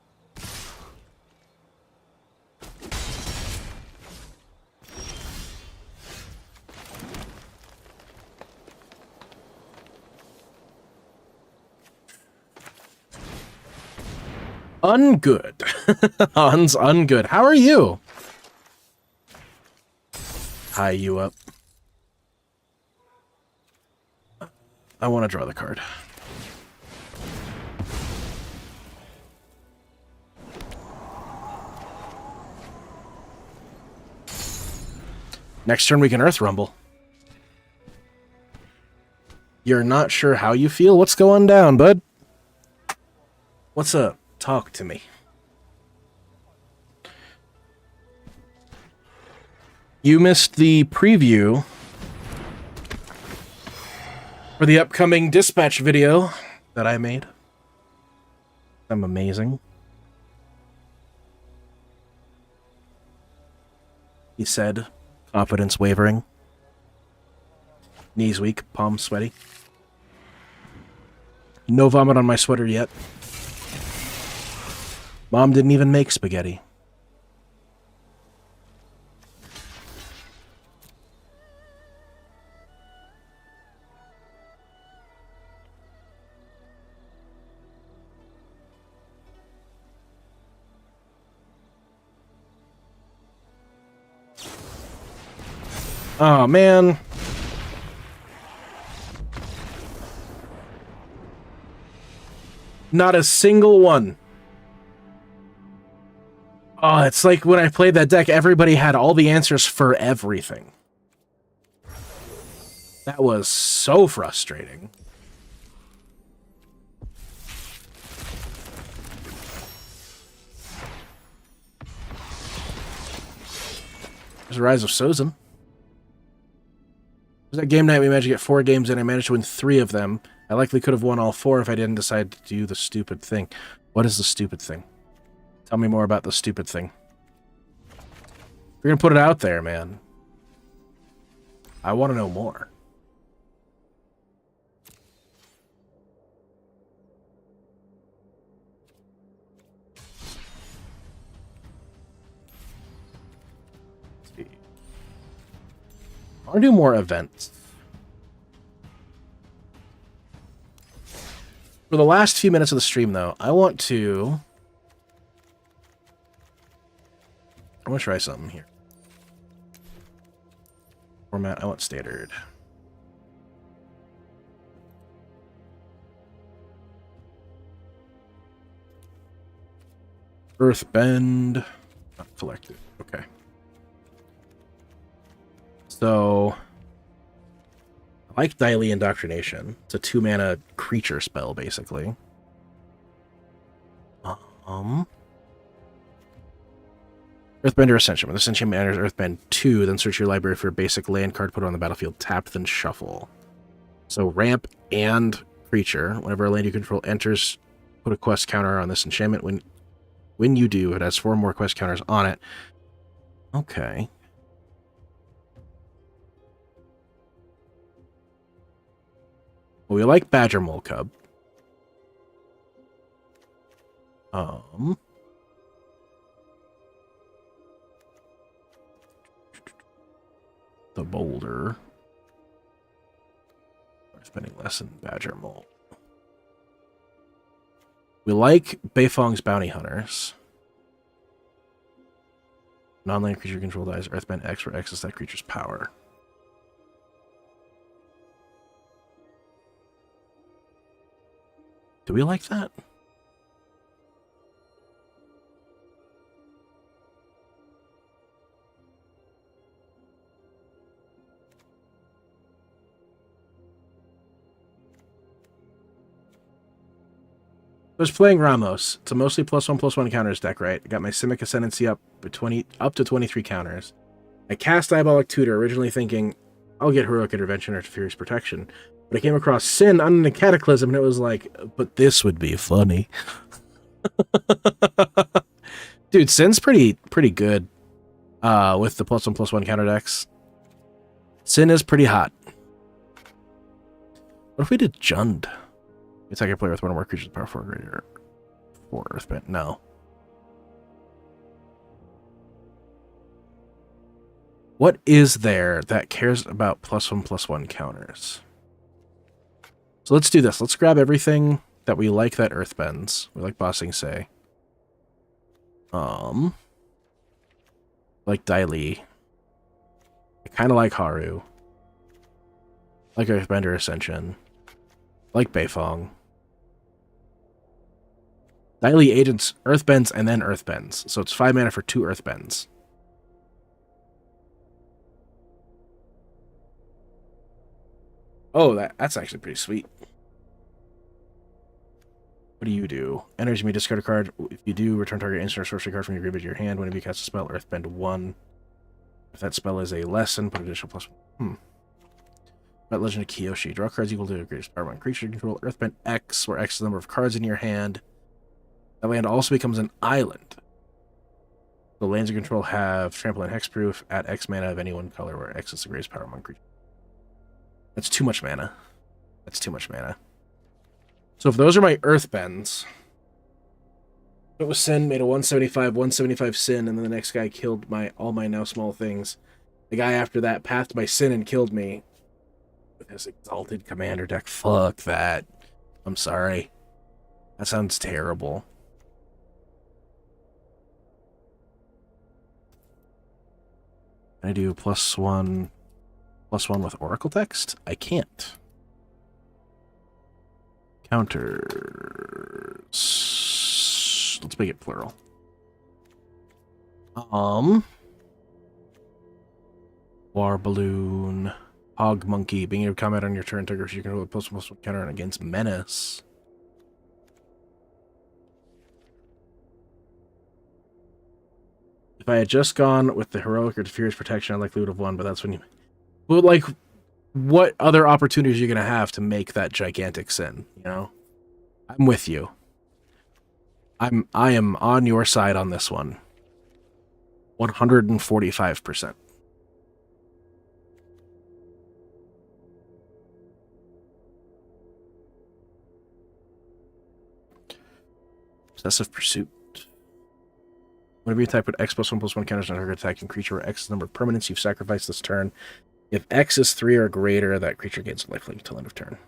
Ungood. Hans, ungood. How are you? High you up. I want to draw the card. Next turn we can Earth Rumble. You're not sure how you feel? What's going down, bud? What's up? Talk to me. You missed the preview for the upcoming dispatch video that I made. I'm amazing. He said, confidence wavering. Knees weak, palms sweaty. No vomit on my sweater yet. Mom didn't even make spaghetti. Oh, man. Not a single one. Oh, it's like when I played that deck, everybody had all the answers for everything. That was so frustrating. There's a Rise of Sozin. It was that game night we managed to get 4 games in. I managed to win 3 of them. I likely could have won all 4 if I didn't decide to do the stupid thing. What is the stupid thing? Tell me more about the stupid thing. You're gonna put it out there, man. I want to know more. Let's see. I want to do more events. For the last few minutes of the stream, though, I want to try something here. Format, I want standard. Earthbend. Not collected. Okay. So, I like Daily Indoctrination. It's a 2-mana creature spell, basically. Earthbender Ascension. When this enchantment enters Earthbend 2, then search your library for a basic land card, put it on the battlefield, tapped, then shuffle. So ramp and creature. Whenever a land you control enters, put a quest counter on this enchantment. When you do, it has 4 more quest counters on it. Okay. Well, we like Badger Mole Cub. The Boulder. We're spending less than Badger Mole. We like Beifong's Bounty Hunters. Non-land creature control dies Earthbend X, where X is that creature's power. Do we like that? I was playing Ramos. It's a mostly +1/+1 counters deck, right? I got my Simic Ascendancy up to 23 counters. I cast Diabolic Tutor, originally thinking I'll get Heroic Intervention or Furious Protection. But I came across Sin on a Cataclysm, and it was like, but this would be funny. Dude, Sin's pretty good with the +1/+1 counter decks. Sin is pretty hot. What if we did Jund? Attack your player with one or more creatures power 4 or greater. 4 Earthbend. No. What is there that cares about +1/+1 counters? So let's do this. Let's grab everything that we like that Earthbends. We like Bossing Say. Like Daili. I kind of like Haru. Like Earthbender Ascension. Like Beifong. Daili Agents Earthbends and then Earthbends. So it's 5 mana for 2 Earthbends. Oh, that's actually pretty sweet. What do you do? Enters, you may discard a card. If you do, return target instant or sorcery card from your graveyard to your hand. Whenever you cast a spell, Earthbend 1. If that spell is a lesson, put additional +1. About Legend of Kiyoshi. Draw cards equal to the greatest power 1 creature you control. Earthbend X, where X is the number of cards in your hand. That land also becomes an island. The lands you control have trample and hexproof at X mana of any one color, where X is the greatest power 1 creature. That's too much mana. That's too much mana. So if those are my Earthbends, it was Sin, made a 175 Sin, and then the next guy killed all my now small things. The guy after that pathed my Sin and killed me with his Exalted Commander deck. Fuck that. I'm sorry. That sounds terrible. Can I do +1 with Oracle text? I can't. Counters. Let's make it plural. War Balloon. Hog Monkey. Being able to comment on your turn triggers, you can roll a +1/+1 counter against Menace. If I had just gone with the Heroic or Furious Protection, I likely would have won, but that's when you... Well, like, what other opportunities are you going to have to make that gigantic sin, you know? I'm with you. I am on your side on this one. 145%. Obsessive Pursuit. Whenever you attack, put X +1/+1 counters on target attacking creature where X is the number of permanents you've sacrificed this turn. If X is 3 or greater, that creature gains lifelink until end of turn.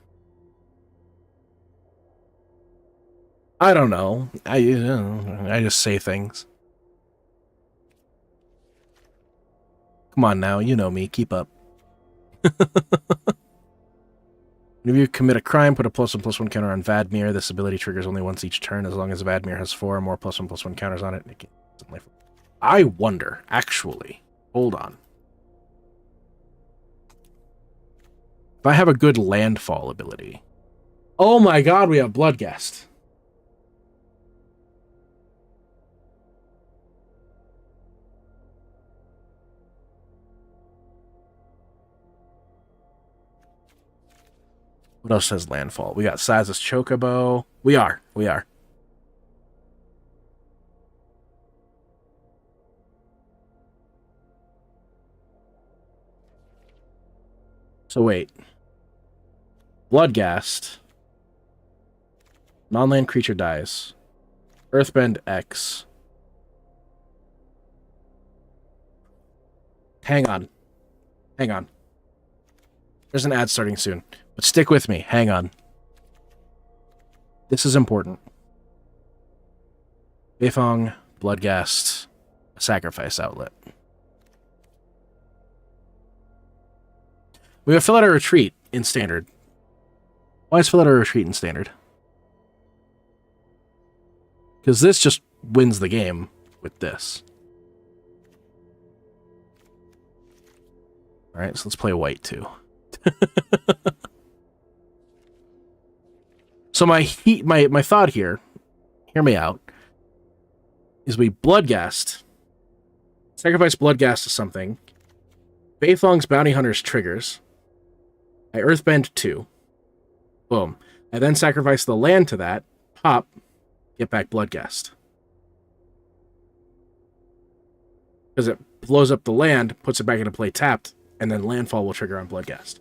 I don't know. I just say things. Come on now, you know me. Keep up. Whenever you commit a crime, put a +1/+1 counter on Vadmir. This ability triggers only once each turn, as long as Vadmir has 4 or more +1/+1 counters on it. I wonder, actually. Hold on. If I have a good landfall ability. Oh my god, we have Bloodghast. What else says landfall? We got Saz's Chocobo. We are. So wait. Bloodghast. Non-land creature dies. Earthbend X. Hang on. There's an ad starting soon. But stick with me. Hang on. This is important. Beifong, Bloodghast, Sacrifice Outlet. We have Fill Out a Retreat in Standard. Why is Fill Out a Retreat in Standard? Because this just wins the game with this. Alright, so let's play white too. So my thought here, hear me out, is we Bloodghast, sacrifice Bloodghast to something, Beifong's Bounty Hunter's triggers, I Earthbend 2, boom. I then sacrifice the land to that, pop, get back Bloodghast. Because it blows up the land, puts it back into play tapped, and then landfall will trigger on Bloodghast.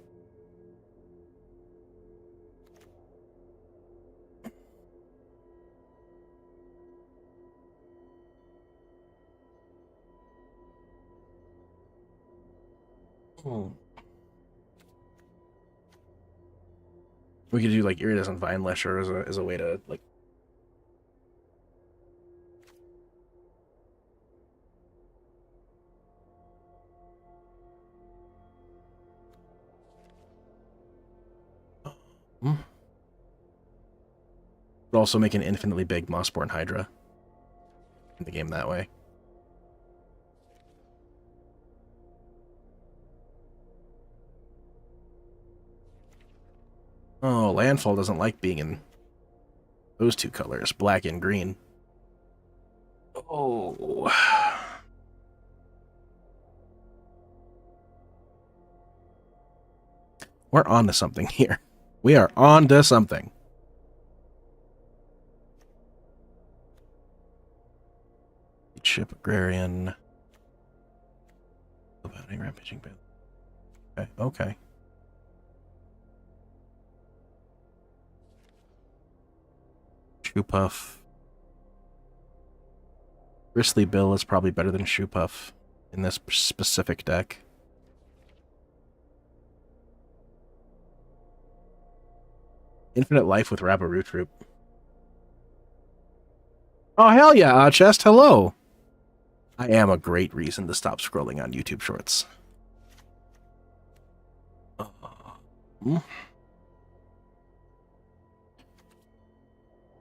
We could do like Iridescent Vine Lesher as a way to like. Could also make an infinitely big Mossborn Hydra in the game that way. Oh, Landfall doesn't like being in those two colors, black and green. Oh. We're on to something here. We are on to something. Ship Agrarian. Bounty Rampaging Band. Okay, okay. Shoepuff. Bristly Bill is probably better than Shoepuff in this specific deck. Infinite Life with Rabaru Troop. Oh, hell yeah, Chest, hello! I am a great reason to stop scrolling on YouTube Shorts.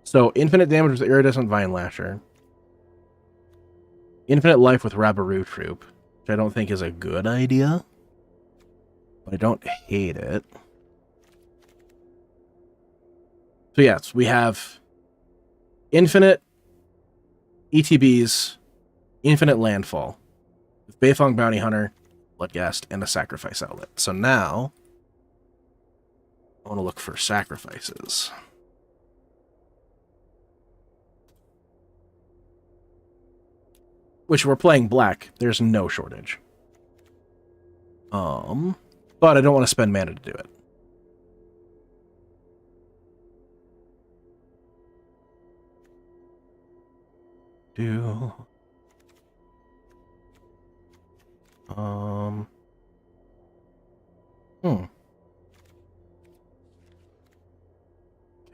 So, infinite damage with Iridescent Vine Lasher. Infinite life with Rabaru Troop, which I don't think is a good idea, but I don't hate it. So yes, we have infinite ETBs, infinite landfall, with Beifong Bounty Hunter, Bloodghast, and a sacrifice outlet. So now, I want to look for sacrifices. Which we're playing black, there's no shortage. But I don't want to spend mana to do it.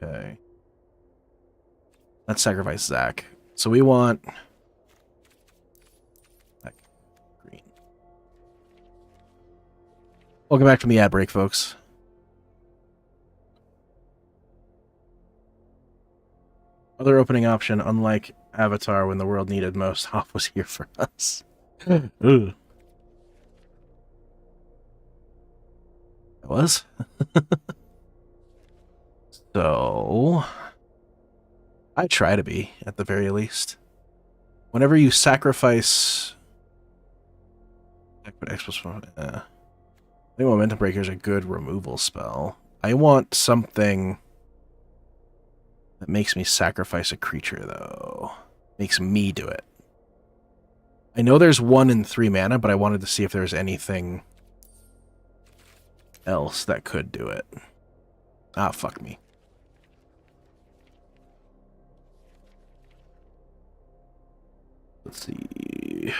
Okay. Let's sacrifice Zach. So we want green. Welcome back from the ad break, folks. Other opening option, unlike Avatar when the world needed most, Haaf was here for us. Ooh. It was? So, I try to be, at the very least. Whenever you sacrifice... I think Momentum Breaker is a good removal spell. I want something that makes me sacrifice a creature, though. Makes me do it. I know there's 1 and 3 mana, but I wanted to see if there's anything else that could do it. Ah, fuck me. Let's see.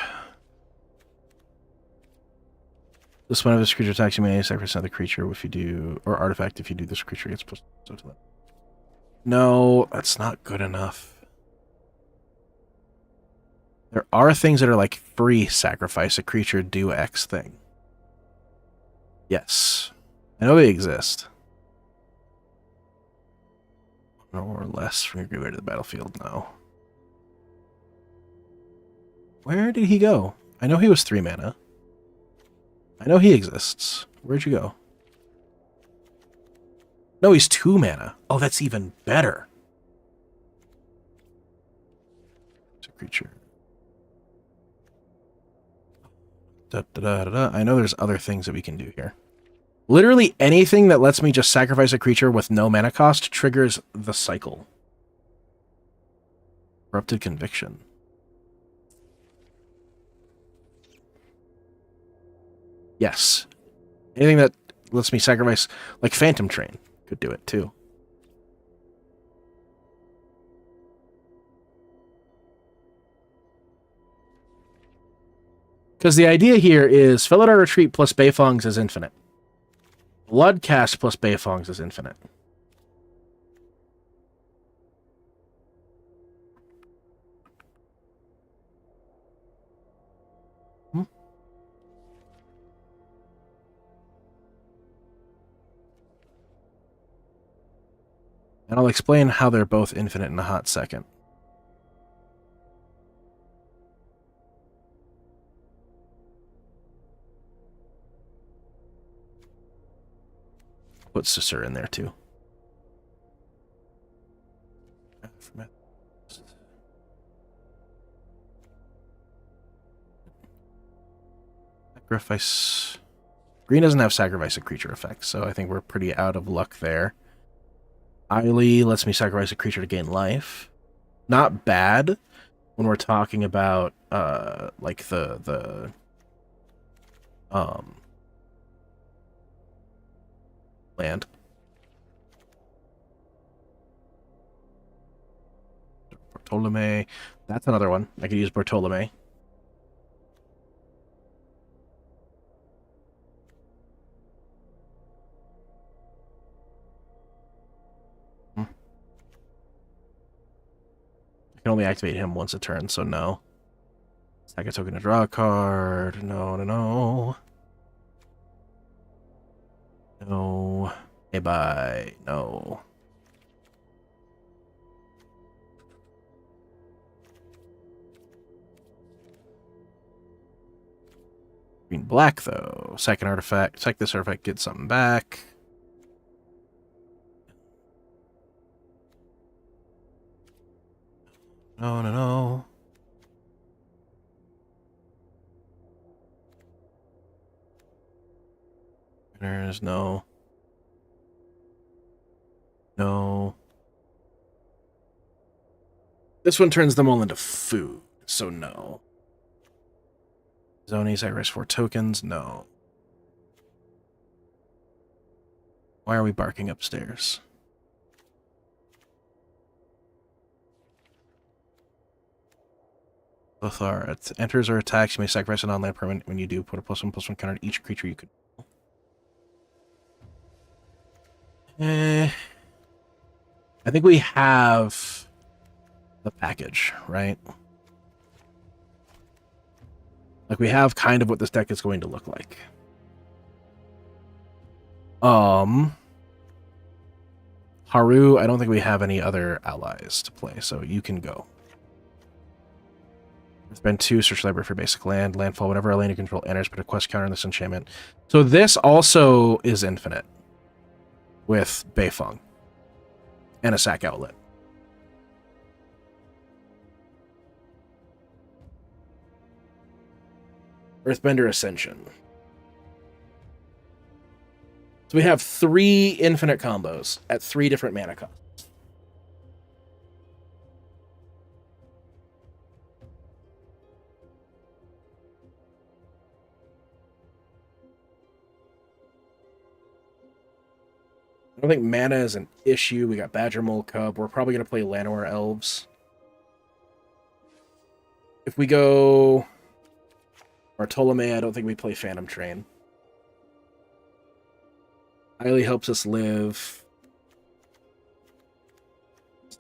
This one of this creature attacks you may sacrifice another creature if you do, or artifact if you do this creature gets pushed to that. No, that's not good enough. There are things that are like free sacrifice a creature, do X thing. Yes. I know they exist. Or less from your graveyard to the battlefield, no. Where did he go? I know he was 3 mana. I know he exists. Where'd you go? No, he's 2 mana. Oh, that's even better. It's a creature. I know there's other things that we can do here. Literally anything that lets me just sacrifice a creature with no mana cost triggers the cycle. Corrupted Conviction. Yes. Anything that lets me sacrifice, like Phantom Train, could do it too. Because the idea here is Felidar Retreat plus Beifongs is infinite. Bloodcast plus Beifongs is infinite. And I'll explain how they're both infinite in a hot second. Put Sister in there too. Sacrifice. Green doesn't have sacrifice a creature effect, so I think we're pretty out of luck there. Eily lets me sacrifice a creature to gain life. Not bad when we're talking about like the land. Bartolome. That's another one. I could use Bartolome. I can only activate him once a turn, so no. Sack a token to draw a card. No, no, no. No. Hey, bye. No. Green black, though. Second artifact. Check this artifact, get something back. No, no, no. There's no. No. This one turns them all into food, so no. Zoni, sacrifice 4 tokens, no. Why are we barking upstairs? Lothar, it enters or attacks, you may sacrifice a non-land permanent. When you do, put a +1/+1 counter to each creature you could. I think we have the package, right? Like, we have kind of what this deck is going to look like. Haru, I don't think we have any other allies to play, so you can go. Spend 2, search library for basic land, landfall, whenever a land you control enters, put a quest counter on this enchantment. So this also is infinite with Beifong and a sack outlet. Earthbender Ascension. So we have 3 infinite combos at 3 different mana costs. I don't think mana is an issue. We got Badger Mole Cub. We're probably going to play Llanowar Elves. If we go Bartolome, I don't think we play Phantom Train. Eily helps us live.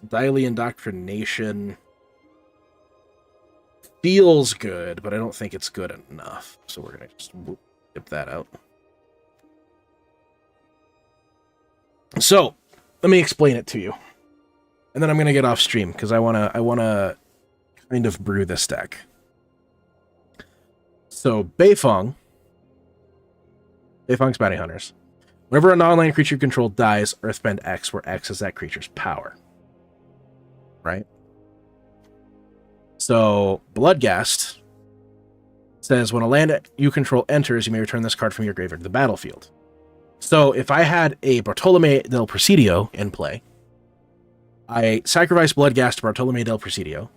Daily Indoctrination feels good, but I don't think it's good enough. So we're going to just dip that out. So, let me explain it to you. And then I'm going to get off stream, because I wanna kind of brew this deck. So, Beifong's Bounty Hunters. Whenever a non-land creature you control dies, Earthbend X, where X is that creature's power. Right? So, Bloodghast says, when a land you control enters, you may return this card from your graveyard to the battlefield. So, if I had a Bartolome del Presidio in play, I sacrifice Bloodghast to Bartolome del Presidio,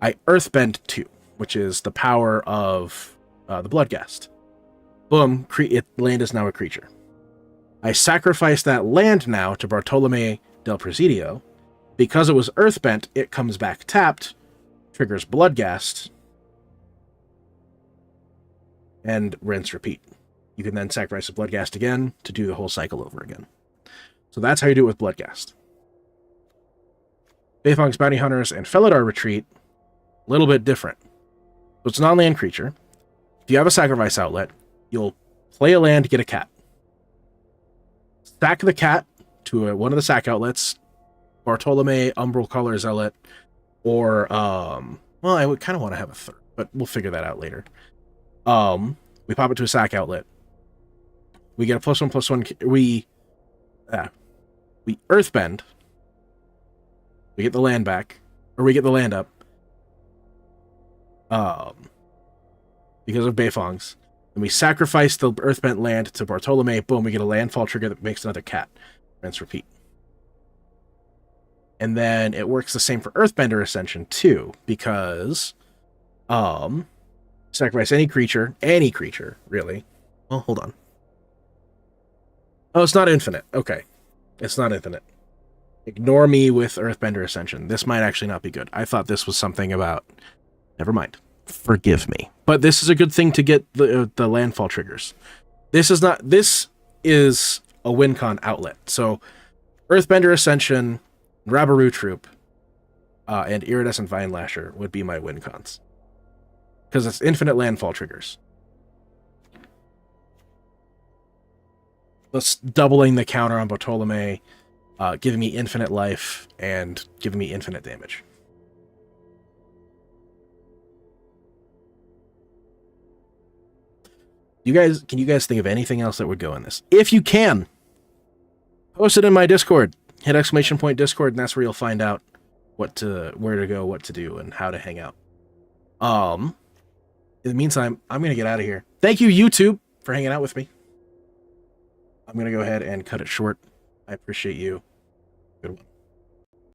I Earthbend 2, which is the power of the Bloodghast. Boom, land is now a creature. I sacrifice that land now to Bartolome del Presidio. Because it was Earthbent, it comes back tapped, triggers Bloodghast, and rinse, repeat. You can then sacrifice a Bloodghast again to do the whole cycle over again. So that's how you do it with Bloodghast. Beifong's Bounty Hunters and Felidar Retreat, a little bit different. So it's a non-land creature. If you have a sacrifice outlet, you'll play a land to get a cat. Sack the cat to one of the sack outlets, Bartolome, Umbral Color Zealot, or, well, I would kind of want to have a third, but we'll figure that out later. We pop it to a sack outlet. We get a +1/+1, we Earthbend. We get the land back, or we get the land up. Because of Beifong's. And we sacrifice the Earthbent land to Bartolome. Boom, we get a landfall trigger that makes another cat. Rinse, repeat. And then it works the same for Earthbender Ascension too, because sacrifice any creature, really. Well, hold on. Oh, it's not infinite. Okay. It's not infinite. Ignore me with Earthbender Ascension. This might actually not be good. I thought this was something about... Never mind. Forgive me. But this is a good thing to get the landfall triggers. This is not... This is a WinCon outlet. So, Earthbender Ascension, Rabaru Troop, and Iridescent Vine Lasher would be my WinCons. Because it's infinite landfall triggers. Thus doubling the counter on Bartolome, giving me infinite life, and giving me infinite damage. Can you guys think of anything else that would go in this? If you can, post it in my Discord. Hit !Discord, and that's where you'll find out where to go, what to do, and how to hang out. In the meantime, I'm gonna get out of here. Thank you, YouTube, for hanging out with me. I'm gonna go ahead and cut it short. I appreciate you. Good one.